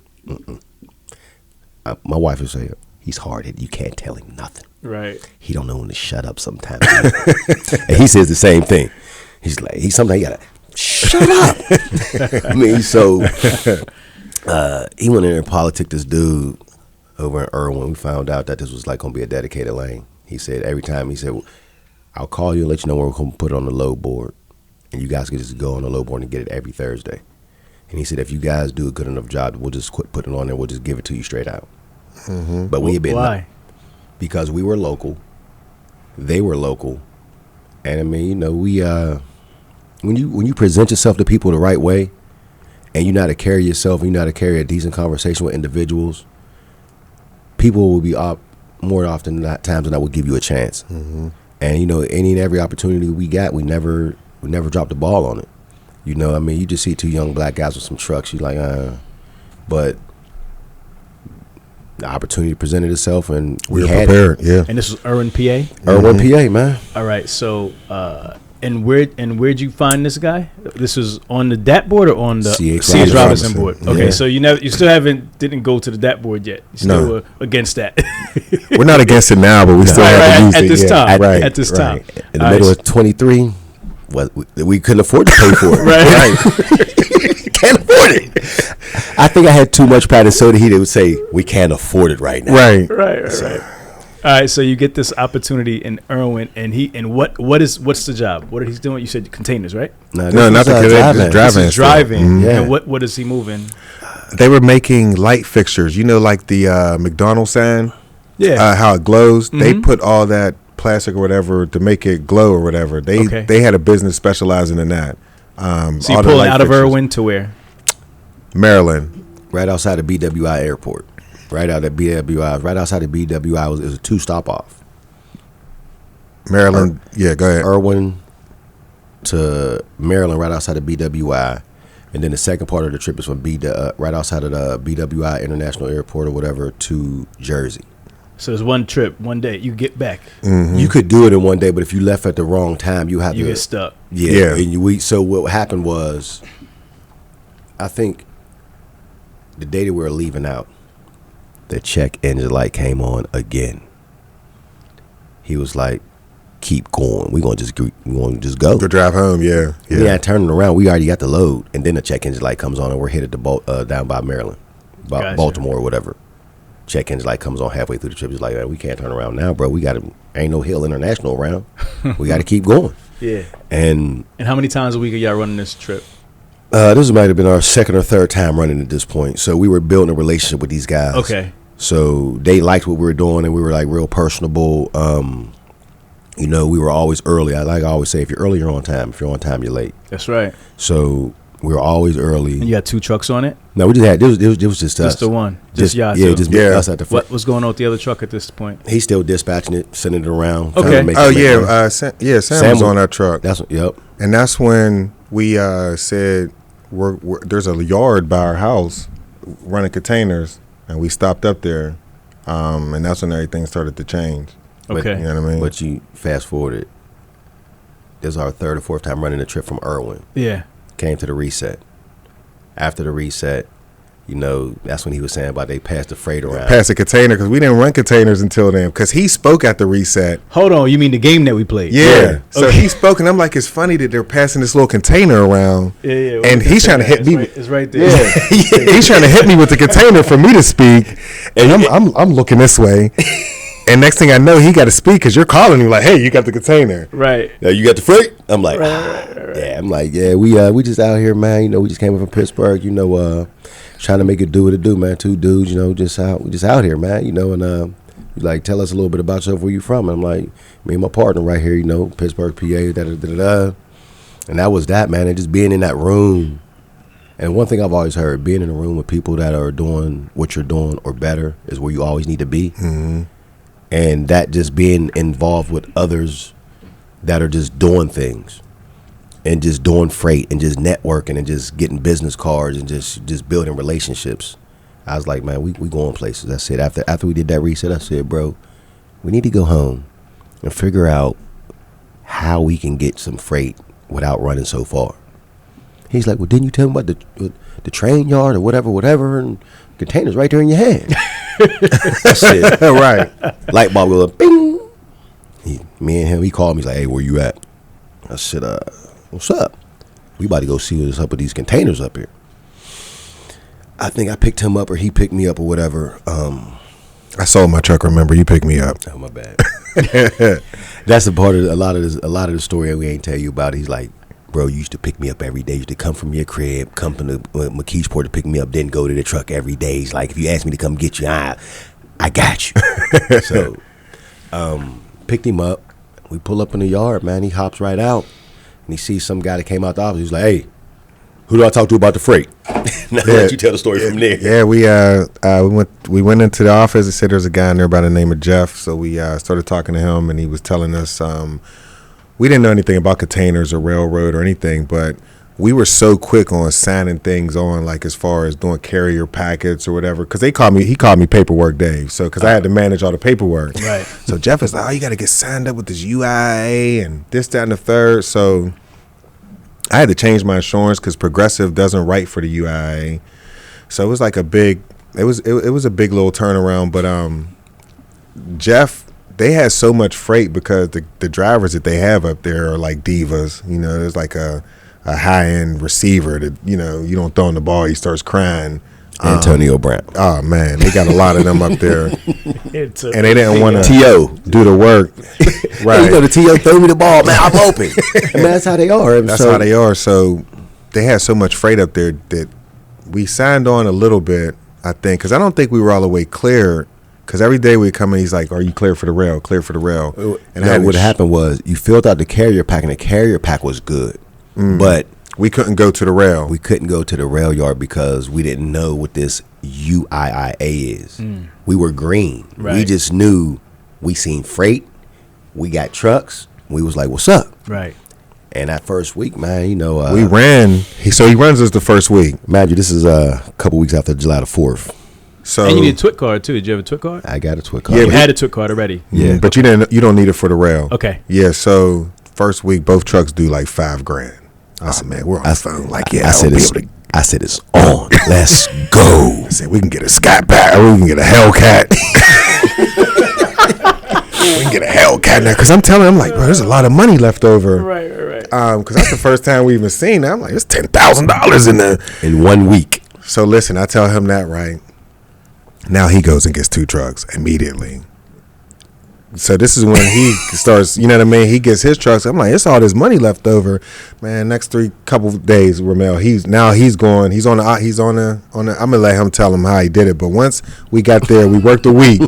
my wife would say, he's hard-headed. You can't tell him nothing.
Right.
He don't know when to shut up sometimes. And he says the same thing. He's like, sometimes you gotta shut up. I mean, so he went in there and politicked this dude over in Irwin. We found out that this was like gonna be a dedicated lane. He said every time, he said, well, I'll call you and let you know when we're gonna put it on the load board. And you guys can just go on the load board and get it every Thursday. And he said, if you guys do a good enough job, we'll just quit putting it on there. We'll just give it to you straight out. Mm-hmm. But we had been
why?
Because we were local, they were local, and I mean, we when you present yourself to people the right way, and you know how to carry yourself, and you know how to carry a decent conversation with individuals, people will be up more often than times than I would give you a chance. Mm-hmm. And any and every opportunity we got, we never dropped the ball on it. I mean, you just see two young black guys with some trucks, you like, but the opportunity presented itself, and we were
prepared. Yeah.
And this was Irwin, PA.
Irwin, PA, man.
All right. So, and where'd you find this guy? This was on the DAT board or on the C.H. Robinson board? Okay. Yeah. So you still didn't go to the DAT board yet. You still were against that.
We're not against it now, but we still have to use
at
it.
this time.
Right.
At this time.
In the middle of 23, we couldn't afford to pay for it.
Right.
Can't afford it. I think I had too much pride and soda. He would say, we can't afford it right now.
Right.
All right, so you get this opportunity in Irwin, and what's the job? What are he doing? You said containers, right?
No,
not the containers. Driving.
Driving. Mm-hmm.
Yeah.
And what is he moving?
They were making light fixtures. Like the McDonald's sign.
Yeah.
How it glows. Mm-hmm. They put all that plastic or whatever to make it glow or whatever. They had a business specializing in that.
So you're pulling out of Irwin to where?
Maryland.
Right outside of BWI Airport. Right out of BWI. Right outside of BWI was a 2-stop off.
Maryland. Yeah, go ahead.
Irwin to Maryland, right outside of BWI. And then the second part of the trip is from right outside of the BWI International Airport or whatever to Jersey.
So there's one trip, one day. You get back.
Mm-hmm.
You could do it in one day, but if you left at the wrong time, you get
stuck.
Yeah. And so what happened was, I think the day that we were leaving out, the check engine light came on again. He was like, keep going. We're going to just go.
Go drive home, yeah.
We ain't turning around. We already got the load. And then the check engine light comes on and we're headed to down by Maryland, Baltimore or whatever. Check engine light comes on halfway through the trip. It's like, man, we can't turn around now, bro. Ain't no Hill International around. We got to keep going.
Yeah.
And
how many times a week are y'all running this trip?
This might have been our second or third time running at this point. So we were building a relationship with these guys.
Okay.
So they liked what we were doing, and we were like real personable. We were always early. I always say, if you're early, you're on time. If you're on time, you're late.
That's right.
So we were always early.
And you had 2 trucks on it?
No, we just had, it was just us.
Just the one? Just y'all two?
Yeah, just us at the front.
What was going on with the other truck at this point?
He's still dispatching it, sending it around.
Okay. Sam was on our truck.
Yep.
And that's when we said, there's a yard by our house running containers, and we stopped up there, and that's when everything started to change.
Okay.
You know what I mean?
But you fast forwarded. This is our third or fourth time running the trip from Irwin.
Yeah.
Came to the reset. After the reset, that's when he was saying about they passed the freight around.
Passed the container, because we didn't run containers until then, because he spoke at the reset.
Hold on, you mean the game that we played?
Yeah. So he spoke, and I'm like, it's funny that they're passing this little container around.
Yeah.
And he's trying to hit me.
It's right there.
Yeah. He's trying to hit me with the container for me to speak, and I'm looking this way. And next thing I know, he got to speak, because you're calling him like, hey, you got the container.
Right.
Yeah, you got the freight? I'm like, right. Yeah. I'm like, yeah, we just out here, man. We just came up from Pittsburgh, trying to make it do what it do, man. 2 dudes, just out here, man. And like, tell us a little bit about yourself, where you from. And I'm like, me and my partner right here, Pittsburgh, PA, da-da-da-da-da. And that was that, man. And just being in that room. And one thing I've always heard, being in a room with people that are doing what you're doing or better is where you always need to be.
Mm-hmm.
And that just being involved with others that are just doing things and just doing freight and just networking and just getting business cards and just building relationships. I was like, man, we going places. I said, after we did that reset, I said, bro, we need to go home and figure out how we can get some freight without running so far. He's like, well, didn't you tell me about the train yard or whatever, and containers right there in your hand. I said,
right.
Light bulb go up, bing. Me and him, he called me. He's like, hey, where you at? I said, what's up? We about to go see what's up with these containers up here. I think I picked him up or he picked me up or whatever.
I sold my truck, remember? You picked me up.
Oh, my bad. That's a part of a lot of the story that we ain't tell you about. He's like, bro, you used to pick me up every day. You used to come from your crib, come from the McKeesport to pick me up, then go to the truck every day. He's like, if you ask me to come get you, I got you. So, picked him up. We pull up in the yard, man. He hops right out, and he sees some guy that came out the office. He's like, hey, who do I talk to about the freight? Now let you tell the story from there.
Yeah, we went into the office and said there's a guy in there by the name of Jeff. So we started talking to him, and he was telling us we didn't know anything about containers or railroad or anything, but we were so quick on signing things on, like as far as doing carrier packets or whatever, because he called me Paperwork Dave, so because I had to manage all the paperwork.
Right.
So Jeff is like, oh, you got to get signed up with this UIA and this, that, and the third. So I had to change my insurance because Progressive doesn't write for the UIA. So it was like a big little turnaround. But Jeff, they had so much freight because the drivers that they have up there are like divas. There's like a high-end receiver that, you don't throw in the ball, he starts crying.
Antonio Brown.
Oh, man, they got a lot of them up there. And they didn't want to do the work. Right.
You go to T.O., throw me the ball, man, I'm open. Man, that's how they are.
That's how they are. So they had so much freight up there that we signed on a little bit, I think, because I don't think we were all the way clear. Because every day we come in, he's like, are you clear for the rail? Clear for the rail.
And what happened was you filled out the carrier pack, and the carrier pack was good. But
We couldn't go to the rail.
We couldn't go to the rail yard because we didn't know what this UIIA is. We were green.
Right.
We just knew we seen freight. We got trucks. We was like, what's up?
Right.
And that first week, man,
we ran. He runs us the first week.
Imagine this is a couple weeks after July the 4th.
So, and you need a TWIC card too. Did you have a TWIC card?
I got a TWIC card.
Yeah, you had a TWIC card already.
Yeah, but you don't need it for the rail.
Okay.
Yeah, so first week both trucks do like $5,000. I said, man, we're on the phone. Like, yeah,
I said it's on. Let's go.
I said we can get a Scat Pack, or we can get a Hellcat. We can get a Hellcat now, because I'm telling him, like, bro, there's a lot of money left over.
Right.
Because that's the first time we even seen that. I'm like, it's $10,000
in 1 week.
So listen, I tell him that, right? Now he goes and gets 2 trucks immediately. So this is when he starts, you know what I mean? He gets his trucks. I'm like, it's all this money left over, man. Next couple of days, Ramel. He's on the. I'm gonna let him tell him how he did it. But once we got there, we worked a week,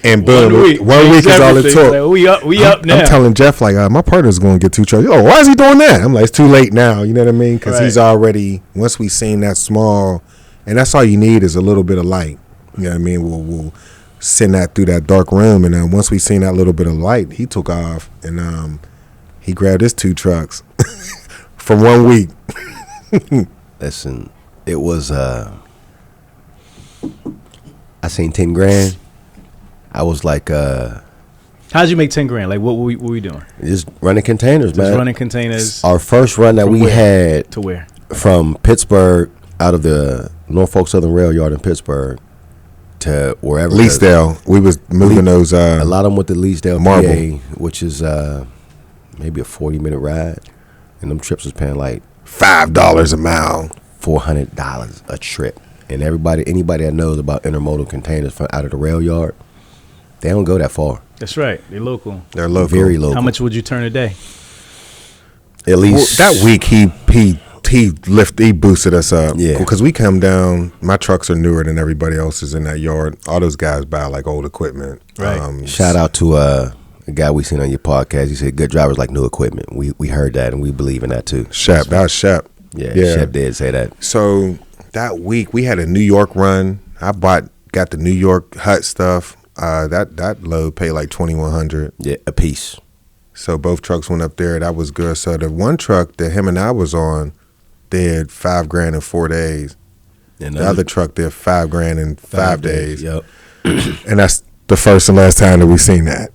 and boom, 1 week is all it took.
Like, we up now.
I'm telling Jeff, like, my partner's gonna get 2 trucks. Oh, why is he doing that? I'm like, it's too late now. You know what I mean? Because he's already, once we seen that small, and that's all you need is a little bit of light. You know what I mean? We'll send that through that dark room, and then once we seen that little bit of light, he took off, and he grabbed his 2 trucks for 1 week.
Listen, it was I seen 10 grand. I was like,
how'd you make 10 grand? Like, what were we doing?
Just running containers, man.
Just running containers.
Our first run that we had
to where?
From Pittsburgh, out of the Norfolk Southern Rail Yard in Pittsburgh, to wherever.
Leesdale. We was moving those.
A lot of them with the Leesdale
Marble.
PA, which is maybe a 40-minute ride, and them trips was paying like
$5 a mile,
$400 a trip. And anybody that knows about intermodal containers from out of the rail yard, they don't go that far.
That's right. They're local.
They're local.
Very local.
How much would you turn a day?
At least
that week he boosted us up.
Yeah,
because we come down. My trucks are newer than everybody else's in that yard. All those guys buy like old equipment.
Right.
Shout out to a guy we seen on your podcast. He said good drivers like new equipment. We heard that and we believe in that too.
Shep, that was Shep.
Yeah, Shep did say that.
So that week we had a New York run. I got the New York hut stuff. That load paid like $2,100.
Yeah, a piece.
So both trucks went up there. That was good. So the one truck that him and I was on did $5,000 in 4 days. And the other truck did $5,000 in 5 days.
Yep.
And that's the first and last time that we seen that.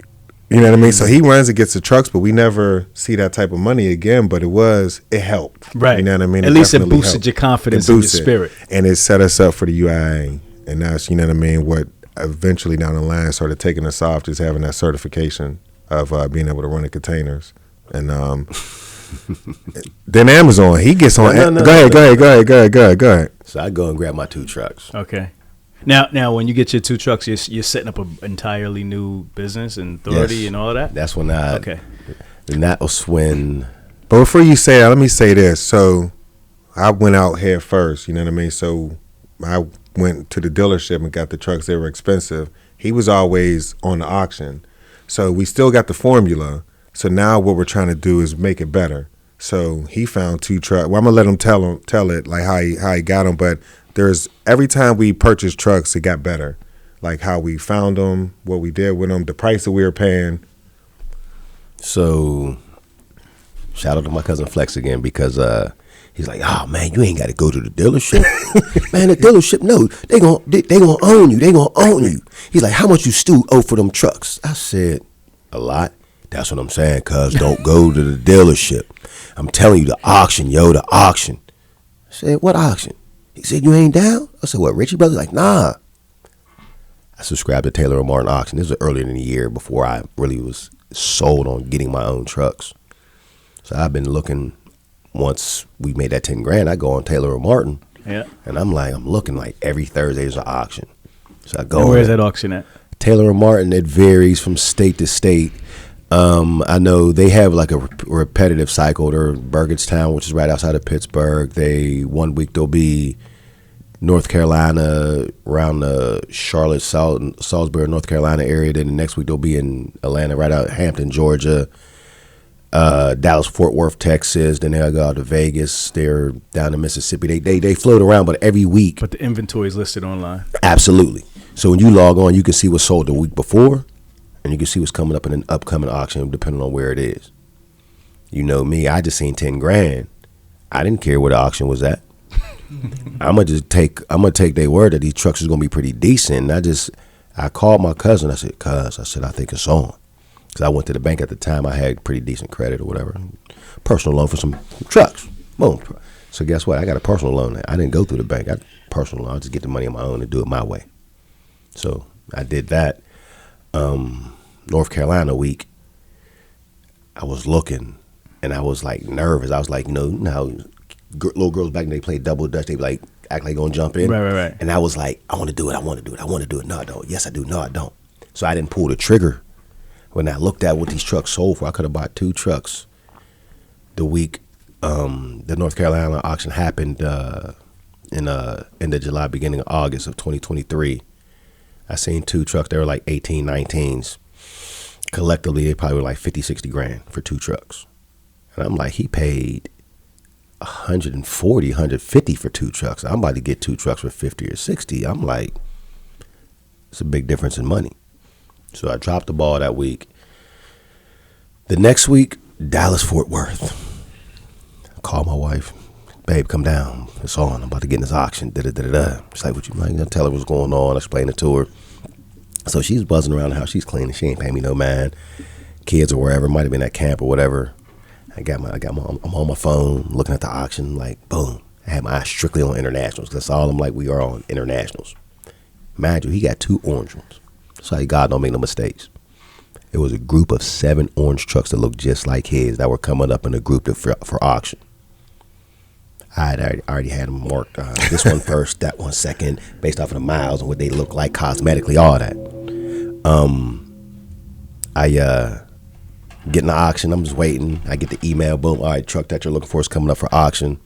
You know what I mean? So he runs and gets the trucks, but we never see that type of money again. But it helped.
Right.
You know what I mean?
At least it boosted your confidence and your spirit.
And it set us up for the UIA. And that's, you know what I mean, what eventually down the line started taking us off, just having that certification of being able to run the containers. And then Amazon, he gets on. Go ahead.
So I go and grab my 2 trucks.
Okay. Now, when you get your 2 trucks, you're setting up an entirely new business and authority and all of that?
That's when and that was when.
But before you say that, let me say this. So I went out head first, you know what I mean? So I went to the dealership and got the trucks. They were expensive. He was always on the auction. So we still got the formula. So now what we're trying to do is make it better. So he found 2 trucks. Well, I'm gonna let him tell it like how he got them. But there's every time we purchased trucks, it got better. Like how we found them, what we did with them, the price that we were paying.
So shout out to my cousin Flex again because he's like, oh man, you ain't got to go to the dealership. Man, the dealership, no, they gonna own you. They gonna own you. He's like, how much you still owe for them trucks? I said, a lot. That's what I'm saying, cuz don't go to the dealership. I'm telling you, the auction, the auction. I said, what auction? He said, you ain't down? I said, what, Richie Brothers? Like, nah. I subscribed to Taylor & Martin Auction. This was earlier in the year before I really was sold on getting my own trucks. So I've been looking, once we made that $10,000, I go on Taylor & Martin.
Yeah.
And I'm looking like every Thursday is an auction. So I go.
And where's that auction at?
Taylor & Martin, it varies from state to state. I know they have like a repetitive cycle. They're Burgettstown, which is right outside of Pittsburgh. 1 week they'll be North Carolina, around the Charlotte, Salisbury, North Carolina area. Then the next week they'll be in Atlanta, right out Hampton, Georgia. Dallas, Fort Worth, Texas. Then they'll go out to Vegas. They're down to Mississippi. They float around, but every week.
But the inventory is listed online.
Absolutely. So when you log on, you can see what's sold the week before, and you can see what's coming up in an upcoming auction, depending on where it is. You know me, I just seen 10 grand. I didn't care where the auction was at. I'm gonna take their word that these trucks is gonna be pretty decent. And I called my cousin. I said, I think it's on. Because I went to the bank at the time. I had pretty decent credit or whatever. Personal loan for some trucks. Boom. So guess what? I got a personal loan. I didn't go through the bank. I got a personal loan. I just get the money on my own and do it my way. So I did that. North Carolina week, I was looking, and I was like nervous. I was like, how little girls back then, they play double dutch. They like act like gonna jump in.
Right.
And I was like, I want to do it. No, I don't. Yes, I do. No, I don't. So I didn't pull the trigger. When I looked at what these trucks sold for, I could have bought 2 trucks the week the North Carolina auction happened in end of July, beginning of August of 2023. I seen 2 trucks. They were like 18, 19s. Collectively, they probably were like 50, 60 grand for 2 trucks. And I'm like, he paid 140, 150 for 2 trucks. I'm about to get 2 trucks for 50 or 60. I'm like, it's a big difference in money. So I dropped the ball that week. The next week, Dallas, Fort Worth. I called my wife. Babe, come down. It's on. I'm about to get in this auction. She's like, what you mind? Tell her what's going on. I explained it to her. So she's buzzing around the house. She's cleaning. She ain't paying me no mind. Kids or wherever. Might have been at camp or whatever. I'm on my phone looking at the auction. Like, boom. I had my eyes strictly on internationals. That's all I'm like, we are on internationals. Mind you, he got 2 orange ones. So God don't make no mistakes. It was a group of 7 orange trucks that looked just like his that were coming up in a group for auction. I had already had them marked. This one first, that one second, based off of the miles and what they look like cosmetically, all that. I get in the auction. I'm just waiting. I get the email. Boom. All right, truck that you're looking for is coming up for auction.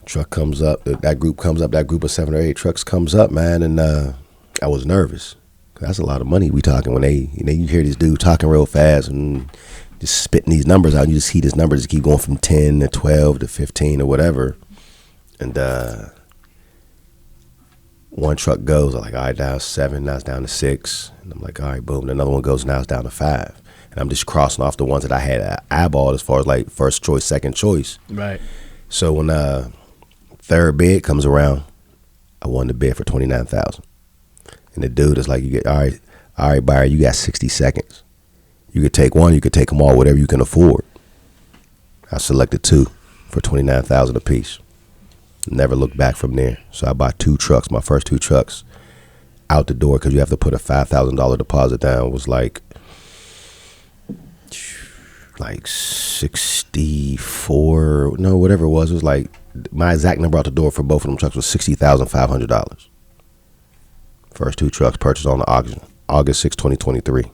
Truck comes up. That group comes up. That group of 7 or 8 trucks comes up, man, and I was nervous. That's a lot of money we talking when you hear this dude talking real fast and just spitting these numbers out. You just see these numbers just keep going from 10 to 12 to 15 or whatever. And one truck goes, I'm like, all right, now it's 7, now it's down to 6. And I'm like, all right, boom. And another one goes, now it's down to 5. And I'm just crossing off the ones that I had eyeballed as far as like first choice, second choice.
Right.
So when third bid comes around, I won the bid for $29,000. And the dude is like, you get, all right, buyer, you got 60 seconds. You could take one, you could take them all, whatever you can afford. I selected 2 for $29,000 a piece. Never looked back from there. So I bought 2 trucks, my first 2 trucks out the door, because you have to put a $5,000 deposit down. It was like 64, no, whatever it was. It was like, my exact number out the door for both of them trucks was $60,500. First 2 trucks purchased on the auction, August 6, 2023.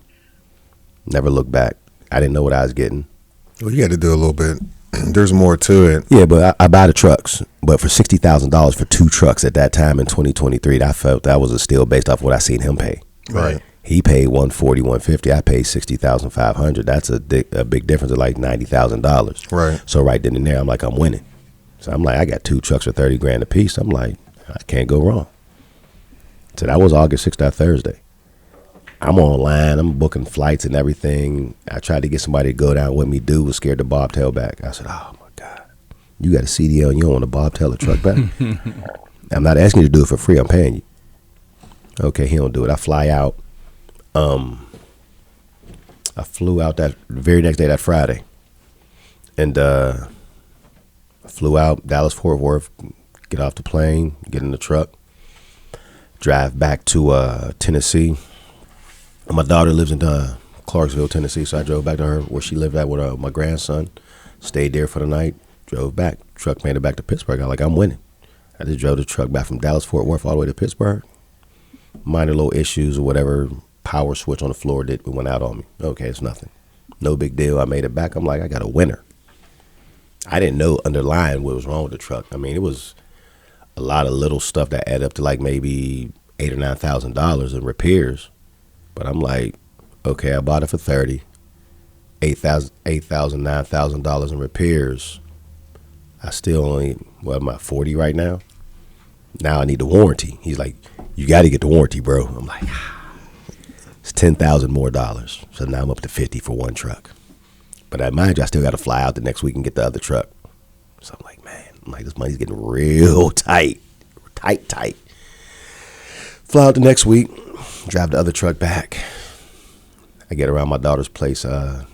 Never looked back. I didn't know what I was getting.
Well, you got to do a little bit. There's more to it.
Yeah, but I buy the trucks. But for $60,000 for 2 trucks at that time in 2023, I felt that was a steal based off what I seen him pay.
Right.
He paid $140, $150. I paid $60,500. That's a big difference of like $90,000.
Right.
So right then and there, I'm like, I'm winning. So I'm like, I got 2 trucks for $30 grand a piece. I'm like, I can't go wrong. So that was August 6th, that Thursday. I'm online. I'm booking flights and everything. I tried to get somebody to go down with me. Dude was scared to bobtail back. I said, oh, my God. You got a CDL and you don't want to bobtail a truck back? I'm not asking you to do it for free. I'm paying you. Okay, he don't do it. I fly out. I flew out that very next day, that Friday. And I flew out Dallas, Fort Worth, get off the plane, get in the truck, drive back to Tennessee. My daughter lives in Clarksville, Tennessee, so I drove back to her where she lived at with my grandson, stayed there for the night, drove back. Truck made it back to Pittsburgh. I'm winning. I just drove the truck back from Dallas, Fort Worth, all the way to Pittsburgh. Minor little issues or whatever, power switch on the floor went out on me. Okay, it's nothing. No big deal. I made it back. I'm like, I got a winner. I didn't know underlying what was wrong with the truck. I mean, it was a lot of little stuff that add up to like maybe $8,000 or $9,000 in repairs. But I'm like, okay, I bought it for $30,000. $8,000, $9,000 in repairs. I still only, what am I, 40 right now? Now I need the warranty. He's like, you got to get the warranty, bro. I'm like, it's $10,000 more dollars. So now I'm up to 50 for one truck. But I mind you, I still got to fly out the next week and get the other truck. So I'm like, man, this money's getting real tight. Tight. Fly out the next week, drive the other truck back. I get around my daughter's place,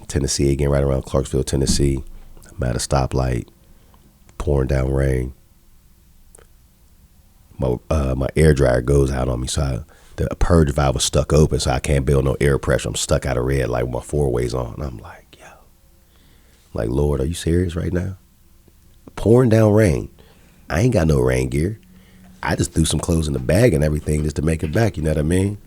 Tennessee, again, right around Clarksville, Tennessee. I'm at a stoplight, pouring down rain. My air dryer goes out on me, so the purge valve was stuck open, so I can't build no air pressure. I'm stuck out of red light with my four-ways on. And I'm like, yo, Lord, are you serious right now? Pouring down rain. I ain't got no rain gear. I just threw some clothes in the bag and everything just to make it back, you know what I mean?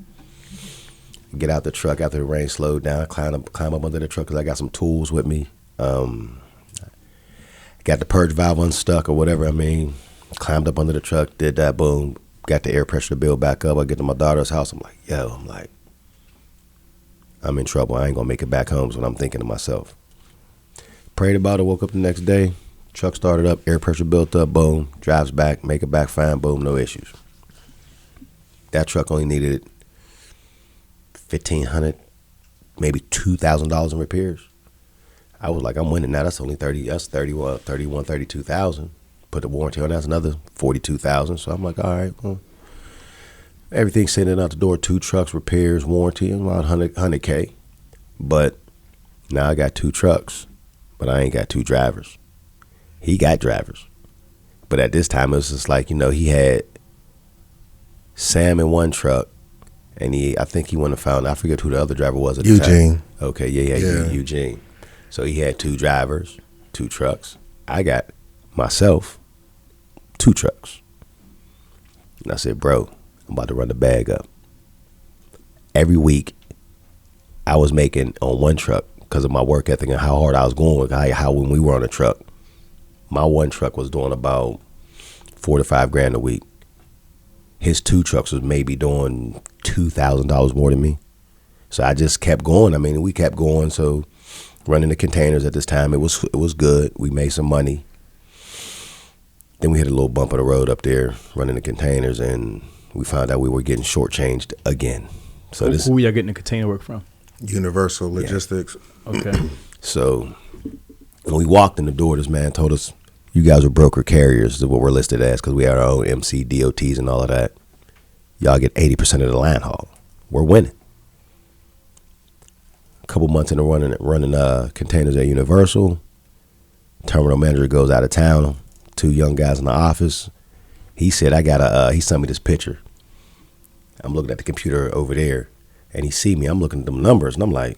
Get out the truck after the rain slowed down, climb up under the truck because I got some tools with me. Got the purge valve unstuck or whatever, climbed up under the truck, did that, boom, got the air pressure to build back up. I get to my daughter's house, I'm in trouble. I ain't gonna make it back home is what I'm thinking to myself. Prayed about it, woke up the next day, truck started up, air pressure built up, boom, drives back, make it back fine, boom, no issues. That truck only needed $1,500, maybe $2,000 in repairs. I was like, I'm winning now. That's only 32,000. Put the warranty on that's another 42,000. So I'm like, all right, well, everything's sitting out the door. 2 trucks, repairs, warranty, about 100K. But now I got 2 trucks, but I ain't got 2 drivers. He got drivers, but at this time it was just like, he had Sam in one truck, and I think he went and found, I forget who the other driver was at the time.
Eugene.
Okay, yeah. Eugene. So he had 2 drivers, 2 trucks. I got myself 2 trucks. And I said, bro, I'm about to run the bag up. Every week I was making on one truck because of my work ethic and how hard I was going with how when we were on the truck. My one truck was doing about $4 to $5 grand a week. His 2 trucks was maybe doing $2,000 more than me. So I just kept going. We kept going. So running the containers at this time, it was good. We made some money. Then we hit a little bump of the road up there running the containers, and we found out we were getting shortchanged again. So
who y'all getting the container work from?
Universal Logistics.
Yeah. Okay.
So when we walked in the door, this man told us, you guys are broker carriers is what we're listed as because we have our own MC, DOTs, and all of that. Y'all get 80% of the line haul. We're winning. A couple months into running containers at Universal, terminal manager goes out of town. 2 young guys in the office. He said, he sent me this picture. I'm looking at the computer over there, and he see me. I'm looking at them numbers, and I'm like,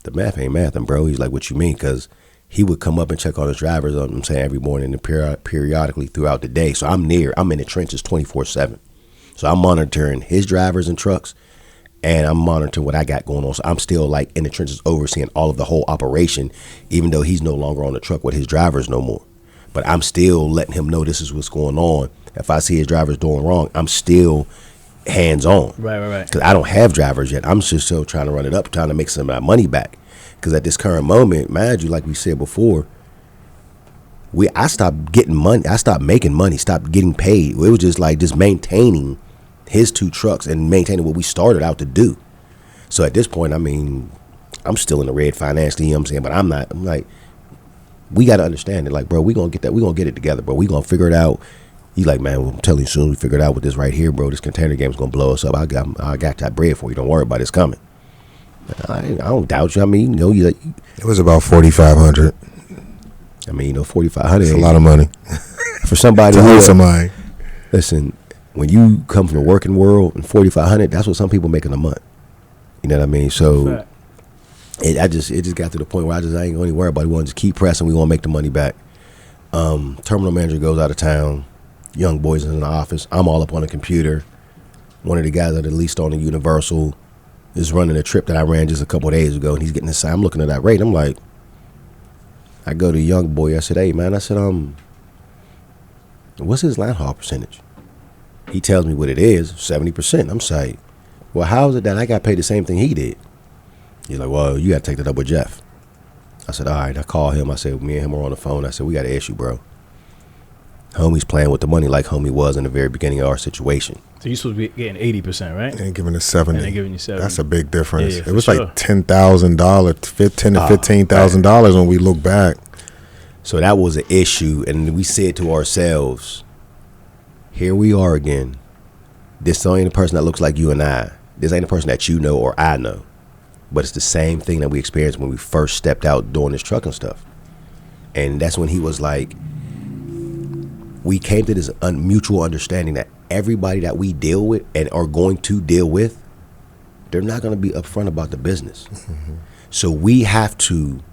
the math ain't mathing, bro. He's like, what you mean? Because he would come up and check on his drivers, every morning and periodically throughout the day. So I'm in the trenches 24/7. So I'm monitoring his drivers and trucks, and I'm monitoring what I got going on. So I'm still in the trenches overseeing all of the whole operation, even though he's no longer on the truck with his drivers no more. But I'm still letting him know this is what's going on. If I see his drivers doing wrong, I'm still hands on.
Right.
Because I don't have drivers yet. I'm just still trying to run it up, trying to make some of my money back. Because at this current moment, mind you, like we said before, I stopped getting money. I stopped making money, stopped getting paid. It was just maintaining his 2 trucks and maintaining what we started out to do. So at this point, I'm still in the red financially, you know what I'm saying? But I'm not. I'm like, we got to understand it. Bro, we going to get that. We going to get it together, bro. We going to figure it out. He's like, man, I'm telling you, soon as we figure it out with this right here, bro, this container game is going to blow us up. I got that bread for you. Don't worry about it. It's coming. I don't doubt you.
It was about 4,500.
4,500.
It's a lot of money
for somebody.
to hold somebody.
Listen, when you come from the working world and 4,500, that's what some people make in a month. You know what I mean? So it just got to the point where I ain't going to worry about it. We want to just keep pressing. We want to make the money back. Terminal manager goes out of town. Young boys in the office. I'm all up on the computer. One of the guys that at least on the Universal is running a trip that I ran just a couple of days ago, and he's getting this. I'm looking at that rate. I'm like, I go to young boy. I said, hey man. I said, what's his line haul percentage? He tells me what it is, 70%. I'm saying, well, how is it that I got paid the same thing he did? He's like, well, you got to take that up with Jeff. I said, all right. I called him. I said, me and him were on the phone. I said, we got an issue, bro. Homie's playing with the money like homie was in the very beginning of our situation.
So you're supposed to be getting 80%, right?
And giving us 70.
And they giving you 70.
That's a big difference.
Yeah,
it was
sure.
like $10,000, $10,000 to $15,000 when we look back.
So that was an issue, and we said to ourselves, here we are again. This ain't a person that looks like you and I. This ain't a person that you know or I know. But it's the same thing that we experienced when we first stepped out doing this trucking stuff. And that's when he was like, we came to this mutual understanding that everybody that we deal with and are going to deal with, they're not going to be upfront about the business. Mm-hmm. So we have to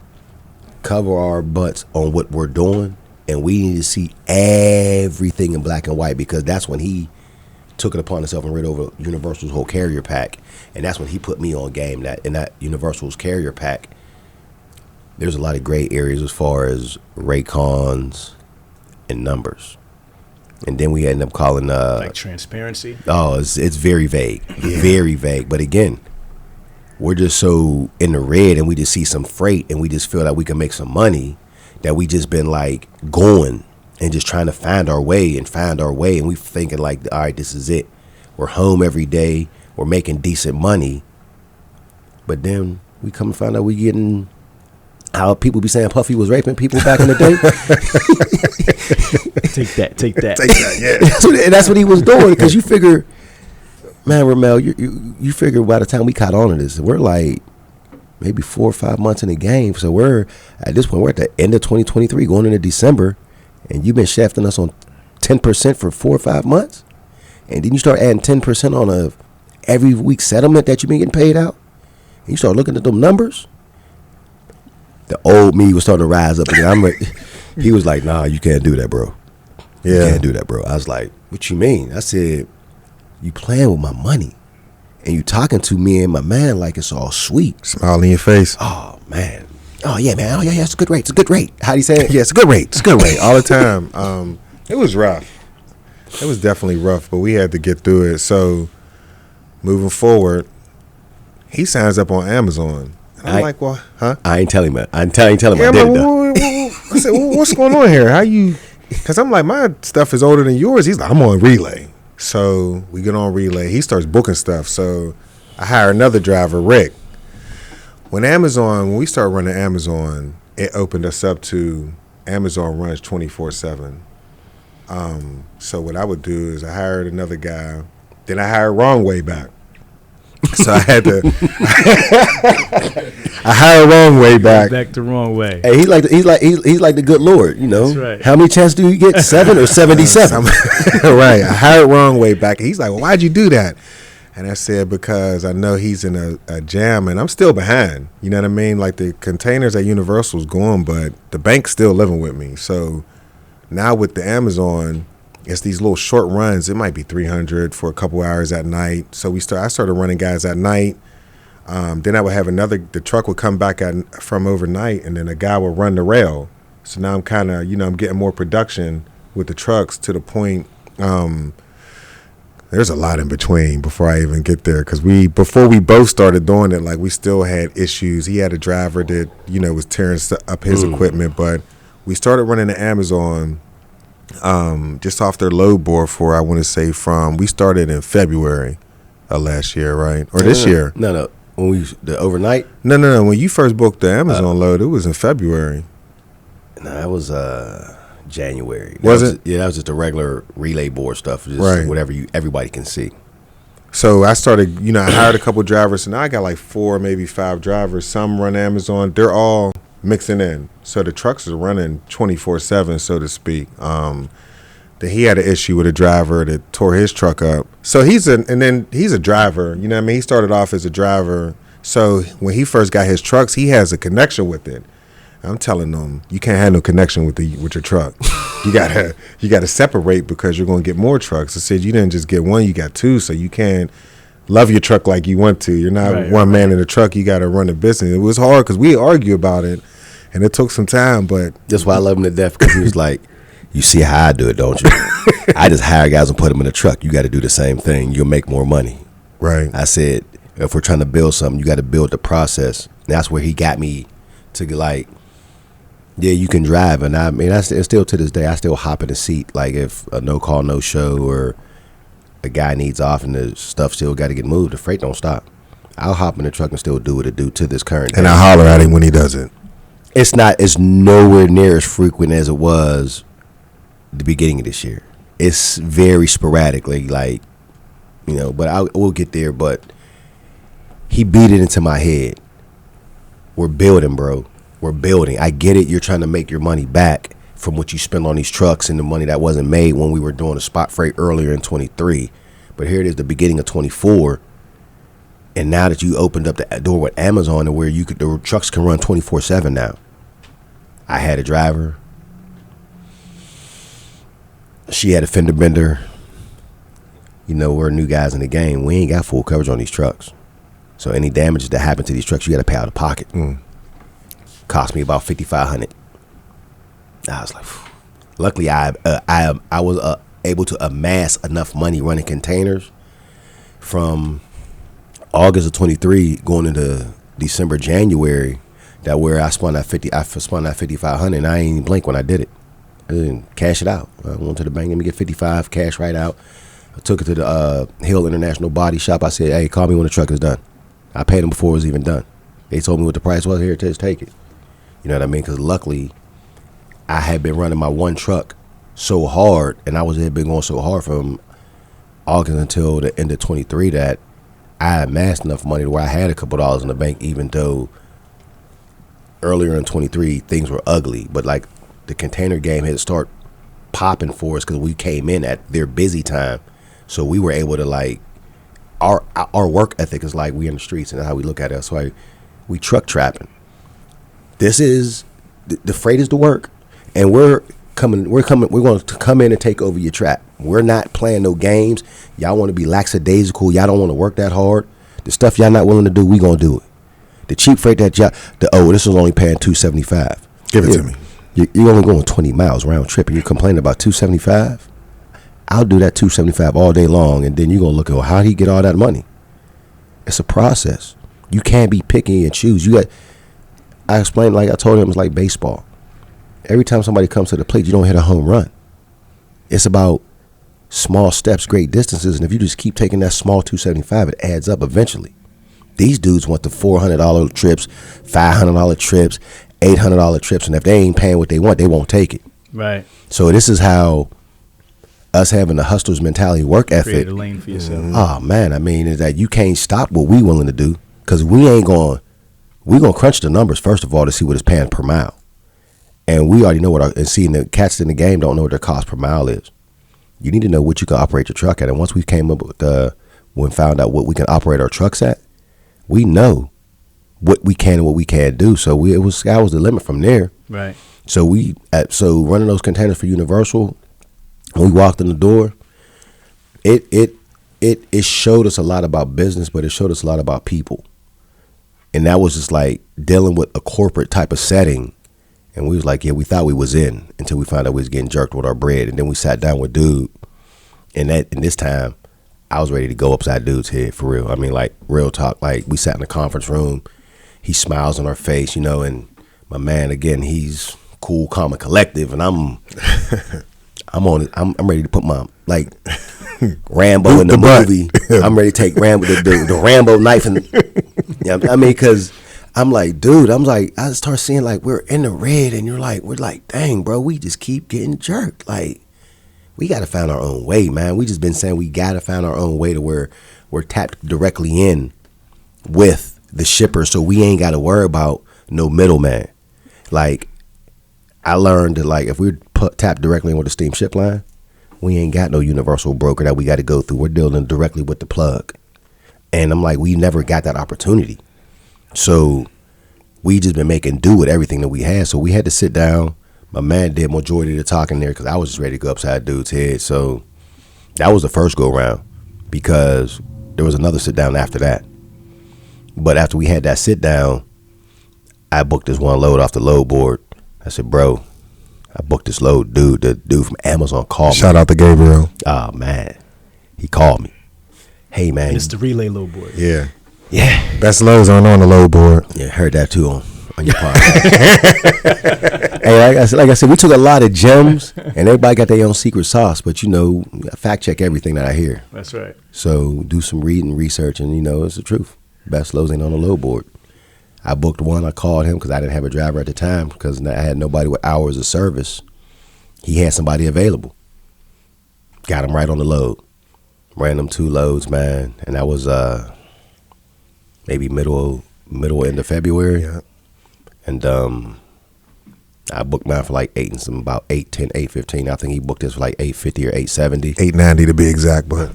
cover our butts on what we're doing, and we need to see everything in black and white, because that's when he took it upon himself and read over Universal's whole carrier pack. And that's when he put me on game, that in that Universal's carrier pack, there's a lot of gray areas as far as Raycons and numbers. And then we ended up calling
like transparency.
Oh, it's very vague. Very vague. But again, we're just so in the red, and we just see some freight and we just feel that we can make some money, that we just been like going and just trying to find our way. And we thinking like, all right, this is it. We're home every day. We're making decent money. But then we come and find out we getting how people be saying Puffy was raping people back in the day.
Take that.
Yeah.
That's what he was doing. Because you figure, man, Ramel, you figure by the time we caught on to this, we're like maybe 4 or 5 months in the game. So we're at this point, we're at the end of 2023, going into December, and you've been shafting us on 10% for 4 or 5 months, and then you start adding 10% on a every week settlement that you've been getting paid out, and you start looking at them numbers. The old me was starting to rise up again. He was like, nah, you can't do that, bro. You can't do that, bro. I was like, what you mean? I said, you playing with my money, and you talking to me and my man like it's all sweet.
Smile in your face.
Oh, man. Oh, yeah, man. Oh, yeah, it's a good rate. It's a good rate. How do you say it?
Yeah, it's a good rate. It's a good rate. All the time. It was rough. It was definitely rough, but we had to get through it. So moving forward, he signs up on Amazon. And I'm like, well, huh?
I ain't telling him. I ain't telling him.
Yeah,
I did it,
though. I said, well, what's going on here? How you? Because I'm like, my stuff is older than yours. He's like, I'm on Relay. So we get on Relay. He starts booking stuff. So I hire another driver, Rick. When we started running Amazon, it opened us up to Amazon runs 24/7. So what I would do is I hired another guy. Then I hired Wrong Way back. So I had to. I hired Wrong Way back.
Back to Wrong Way.
Hey, he's like the good Lord, you know.
That's right.
How many chances do you get? 7 or 77?
Right. I hired Wrong Way back. He's like, well, why'd you do that? And I said, because I know he's in a jam and I'm still behind. You know what I mean? Like the containers at Universal's going, but the bank's still living with me. So now with the Amazon, it's these little short runs. It might be 300 for a couple hours at night. So I started running guys at night. Then I would have the truck would come back from overnight, and then a guy would run the rail. So now I'm kind of, I'm getting more production with the trucks to the point. There's a lot in between before I even get there, because before we both started doing it, like we still had issues. He had a driver that, was tearing up his equipment, but we started running the Amazon just off their load board for, I want to say we started in February of last year, right? Or this year.
No. When the overnight?
No. When you first booked the Amazon load, it was in February.
No, that was January.
Was it?
Yeah, that was just the regular relay board stuff. Just
right.
Whatever everybody can see.
So I started, I hired a couple drivers, and now I got like 4, maybe 5 drivers. Some run Amazon. They're all mixing in. So the trucks are running 24/7, so to speak. Then he had an issue with a driver that tore his truck up. So he's a driver. You know what I mean? He started off as a driver. So when he first got his trucks, he has a connection with it. I'm telling them, you can't have no connection with your truck. You gotta separate, because you're gonna get more trucks. I said, you didn't just get one, you got 2, so you can't love your truck like you want to. You're not one man in the truck. You gotta run the business. It was hard because we argue about it, and it took some time. But
that's why I love him to death, because he was like, you see how I do it, don't you? I just hire guys and put them in the truck. You got to do the same thing. You'll make more money.
Right.
I said, If we're trying to build something, you got to build the process. And that's where he got me to like, yeah, you can drive. And I mean, it's still to this day, I still hop in the seat. Like if a no call, no show, or a guy needs off and the stuff still got to get moved, the freight don't stop. I'll hop in the truck and still do what it do to this current
And
day.
I holler at him when he does it.
It's nowhere near as frequent as it was the beginning of this year. It's very sporadically, like, you know, but we'll get there. But he beat it into my head. We're building, bro. We're building. I get it. You're trying to make your money back from what you spend on these trucks and the money that wasn't made when we were doing the spot freight earlier in 23. But here it is, the beginning of 24. And now that you opened up the door with Amazon and where the trucks can run 24/7 now. I had a driver. She had a fender bender. You know, we're new guys in the game. We ain't got full coverage on these trucks. So any damages that happen to these trucks, you got to pay out of pocket. Cost me about $5,500. I was like, phew. Luckily, I was able to amass enough money running containers from August of 23 going into December, January, that where I spun that $5,500, and I ain't even blink when I did it. I didn't cash it out. I went to the bank, let me get $55, cash right out. I took it to the Hill International Body Shop. I said, hey, call me when the truck is done. I paid them before it was even done. They told me what the price was. Here, just take it. You know what I mean? Because luckily, I had been running my one truck so hard, and had been going so hard from August until the end of 23 that I amassed enough money to where I had a couple dollars in the bank, even though earlier in 23 things were ugly. But like the container game had started popping for us because we came in at their busy time, so we were able to like our work ethic is like we in the streets, and that's how we look at it. That's why we truck trapping. This is the freight is the work, and we're going to come in and take over your trap. We're not playing no games. Y'all want to be lackadaisical. Y'all don't want to work that hard. The stuff y'all not willing to do, we gonna do it. The cheap freight that this was only paying $275.
Give it to me.
You're only going 20 miles round trip, and you're complaining about $275. I'll do that $275 all day long, and then you're gonna look at how did he get all that money? It's a process. You can't be picky and choose. I explained, like I told him, it's like baseball. Every time somebody comes to the plate, you don't hit a home run. It's about small steps, great distances, and if you just keep taking that small $275, it adds up eventually. These dudes want the $400 trips, $500 trips, $800 trips, and if they ain't paying what they want, they won't take it.
Right.
So this is how us having the hustler's mentality, work ethic.
Create a lane for yourself.
Oh man, I mean, is that you can't stop what we willing to do, because we're gonna crunch the numbers first of all to see what it's paying per mile. And we already know and seeing the cats in the game don't know what their cost per mile is. You need to know what you can operate your truck at. And once we came up with found out what we can operate our trucks at, we know what we can and what we can't do. So sky was the limit from there.
Right.
So running those containers for Universal, when we walked in the door, it showed us a lot about business, but it showed us a lot about people. And that was just like dealing with a corporate type of setting. And we was like, yeah, we thought we was in until we found out we was getting jerked with our bread. And then we sat down with dude. And this time, I was ready to go upside dude's head for real. I mean, like, real talk. Like, we sat in the conference room. He smiles on our face, you know. And my man, again, he's cool, calm, and collective. And I'm ready to put my, like, Rambo in the movie. I'm ready to take Rambo, the Rambo knife. And, you know, I mean, because I'm like, dude, I start seeing like we're in the red, and we're like, dang, bro, we just keep getting jerked. Like, we got to find our own way, man. We just been saying we got to find our own way to where we're tapped directly in with the shipper, so we ain't got to worry about no middleman. Like, I learned that, like, if we tap directly in with the steamship line, we ain't got no universal broker that we got to go through. We're dealing directly with the plug. And I'm like, we never got that opportunity. So we just been making do with everything that we had. So we had to sit down. My man did majority of the talking there because I was just ready to go upside dude's head. So that was the first go round, because there was another sit down after that. But after we had that sit down, I booked this one load off the load board. I said, bro, I booked this load. Dude, the dude from Amazon called me.
Shout out to Gabriel.
Oh, man. He called me. Hey, man.
It's the relay load board.
Yeah.
Yeah.
Best loads aren't on the load board.
Yeah, heard that too on your podcast. Hey, like I said, we took a lot of gems, and everybody got their own secret sauce. But fact check everything that I hear.
That's right.
So do some reading, research, and it's the truth. Best loads ain't on the load board. I booked one. I called him because I didn't have a driver at the time because I had nobody with hours of service. He had somebody available. Got him right on the load. Ran them 2 loads, man, and that was maybe middle end of February.
Yeah.
And I booked mine for like 8 and some about 8:10, 8:15. I think he booked this for like 8:50 or 8:70.
8:90 to be exact, but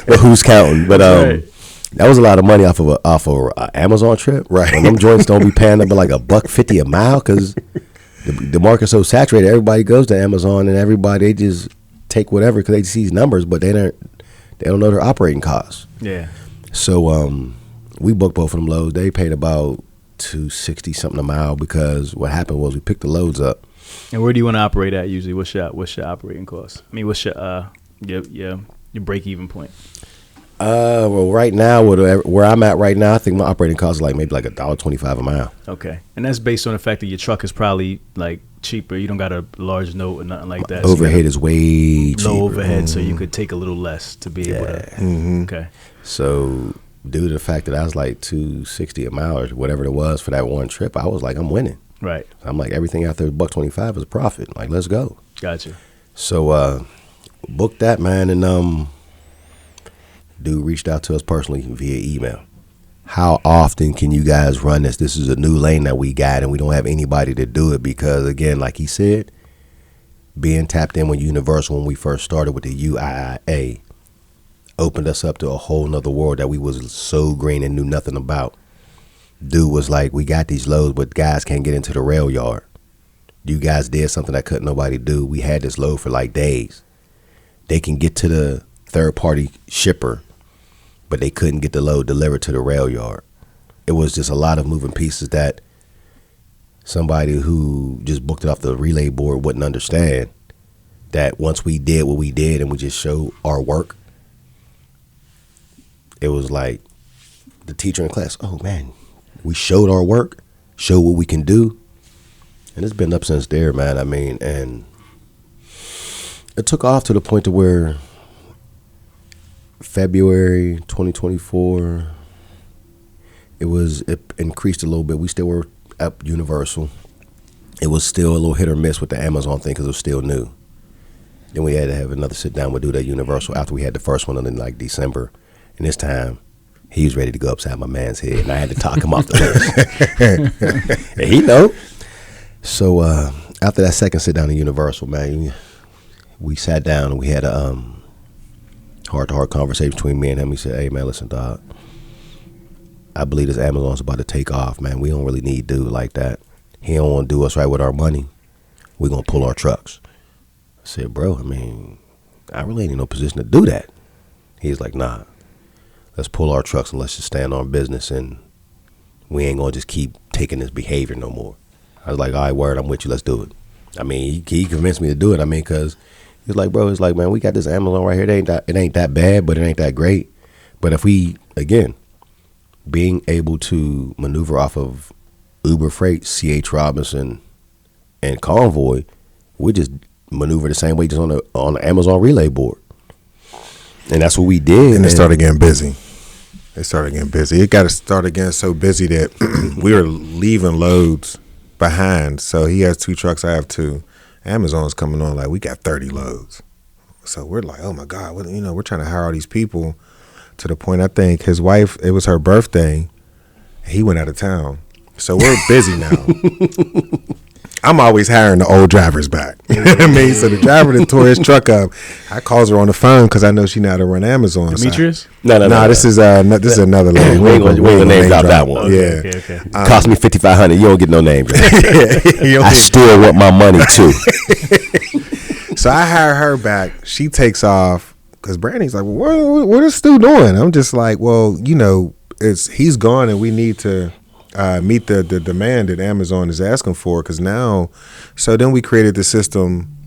but who's counting? But that was a lot of money off of a Amazon trip.
Right.
And them joints don't be paying up like $1.50 a mile because the market's so saturated. Everybody goes to Amazon and they just take whatever because they see these numbers, but they don't know their operating costs.
Yeah.
So we booked both of them loads. They paid about $260 something a mile because what happened was we picked the loads up.
And where do you want to operate at usually? What's your operating cost? I mean, what's your break even point?
Well, right now, where I'm at right now, I think my operating cost is like maybe like $1.25 a mile.
Okay, and that's based on the fact that your truck is probably like cheaper. You don't got a large note or nothing like that.
Overhead is way cheaper.
Low overhead, so you could take a little less to be able to.
Mm-hmm.
Okay.
So due to the fact that I was like $260 a mile or whatever it was for that one trip, I was like, I'm winning.
Right.
I'm like, everything after $1.25 is a profit. Like, let's go.
Gotcha.
So booked that, man, and dude reached out to us personally via email. How often can you guys run this? This is a new lane that we got, and we don't have anybody to do it because, again, like he said, being tapped in with Universal when we first started with the UIIA opened us up to a whole nother world that we was so green and knew nothing about. Dude was like, we got these loads, but guys can't get into the rail yard. You guys did something that couldn't nobody do. We had this load for like days. They can get to the third-party shipper, but they couldn't get the load delivered to the rail yard. It was just a lot of moving pieces that somebody who just booked it off the relay board wouldn't understand. That once we did what we did and we just showed our work, it was like the teacher in class, oh man, we showed our work, showed what we can do. And it's been up since there, man. I mean, and it took off to the point to where February 2024, it increased a little bit. We still were up Universal. It was still a little hit or miss with the Amazon thing because it was still new. Then we had to have another sit down with dude at Universal after we had the first one in like December. And this time, he was ready to go upside my man's head, and I had to talk him off the list. And he know. So after that second sit down at Universal, man, we sat down and we had a heart-to-heart conversation between me and him. He said, hey, man, listen, dog, I believe this Amazon's about to take off, man. We don't really need dude like that. He don't want to do us right with our money. We're going to pull our trucks. I said, bro, I mean, I really ain't in no position to do that. He's like, nah, let's pull our trucks and let's just stand on business, and we ain't going to just keep taking this behavior no more. I was like, all right, word, I'm with you. Let's do it. I mean, he convinced me to do it. I mean, because he's like, bro, it's like, man, we got this Amazon right here. It ain't that bad, but it ain't that great. But if we, again, being able to maneuver off of Uber Freight, C.H. Robinson, and Convoy, we just maneuver the same way just on the Amazon relay board. And that's what we did.
And it started getting busy. It got to start getting so busy that we were leaving loads behind. So he has 2 trucks, I have 2. Amazon's coming on like we got 30 loads. So we're like, oh my God, we're trying to hire all these people, to the point I think his wife, it was her birthday. He went out of town. So we're busy now. I'm always hiring the old drivers back. You know what I mean? So the driver that tore his truck up, I calls her on the phone because I know she know how to run Amazon.
Demetrius?
No.
This is another lady.
We ain't gonna name drop that one.
Yeah.
Okay.
Cost me $5,500. You don't get no name drop. I still want my money too.
So I hire her back. She takes off because Brandy's like, well, what is Stu doing? I'm just like, well, he's gone and we need to meet the demand that Amazon is asking for, because now, so then we created the system,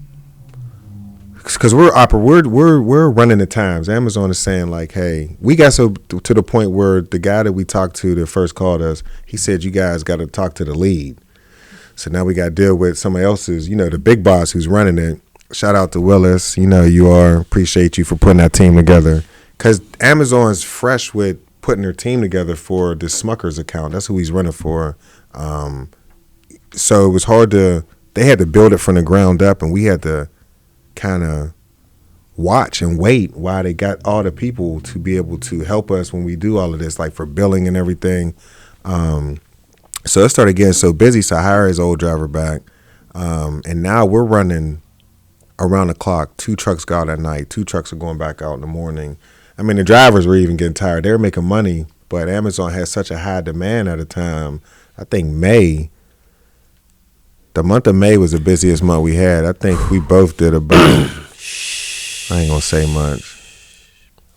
because we're running the times. Amazon is saying like, hey, we got so to the point where the guy that we talked to that first called us, he said you guys got to talk to the lead. So now we got to deal with somebody else's, the big boss who's running it. Shout out to Willis. Appreciate you for putting that team together. Because Amazon's fresh with putting their team together for the Smucker's account. That's who he's running for. So it was hard they had to build it from the ground up, and we had to kind of watch and wait while they got all the people to be able to help us when we do all of this, like for billing and everything. So it started getting so busy, so I hired his old driver back. And now we're running around the clock. 2 trucks go out at night. 2 trucks are going back out in the morning. I mean, the drivers were even getting tired. They were making money, but Amazon had such a high demand at the time. I think the month of May was the busiest month we had. I think we both did about, I ain't going to say much.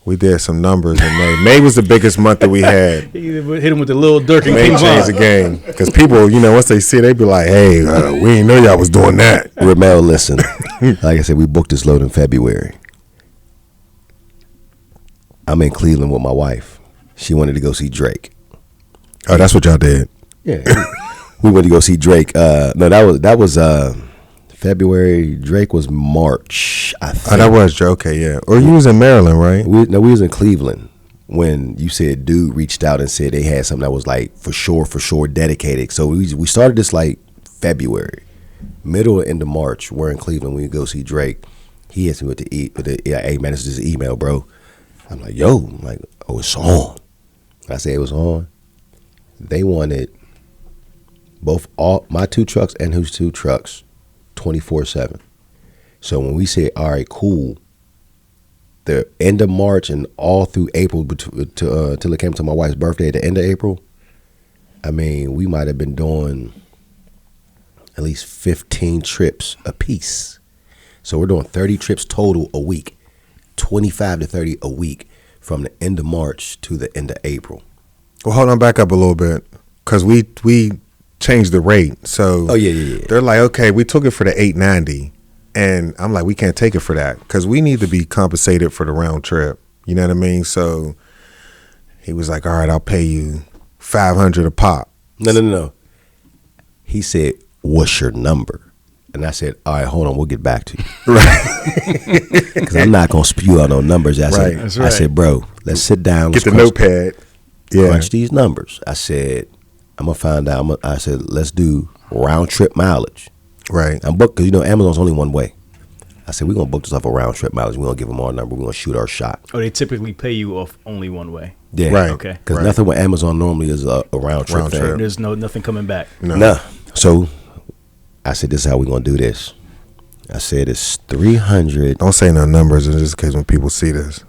We did some numbers in May. May was the biggest month that we had.
Hit him with the little Dirk and
May changed the game. Because people, once they see it, they be like, hey, we didn't know y'all was doing that.
Ramel, listen. Like I said, we booked this load in February. I'm in Cleveland with my wife. She wanted to go see Drake.
Oh, that's what y'all did.
Yeah. We went to go see Drake. No, that was February. Drake was March, I think.
Oh, that was Drake. Okay, yeah. Or you was in Maryland, right?
We was in Cleveland when you said dude reached out and said they had something that was like for sure dedicated. So we started this like February, middle or end of March. We're in Cleveland. We go see Drake. He asked me what to eat. Hey man, this is his email, bro. I'm like, oh, it's on. I said it was on. They wanted all my 2 trucks and his 2 trucks 24/7. So when we said, all right, cool, the end of March and all through April till it came to my wife's birthday at the end of April, I mean, we might have been doing at least 15 trips a piece. So we're doing 30 trips total a week, 25 to 30 a week from the end of March to the end of April.
Well, hold on, back up a little bit, because we changed the rate. So
yeah.
They're like, okay, we took it for the $8.90, and I'm like, we can't take it for that because we need to be compensated for the round trip. You know what I mean? So he was like, all right, I'll pay you $500 a pop.
No. He said, what's your number? And I said, all right, hold on, we'll get back to you.
Right.
Because I'm not going to spew out no numbers. I said, bro, let's sit down.
Get the notepad. Yeah.
Crunch these numbers. I said, I'm going to find out. I said, let's do round trip mileage.
Right.
I'm booked because, Amazon's only one way. I said, we're going to book this off a round trip mileage. We're going to give them our number. We're going to shoot our shot.
Oh, they typically pay you off only one way.
Yeah.
Right.
Okay.
Because nothing with Amazon normally is a round trip thing.
There's nothing coming back.
No. So I said, this is how we're going to do this. I said, it's 300.
Don't say no numbers in just case when people see this.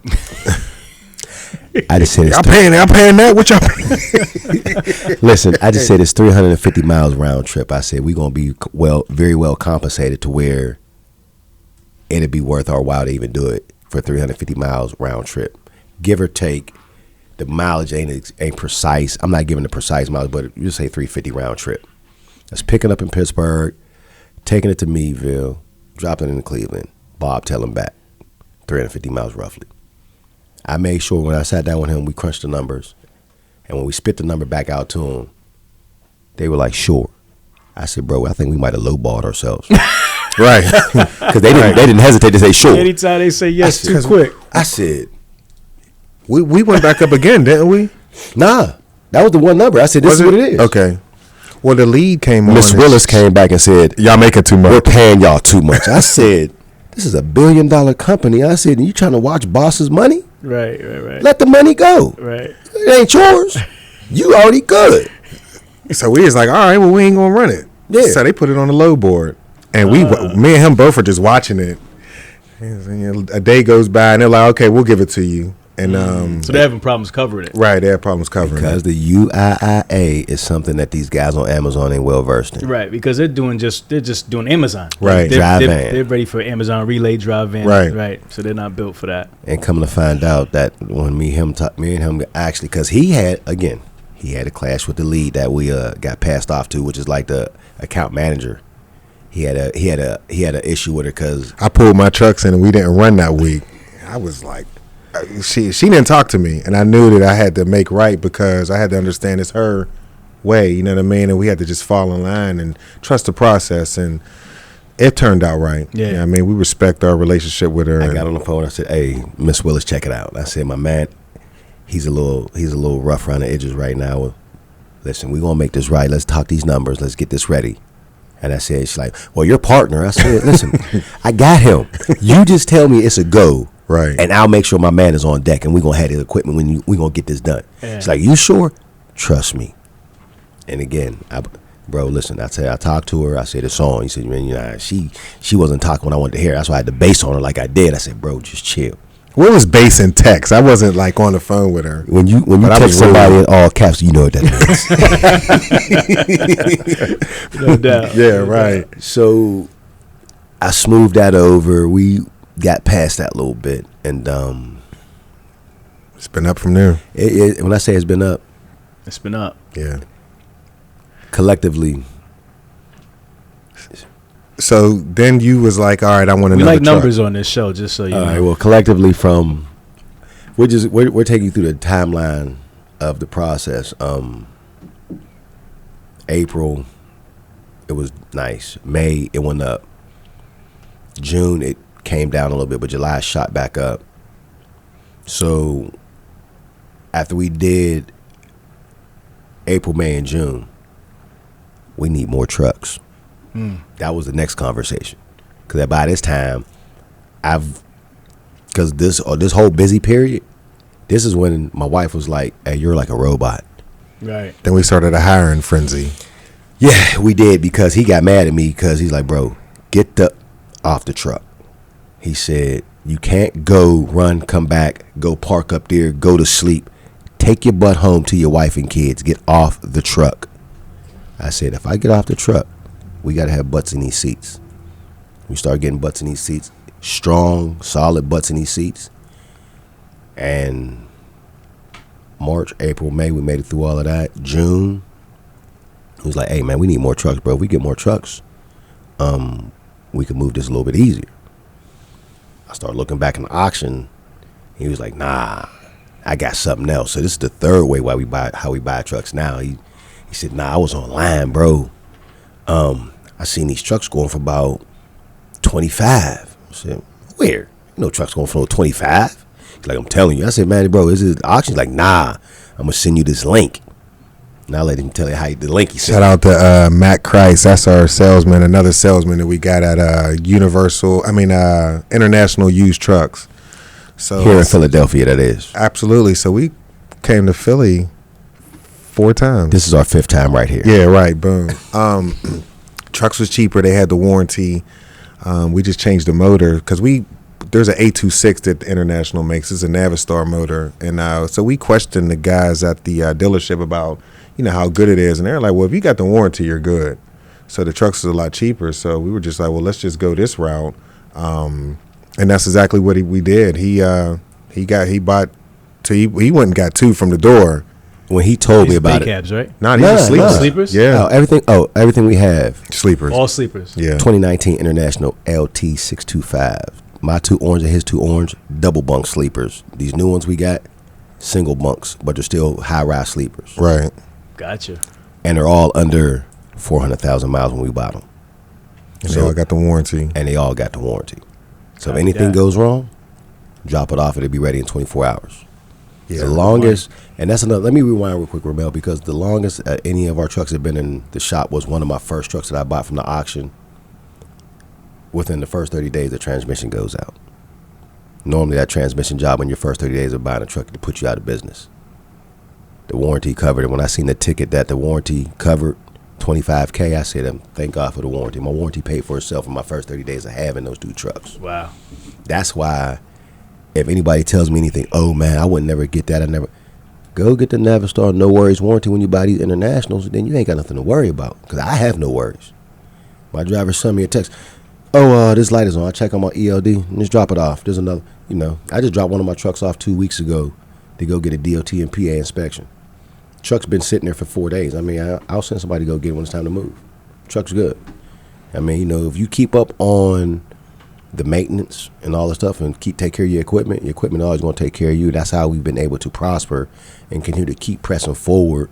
I just said,
y'all paying that? What y'all paying?
Listen, I just said it's 350 miles round trip. I said we're going to be very well compensated to where it'd be worth our while to even do it for 350 miles round trip. Give or take, the mileage ain't precise. I'm not giving the precise mileage, but you just say 350 round trip. That's picking up in Pittsburgh, taking it to Meadville, dropping it in Cleveland. Bob tell him back. 350 miles roughly. I made sure when I sat down with him, we crunched the numbers. And when we spit the number back out to him, they were like, sure. I said, bro, I think we might have lowballed ourselves.
Right.
Because they didn't hesitate to say sure.
Anytime they say yes too quick.
I said,
we went back up again, didn't we?
Nah. That was the one number. I said, this is what it is.
Okay. Well, the lead came on.
Miss Willis came back and said,
y'all making too much.
We're paying y'all too much. I said, this is $1 billion company. I said, you trying to watch boss's money?
Right.
Let the money go.
Right.
It ain't yours. You already good.
So we was like, all right, well, we ain't gonna run it.
Yeah.
So they put it on the low board, and me and him both are just watching it. And a day goes by, and they're like, okay, we'll give it to you. And
so they're having problems covering it.
Right, they have problems covering
because
it.
the UIIA is something that these guys on Amazon ain't well versed in.
Right, because they're just doing Amazon.
Right.
They're ready for Amazon Relay Drive Van.
Right.
So they're not built for that.
And coming to find out that when me and him actually, because he had a clash with the lead that we got passed off to, which is like the account manager. he had an issue with her because
I pulled my trucks in and we didn't run that week. I was like, she didn't talk to me, and I knew that I had to make right because I had to understand it's her way, you know what I mean? And we had to just fall in line and trust the process, and it turned out right. Yeah, you know what I mean, we respect our relationship with her.
I got on the phone. I said, "Hey, Miss Willis, check it out." I said, "My man, he's a little rough around the edges right now. Listen, we're gonna make this right. Let's talk these numbers. Let's get this ready." And I said, she's like, "Well, your partner." I said, "Listen, I got him. You just tell me it's a go,
right? And
I'll make sure my man is on deck, and we're gonna have the equipment when we gonna get this done." Yeah. She's like, "You sure? Trust me." And again, bro, listen, I talked to her. I said, "It's on." He said, "Man, you know, she wasn't talking when I wanted to hear. That's why I had to base on her like I did." I said, "Bro, just chill."
What was base in text? I wasn't like on the phone with her.
When you text somebody in all caps, you know what that
means. No doubt.
Yeah, right.
So I smoothed that over. We got past that a little bit, and
it's been up from there.
When I say it's been up,
Yeah.
Collectively.
So then you was like, all right, I want another
We like
truck.
numbers on this show, just so you know.
All right, well, collectively we're taking you through the timeline of the process. April, it was nice. May, it went up. June, it came down a little bit, but July shot back up. So after we did April, May, and June, we need more trucks. That was the next conversation, because by this time, because this whole busy period, this is when my wife was like, "Hey, you're like a robot."
Right.
Then we started a hiring frenzy.
Yeah, we did, because he got mad at me because he's like, "Bro, get off the truck." He said, "You can't go, run, come back, go park up there, go to sleep. Take your butt home to your wife and kids. Get off the truck." I said, "If I get off the truck, we got to have butts in these seats." We started getting butts in these seats, strong, solid butts in these seats. And March, April, May, we made it through all of that. June, he was like, "Hey, man, we need more trucks, bro. If we get more trucks, we can move this a little bit easier." I started looking back in the auction. He was like, "Nah, I got something else." So this is the third way how we buy trucks now. He said, "Nah, I was online, bro. I seen these trucks going for about 25. I said, "Where? No trucks going for 25. He's like, "I'm telling you." I said, "Man, bro, is it auction?" He's like, "Nah, I'm gonna send you this link." And I let him tell you how the link he sent.
Shout out to Matt Christ. That's our salesman, another salesman that we got at International Used Trucks. So
here in Philadelphia, that is.
Absolutely. So we came to Philly 4 times.
This is our 5th time right here.
Yeah, right. Boom. Trucks was cheaper. They had the warranty. We just changed the motor because there's an 826 that the International makes. It's a Navistar motor, and so we questioned the guys at the dealership about how good it is, and they're like, "Well, if you got the warranty, you're good." So the trucks is a lot cheaper. So we were just like, "Well, let's just go this route," and that's exactly what we did. He went and got 2 from the door.
When he told me about
cabs, right?
Nah, these are sleepers.
Sleepers?
Yeah.
Everything we have.
Sleepers.
All sleepers.
Yeah.
2019 International LT625. My 2 orange and his 2 orange, double bunk sleepers. These new ones we got, single bunks, but they're still high-rise sleepers.
Right.
Gotcha.
And they're all under 400,000 miles when we bought them.
And they all got the warranty.
And they all got the warranty. So if anything goes wrong, drop it off. It'll be ready in 24 hours.
Yeah,
the longest, and that's another. Let me rewind real quick, Ramel, because the longest any of our trucks have been in the shop was one of my first trucks that I bought from the auction. Within the first 30 days, the transmission goes out. Normally, that transmission job in your first 30 days of buying a truck to put you out of business. The warranty covered it. When I seen the ticket that the warranty covered $25K, I said, "Thank God for the warranty." My warranty paid for itself in my first 30 days of having those 2 trucks.
Wow.
That's why. If anybody tells me anything, "Oh man, I would never get that," go get the Navistar no worries warranty when you buy these Internationals. Then you ain't got nothing to worry about, because I have no worries. My driver sent me a text, "Oh, this light is on. I check on my ELD and just drop it off." There's another, I just dropped one of my trucks off 2 weeks ago to go get a DOT and PA inspection. Truck's been sitting there for 4 days. I mean, I'll send somebody to go get it when it's time to move. Truck's good. I mean, you know, if you keep up on the maintenance and all the stuff and take care of your equipment always going to take care of you. That's how we've been able to prosper and continue to keep pressing forward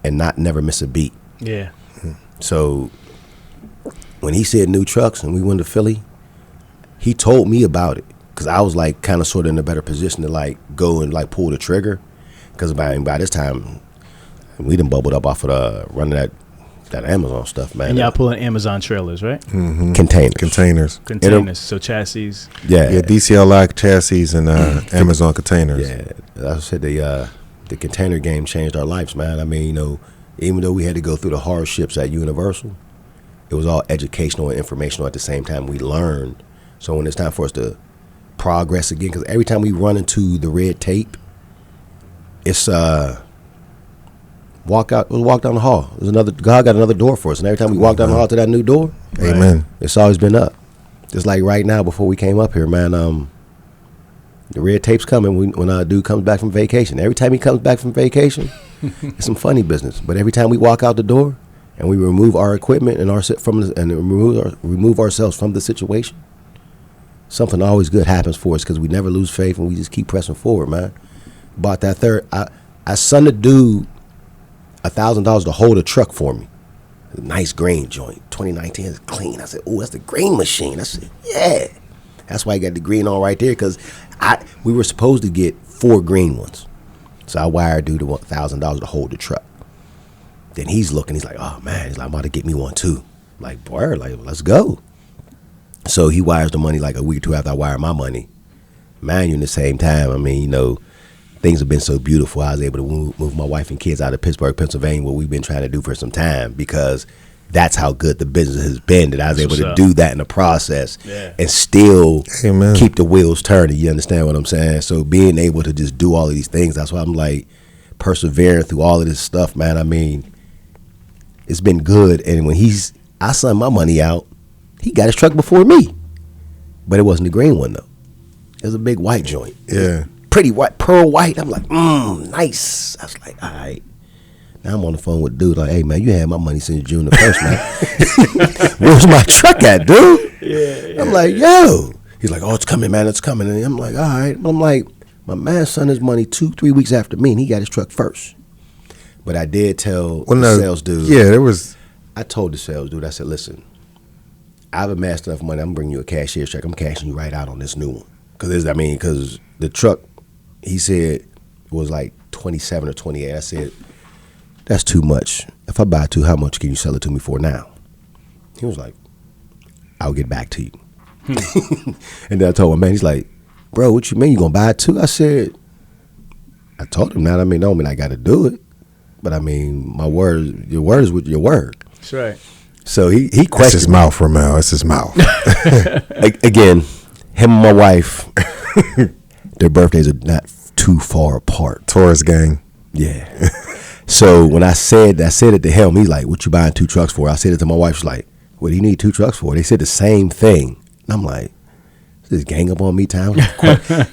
and never miss a beat.
Yeah.
So when he said new trucks and we went to Philly, he told me about it because I was like kind of sort of in a better position to like go and like pull the trigger because by this time we done bubbled up off of the running that Amazon stuff, man.
And y'all pulling Amazon trailers, right?
Mm-hmm.
Containers.
So chassis.
Yeah,
DCLI chassis and Amazon containers.
Yeah, I said the container game changed our lives, man. I mean, you know, even though we had to go through the hardships at Universal, it was all educational and informational at the same time. We learned. So when it's time for us to progress again, because every time we run into the red tape, it's walk down the hall. God got another door for us, and every time we walk down the hall to that new door,
Amen.
It's always been up. Just like right now, before we came up here, man. The red tape's coming when our dude comes back from vacation. Every time he comes back from vacation, it's some funny business. But every time we walk out the door and we remove our equipment and remove ourselves from the situation, something always good happens for us because we never lose faith and we just keep pressing forward, man. Bought that third. I sent a dude $1,000 to hold a truck for me. A nice grain joint. 2019 is clean. I said, oh, that's the grain machine. I said, yeah. That's why I got the green on right there because we were supposed to get 4 green ones. So I wired dude $1,000 to hold the truck. Then he's looking. He's like, oh, man. He's like, I'm about to get me one, too. I'm like, boy, like, let's go. So he wires the money like a week or two after I wire my money. Mind you, in the same time, I mean, you know, things have been so beautiful. I was able to move my wife and kids out of Pittsburgh, Pennsylvania, what we've been trying to do for some time because that's how good the business has been that I was able to do that in the process and still keep the wheels turning. You understand what I'm saying? So being able to just do all of these things, that's why I'm like persevering through all of this stuff, man. I mean, it's been good. And when I sent my money out, he got his truck before me. But it wasn't the green one, though. It was a big white joint.
Yeah.
Pretty white, pearl white. I'm like, nice. I was like, all right. Now I'm on the phone with dude like, hey, man, you had my money since June the 1st, man. Where's my truck at, dude? Yeah, I'm like, yo. He's like, oh, it's coming, man, it's coming. And I'm like, all right. I'm like, my man sent his money 2-3 weeks after me, and he got his truck first. But I did tell the sales dude.
Yeah, there was.
I told the sales dude, I said, listen, I've amassed enough money. I'm going to bring you a cashier's check. I'm cashing you right out on this new one. Because the truck, he said, was like 27 or 28. I said, that's too much. If I buy 2, how much can you sell it to me for now? He was like, I'll get back to you. And then I told him, man, he's like, bro, what you mean you gonna buy 2? I said, I told him that. I mean, don't mean I got to do it, but I mean, your word is with your word.
That's right.
So he questioned.
It's his mouth, Ramel. It's his mouth.
Again, him and my wife, their birthdays are not too far apart.
Taurus gang.
Yeah. So when I said it to him, he's like, what you buying 2 trucks for? I said it to my wife. She's like, what do you need 2 trucks for? They said the same thing. And I'm like, is this gang up on me time?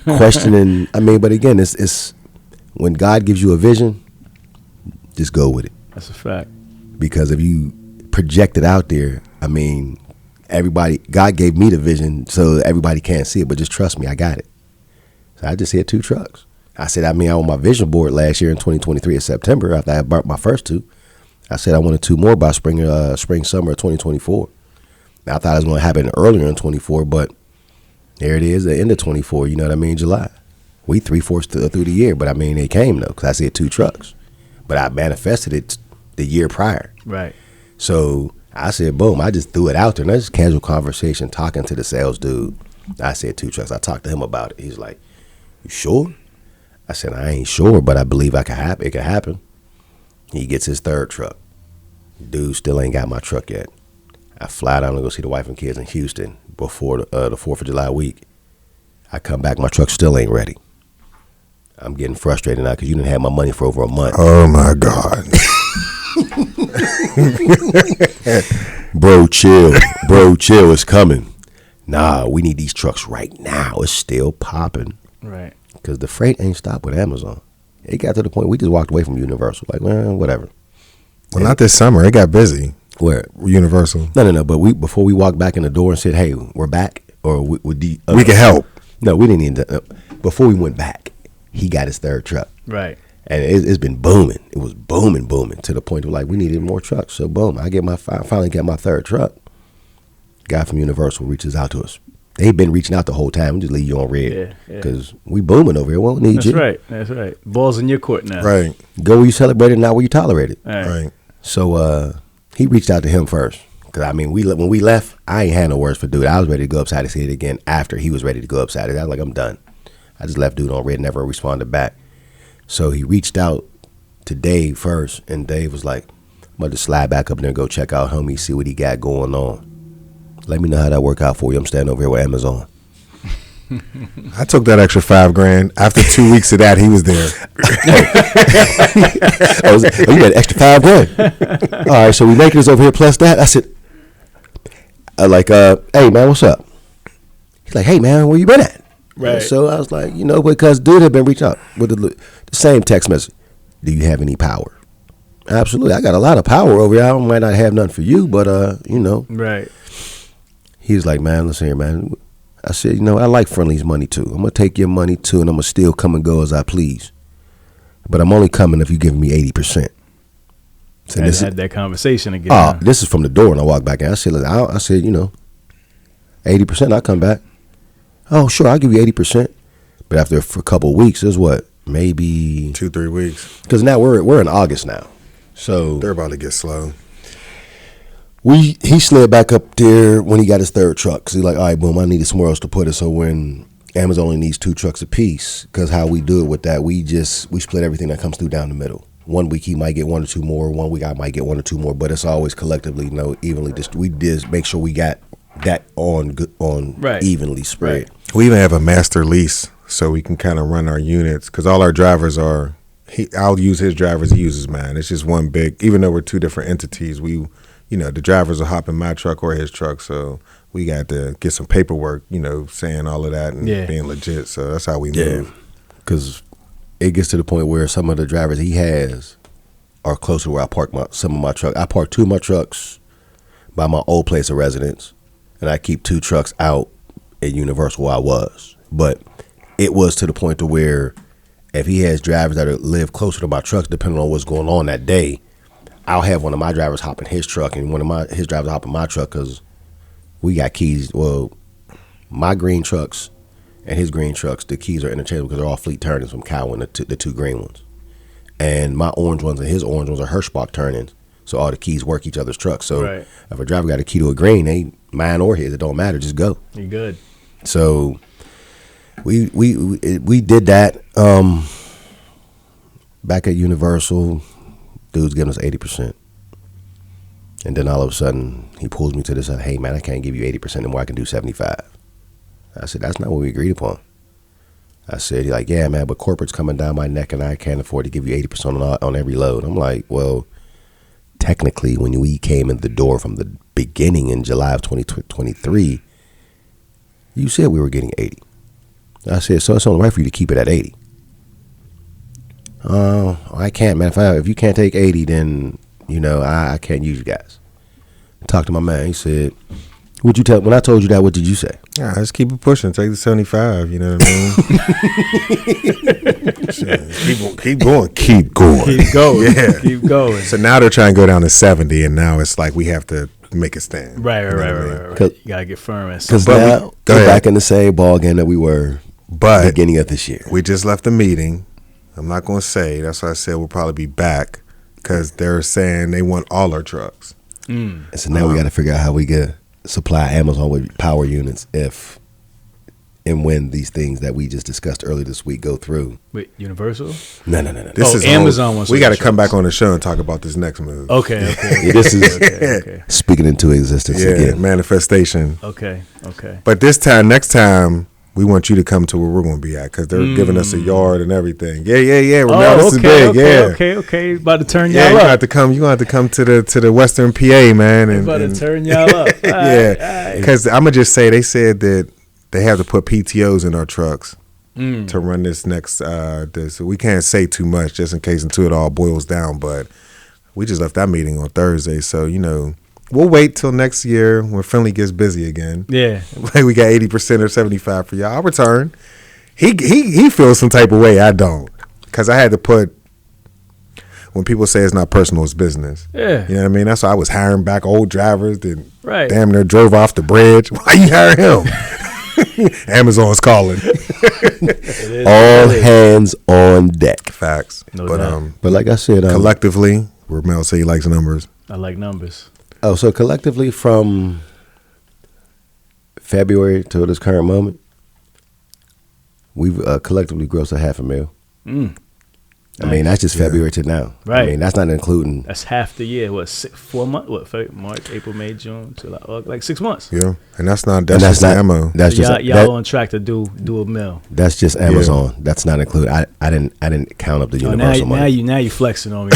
Questioning. I mean, but again, it's when God gives you a vision, just go with it.
That's a fact.
Because if you project it out there, I mean, God gave me the vision so everybody can't see it, but just trust me, I got it. So I just said 2 trucks. I said, I on my vision board last year in 2023 in September, after I bought my first 2, I said I wanted 2 more by spring, summer of 2024. Now, I thought it was going to happen earlier in 24, but there it is, the end of 24, you know what I mean, July. We 3/4 through the year, but I mean, they came, though, because I said 2 trucks. But I manifested it the year prior.
Right.
So I said, boom, I just threw it out there. And that's casual conversation, talking to the sales dude. I said 2 trucks. I talked to him about it. He's like, you sure? I said, I ain't sure, but I believe it could happen. He gets his 3rd truck. Dude still ain't got my truck yet. I fly down to go see the wife and kids in Houston before the 4th of July week. I come back, my truck still ain't ready. I'm getting frustrated now because you didn't have my money for over a month.
Oh, my God.
Bro, chill. It's coming. Nah, we need these trucks right now. It's still popping.
Right.
Because the freight ain't stopped with Amazon. It got to the point we just walked away from Universal. Like, well, whatever.
Well, not this summer. It got busy.
Where?
Universal.
No. But before we walked back in the door and said, "Hey, we're back," or we
can help.
No, we didn't need to. Before we went back, he got his third truck.
Right.
And it's been booming. It was booming to the point of like we needed more trucks. So boom, I finally got my third truck. Guy from Universal reaches out to us. They've been reaching out the whole time. We just leave you on red because we booming over here. We won't need you.
That's right. Ball's in your court now.
Right.
Go where you celebrate it, not where you tolerate it.
Right.
So he reached out to him first. Because, I mean, when we left, I ain't had no words for dude. I was ready to go upside and see it again after he was ready to go upside it. I was like, I'm done. I just left dude on red, never responded back. So he reached out to Dave first, and Dave was like, I'm going to slide back up there and go check out homie, see what he got going on. Let me know how that work out for you. I'm standing over here with Amazon.
I took that extra $5,000. After 2 weeks of that, he was there.
You got extra $5,000. All right, so we making this over here plus that. I said, hey man, what's up? He's like, hey man, where you been at?
Right.
And so I was like, because dude had been reaching out with the same text message. Do you have any power? Absolutely, I got a lot of power over here. I might not have none for you, but
Right.
He was like, man, listen here, man. I said, I like Friendly's money too. I'm gonna take your money too, and I'm gonna still come and go as I please. But I'm only coming if you give me 80%.
So this had that conversation again.
This is from the door, and I walked back in. I said, 80%. I'll come back. Oh, sure, I'll give you 80%. But after a couple of weeks, there's what, maybe
2-3 weeks.
Because now we're in August now, so
they're about to get slow.
He slid back up there when he got his third truck. Cause he's like, all right, boom, I needed somewhere else to put it. So when Amazon only needs 2 trucks apiece, because how we do it with that, we split everything that comes through down the middle. 1 week he might get 1 or 2 more. 1 week I might get 1 or 2 more. But it's always collectively, evenly. We just make sure we got that on
right.
evenly spread.
Right.
We even have a master lease, so we can kind of run our units because all our drivers are. I'll use his drivers. He uses mine. It's just one big. Even though we're 2 different entities, the drivers will hop in my truck or his truck. So we got to get some paperwork, saying all of that and being legit. So that's how we move.
Because it gets to the point where some of the drivers he has are close to where I park some of my trucks. I park 2 of my trucks by my old place of residence, and I keep 2 trucks out at Universal where I was. But it was to the point to where if he has drivers that live closer to my trucks, depending on what's going on that day, I'll have one of my drivers hop in his truck and one of his drivers hop in my truck because we got keys. Well, my green trucks and his green trucks, the keys are interchangeable because they're all fleet turnings from Cowan, the 2 green ones. And my orange ones and his orange ones are Hirschbach turnings. So all the keys work each other's trucks. So if a driver got a key to a green, they mine or his, it don't matter. Just go.
You're good.
So we did that back at Universal. Dude's giving us 80%. And then all of a sudden, he pulls me to the side. Hey, man, I can't give you 80% anymore. I can do 75. I said, that's not what we agreed upon. I said, he's like, yeah, man, but corporate's coming down my neck, and I can't afford to give you 80% on every load. I'm like, well, technically, when we came in the door from the beginning in July of 2023, you said we were getting 80. I said, so it's only right for you to keep it at 80. I can't, man. If you can't take 80, then I can't use you guys. Talk to my man. He said, "Would you tell?" When I told you that, what did you say?
Yeah, just keep it pushing. Take the 75. You know what I mean? Keep going.
Keep going.
Yeah,
keep going.
So now they're trying to go down to 70, and now it's like we have to make a stand.
Right. You gotta get firm.
Because now we're back in the same ball game that we were.
But
beginning of this year,
we just left the meeting. I'm not going to say. That's why I said we'll probably be back because they're saying they want all our trucks.
And so now we got to figure out how we get supply Amazon with power units if and when these things that we just discussed earlier this week go through.
Wait, Universal?
No.
This is
Amazon wants.
We got to come back on the show and talk about this next move.
Okay.
Yeah, this is okay. Speaking into existence again.
Manifestation.
Okay.
But next time. We want you to come to where we're going to be at because they're giving us a yard and everything. Yeah. Remember, this is big.
Okay. About to turn y'all
up.
You
gonna have to come to the Western PA, man. And
about to turn y'all up.
Yeah, because I'm gonna just say they said that they have to put PTOs in our trucks to run this next. We can't say too much just in case until it all boils down. But we just left that meeting on Thursday, so we'll wait till next year when Finley gets busy again.
Yeah.
Like we got 80% or 75 for y'all. I'll return. He feels some type of way. I don't. Because I had to put, when people say it's not personal, it's business.
Yeah.
You know what I mean? That's why I was hiring back old drivers that
Right.
damn near drove off the bridge. Why you hiring him? Amazon's calling.
All hands on deck.
Facts.
No
but
doubt.
But like I said,
collectively, Ramel say he likes numbers.
I like numbers.
Oh, so collectively from February to this current moment, we've collectively grossed $500,000. I mean, that's just February to now.
Right.
I mean, that's not including.
That's half the year. What, 4 months? What, March, April, May, June, July, August, like 6 months.
Yeah, and that's just
not
ammo.
That's
So
just
y'all on track to do $1 million.
That's just Amazon. Yeah. That's not included. I didn't count up the universal money.
Now you flexing on me.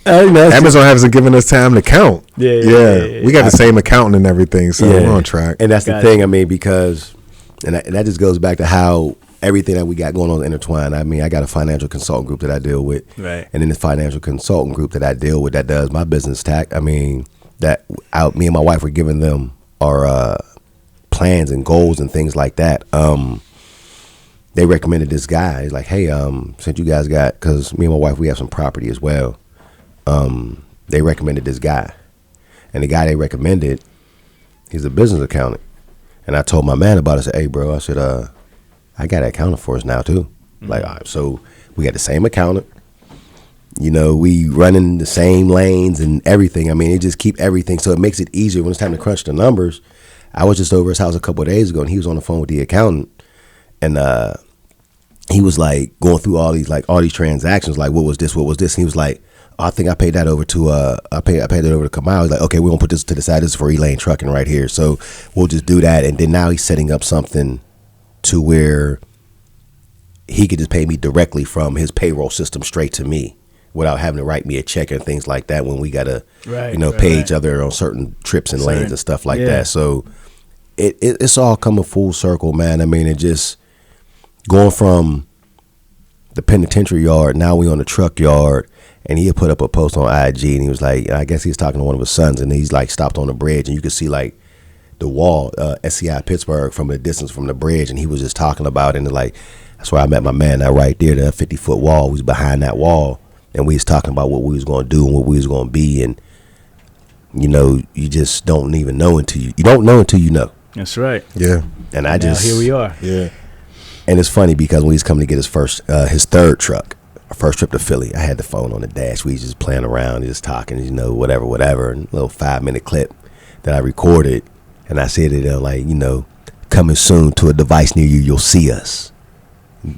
Amazon hasn't given us time to count.
Yeah.
We got the same accountant and everything, so we're on track.
And that's the thing. I mean, because and that just goes back to how everything that we got going on is intertwined. I mean, I got a financial consultant group that I deal with,
right?
And then the financial consultant group that I deal with that does my business tax. I mean, me and my wife were giving them our plans and goals and things like that. They recommended this guy. He's like, hey, since you guys got, because me and my wife, we have some property as well. They recommended this guy, and the guy they recommended, he's a business accountant. And I told my man about it. I said, hey, bro, I said, I got it accounted for us now, too. Mm-hmm. Like, all right, so we got the same accountant. You know, we running the same lanes and everything. I mean, it just keep everything. So it makes it easier when it's time to crunch the numbers. I was just over his house a couple of days ago, and he was on the phone with the accountant. And he was, like, going through all these transactions. Like, what was this? And he was like, I think I paid that over to I paid that over to Kamau. He's like, okay, we're gonna put this to the side. This is for Elaine Trucking right here. So we'll just do that. And then now he's setting up something to where he could just pay me directly from his payroll system straight to me without having to write me a check and things like that when we gotta pay each other on certain trips and lanes and stuff like that. So it's all coming full circle, man. I mean, it just going from the penitentiary yard, now we on the truck yard. And he had put up a post on IG, and he was like, I guess he was talking to one of his sons, and he's like stopped on the bridge, and you could see like the wall, SCI Pittsburgh from a distance from the bridge, and he was just talking about it, and like, that's where I met my man, that right there, that 50-foot wall, we was behind that wall, and we was talking about what we was going to do and what we was going to be, and you know, you just don't even know until you don't know until you know.
That's right.
Yeah.
And
now here we are.
Yeah.
And it's funny because when he's coming to get his third truck, our first trip to Philly, I had the phone on the dash. We was just playing around, just talking, you know, whatever. And a little 5-minute clip that I recorded. And I said it like, you know, coming soon to a device near you, you'll see us.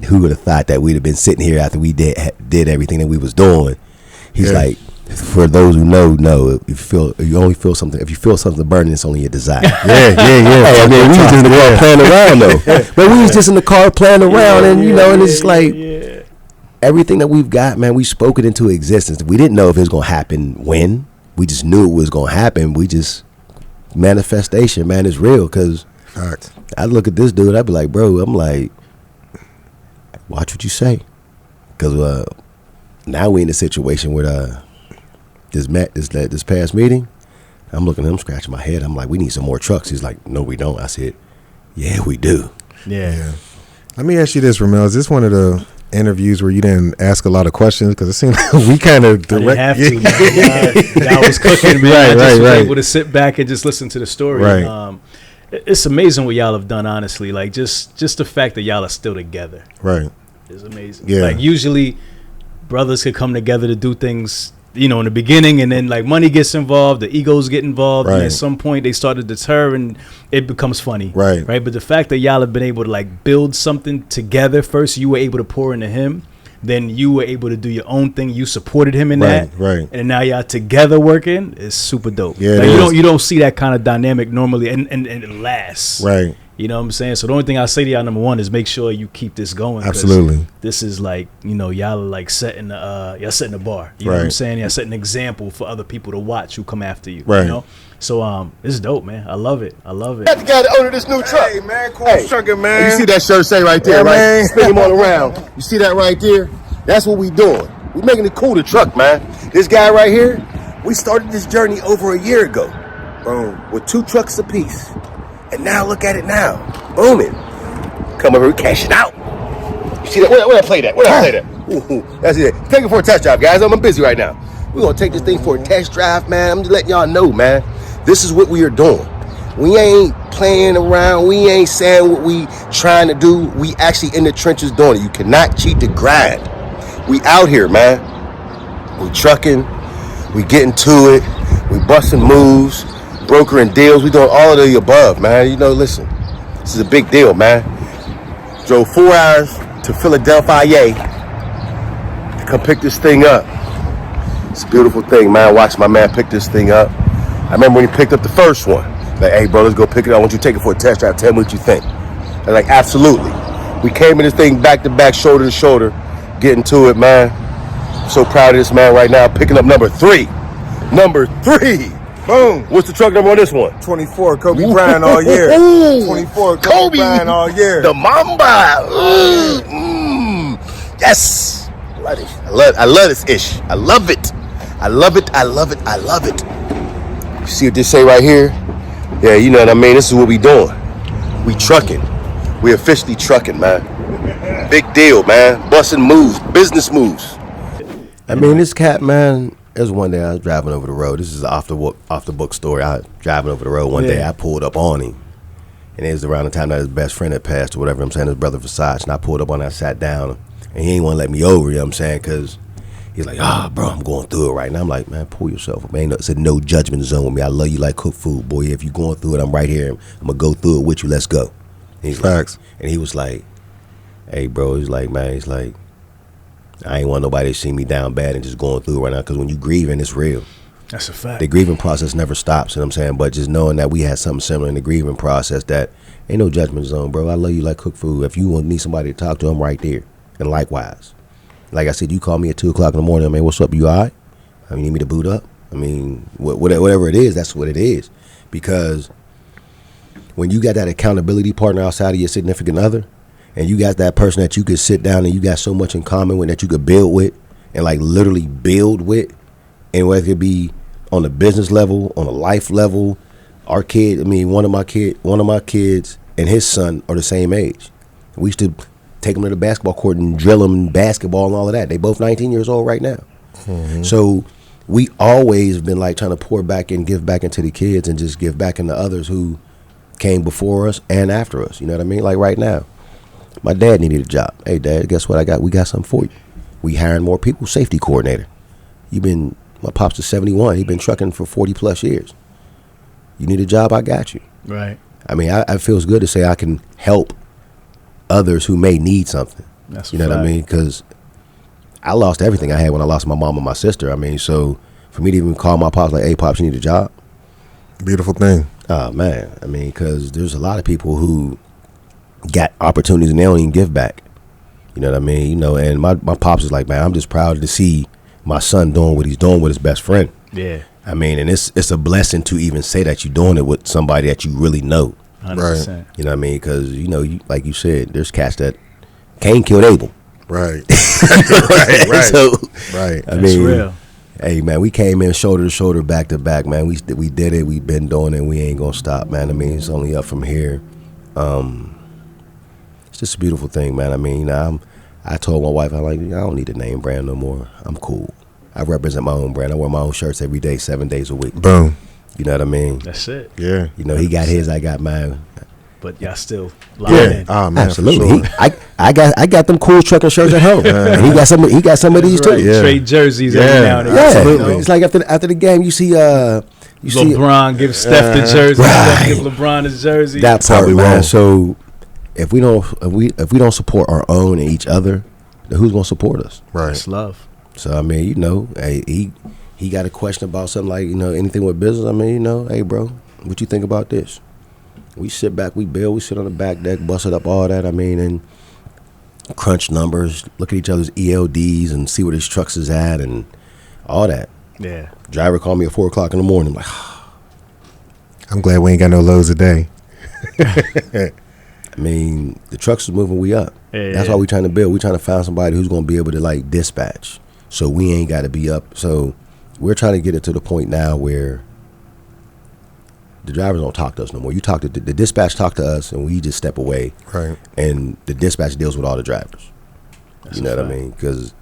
Who would have thought that we'd have been sitting here after we did everything that we was doing? He's like, for those who know, if you feel something burning, it's only a desire.
Yeah.
Hey, I mean, we was just in the car playing around though. But we was just in the car playing around, and you know, and it's like. Everything that we've got, man, we spoke it into existence. We didn't know if it was going to happen when. We just knew it was going to happen. We just, manifestation, man, is real. Because I look at this dude, I'd be like, bro, I'm like, watch what you say. Because now we in a situation where this past meeting, I'm looking at him, scratching my head. I'm like, we need some more trucks. He's like, no, we don't. I said, yeah, we do.
Yeah.
Let me ask you this, Ramel. Is this one of the interviews where you didn't ask a lot of questions? Because it seemed like we kind of direct.
I didn't have to. Man. I was cooking, man. I just was able to sit back and just listen to the story.
Right.
It's amazing what y'all have done, honestly. Like just the fact that y'all are still together.
Right.
Is amazing.
Yeah.
Like usually, brothers could come together to do things, you know, in the beginning, and then like money gets involved, the egos get involved, and at some point they start to deter, and it becomes funny.
Right.
But the fact that y'all have been able to like build something together. First, you were able to pour into him. Then you were able to do your own thing. You supported him in that.
Right.
And now y'all together working is super dope.
Yeah.
Like you don't see that kind of dynamic normally, and it lasts.
Right.
You know what I'm saying? So the only thing I say to y'all, number one, is make sure you keep this going.
Absolutely.
This is like, you know, y'all are like setting the bar. You know what I'm saying? Y'all setting an example for other people to watch who come after you.
Right.
You know? So this is dope, man. I love it.
Got the guy that owner this new truck.
Hey, man, koolstrucking, man.
You see that shirt say right there,
Yeah,
right?
man.
Spin him all around. You see that right there? That's what we doing.
We're making it cool to truck, man. This guy right here, we started this journey over a year ago. Boom. With 2 trucks apiece. And now look at it now. Booming. Come over here, cash it out. You see that? Where I play that? Ooh, that's it. Take it for a test drive, guys. I'm busy right now. We're going to take this thing for a test drive, man. I'm just letting y'all know, man. This is what we are doing. We ain't playing around. We ain't saying what we trying to do. We actually in the trenches doing it. You cannot cheat the grind. We out here, man. We trucking. We getting to it. We busting moves, brokering deals. We doing all of the above, man. You know, listen, this is a big deal, man. Drove 4 hours to Philadelphia to come pick this thing up. It's a beautiful thing, man. Watch my man pick this thing up. I remember when he picked up the first one. Like, hey, bro, let's go pick it up. I want you to take it for a test drive. Tell me what you think. I'm like, absolutely. We came in this thing back to back, shoulder to shoulder, getting to it, man. I'm so proud of this man right now. Picking up number 3. Number 3. Boom. What's the truck number on this one?
24, Kobe Bryant all year. 24, Kobe Bryant all year.
The Mamba. Yes. I love this ish. I love it. I love it. I love it. I love it. You see what this say right here? Yeah, you know what I mean? This is what we doing. We trucking. We officially trucking, man. Big deal, man. Busting moves, business moves. I mean, this cat, man, there's one day I was driving over the road. This is an off the book story. I was driving over the road one day. I pulled up on him. And it was around the time that his best friend had passed or whatever, I'm saying, his brother Versace. And I pulled up on him, I sat down. And he ain't want to let me over, you know what I'm saying? Because he's like, bro, I'm going through it right now. I'm like, man, pull yourself up. Man, it's a no judgment zone with me. I love you like cooked food, boy. If you're going through it, I'm right here. I'm going to go through it with you. Let's go. And he's
Facts.
Like, and he was like, hey, bro, he's like, man, he's like, I ain't want nobody to see me down bad and just going through it right now. Because when you grieving, it's real.
That's a fact.
The grieving process never stops, you know what I'm saying? But just knowing that we had something similar in the grieving process, that ain't no judgment zone, bro. I love you like cooked food. If you need somebody to talk to, I'm right there. And likewise. Like I said, you call me at 2 o'clock in the morning. I mean, what's up? You all right? I mean, you need me to boot up? I mean, whatever it is, that's what it is. Because when you got that accountability partner outside of your significant other, and you got that person that you could sit down and you got so much in common with, that you could build with, and like literally build with, and whether it be on a business level, on a life level, our kid, I mean, one of my kids and his son are the same age. We used to take them to the basketball court and drill them in basketball and all of that. They both 19 years old right now. Mm-hmm. So we always been like trying to pour back and give back into the kids and just give back into others who came before us and after us. You know what I mean? Like right now, my dad needed a job. Hey, Dad, guess what I got? We got something for you. We hiring more people. Safety coordinator. My pops is 71. He been trucking for 40 plus years. You need a job? I got you.
Right.
I mean, it feels good to say I can help others who may need something.
That's
you know what I mean? Because I lost everything I had when I lost my mom and my sister. I mean, so for me to even call my pops like, hey, Pops, you need a job?
Beautiful thing.
Oh, man. I mean, because there's a lot of people who got opportunities and they don't even give back. You know what I mean? You know, and my pops is like, man, I'm just proud to see my son doing what he's doing with his best friend.
Yeah.
I mean, and it's a blessing to even say that you're doing it with somebody that you really know.
100%.
Right. You know what I mean? Because, you know, like you said, there's cats that Cain killed Abel.
Right.
right. So,
right.
I
That's
mean,
real.
Hey, man, we came in shoulder to shoulder, back to back, man. We did it. We've been doing it. We ain't going to stop, man. I mean, it's only up from here. It's just a beautiful thing, man. I mean, I told my wife, I don't need a name brand no more. I'm cool. I represent my own brand. I wear my own shirts every day, 7 days a week.
Boom.
You know what I mean?
That's it.
Yeah.
You know, he got his, I got mine.
But y'all still locked in.
Oh, man,
absolutely.
Sure.
I got them cool trucker shirts at home. And he got some of these
right.
too.
Yeah.
Trade jerseys every now and then.
Yeah,
Absolutely.
It's like after the game, you see
LeBron gives Steph the jersey.
Right.
Steph give LeBron his jersey.
that
That's how
part,
we
man.
roll.
So if we don't support our own and each other, then who's gonna support us?
Right.
That's love.
So I mean, you know, hey, he got a question about something like, you know, anything with business. I mean, you know, hey, bro, what you think about this? We sit back, we build, we sit on the back deck, bust it up, all that. I mean, and crunch numbers, look at each other's ELDs and see where these trucks is at and all that.
Yeah.
Driver called me at 4 o'clock in the morning. I'm like,
I'm glad we ain't got no loads a day.
I mean, the trucks is moving, we up.
Yeah,
That's why we trying to build. We trying to find somebody who's going to be able to like dispatch. So we ain't got to be up. So we're trying to get it to the point now where the drivers don't talk to us no more. You talk to the dispatch, talk to us, and we just step away.
Right.
And the dispatch deals with all the drivers.
That's
you know what I mean? Because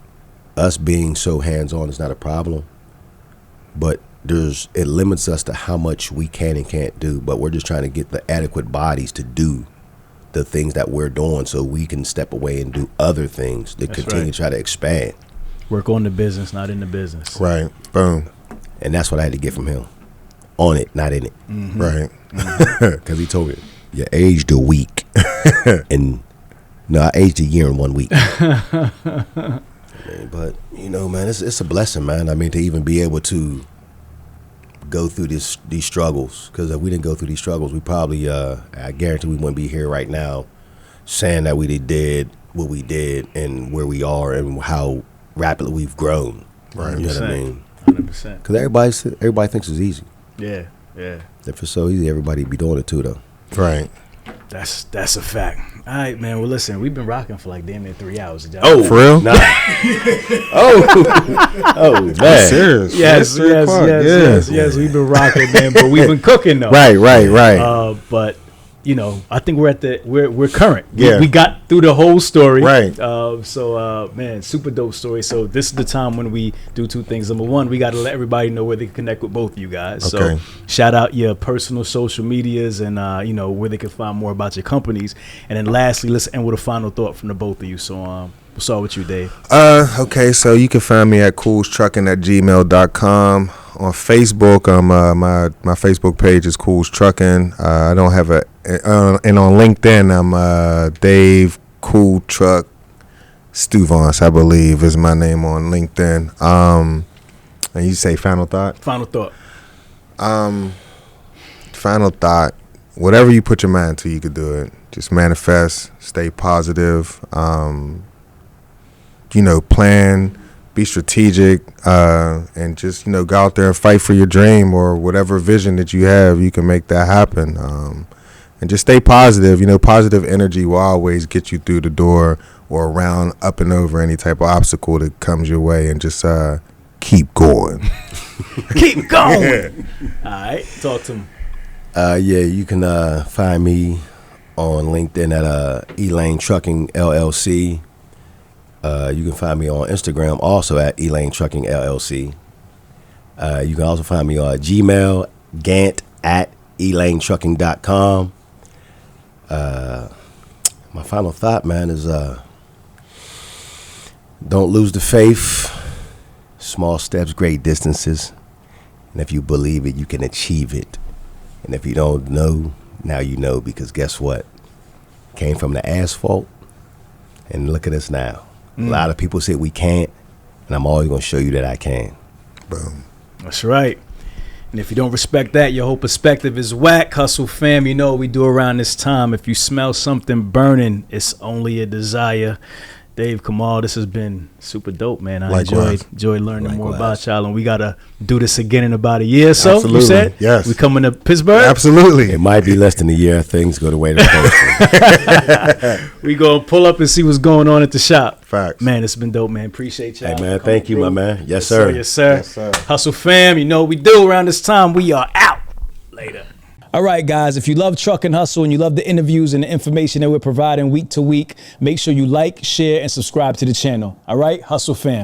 us being so hands-on is not a problem, but it limits us to how much we can and can't do. But we're just trying to get the adequate bodies to do the things that we're doing, so we can step away and do other things that continue to try to expand.
Work on the business, not in the business.
Right. Boom.
And that's what I had to get from him. On it, not in it.
Mm-hmm.
Right.
Because he told me, you aged a week. And no, I aged a year in 1 week. But, you know, man, it's a blessing, man. I mean, to even be able to go through these struggles. Because if we didn't go through these struggles, we probably, I guarantee we wouldn't be here right now saying that we did what we did and where we are and how rapidly we've grown.
Right.
You know what I mean?
100%.
Because everybody thinks it's easy.
Yeah.
If it's so easy, everybody be doing it too, though.
Right.
That's a fact. All right, man. Well, listen, we've been rocking for like damn near 3 hours.
Oh,
for real?
Nah. oh, man.
Serious.
Yes. We've been rocking, man. But we've been cooking though.
Right.
But you know, I think we're current.
Yeah.
We got through the whole story.
Right.
So man, super dope story. So this is the time when we do two things. Number one, we got to let everybody know where they can connect with both of you guys.
Okay.
So shout out your personal social medias and you know, where they can find more about your companies. And then lastly, let's end with a final thought from the both of you. So we'll start with you, Dave.
Okay, so you can find me at koolstrucking@gmail.com. On Facebook, my Facebook page is koolstrucking. I don't have and on LinkedIn, I'm Dave Cool Truck Stuvaints, I believe, is my name on LinkedIn. And you say final thought?
Final thought.
Final thought. Whatever you put your mind to, you could do it. Just manifest, stay positive. You know, plan. Be strategic, and just, you know, go out there and fight for your dream or whatever vision that you have. You can make that happen, and just stay positive. You know, positive energy will always get you through the door or around, up and over any type of obstacle that comes your way, and just keep going.
Keep going. All right, talk to me.
Yeah, you can find me on LinkedIn at Elaine Trucking LLC. You can find me on Instagram also at Elaine Trucking LLC. You can also find me on Gmail, Gant at ElaineTrucking.com. My final thought, man, is don't lose the faith. Small steps, great distances. And if you believe it, you can achieve it. And if you don't know, now you know, because guess what? Came from the asphalt, and look at us now. A lot of people say we can't, and I'm always going to show you that I can.
Boom.
That's right. And if you don't respect that, your whole perspective is whack. Hustle fam, you know what we do around this time. If you smell something burning, it's only a desire. Dave, Kamau, this has been super dope, man. I enjoyed learning more about y'all, and we got to do this again in about a year or so.
Absolutely.
You said?
Yes.
We coming to Pittsburgh?
Absolutely.
It might be less than a year. Things go the way they're supposed to.
We go pull up and see what's going on at the shop.
Facts.
Man, it's been dope, man. Appreciate y'all.
Hey, man, thank you, my man. Yes, sir.
Yes, sir.
Yes, sir.
Hustle fam, you know what we do around this time. We are out. Later. All right, guys, if you love Truck and Hustle and you love the interviews and the information that we're providing week to week, make sure you like, share, and subscribe to the channel. All right, Hustle fam.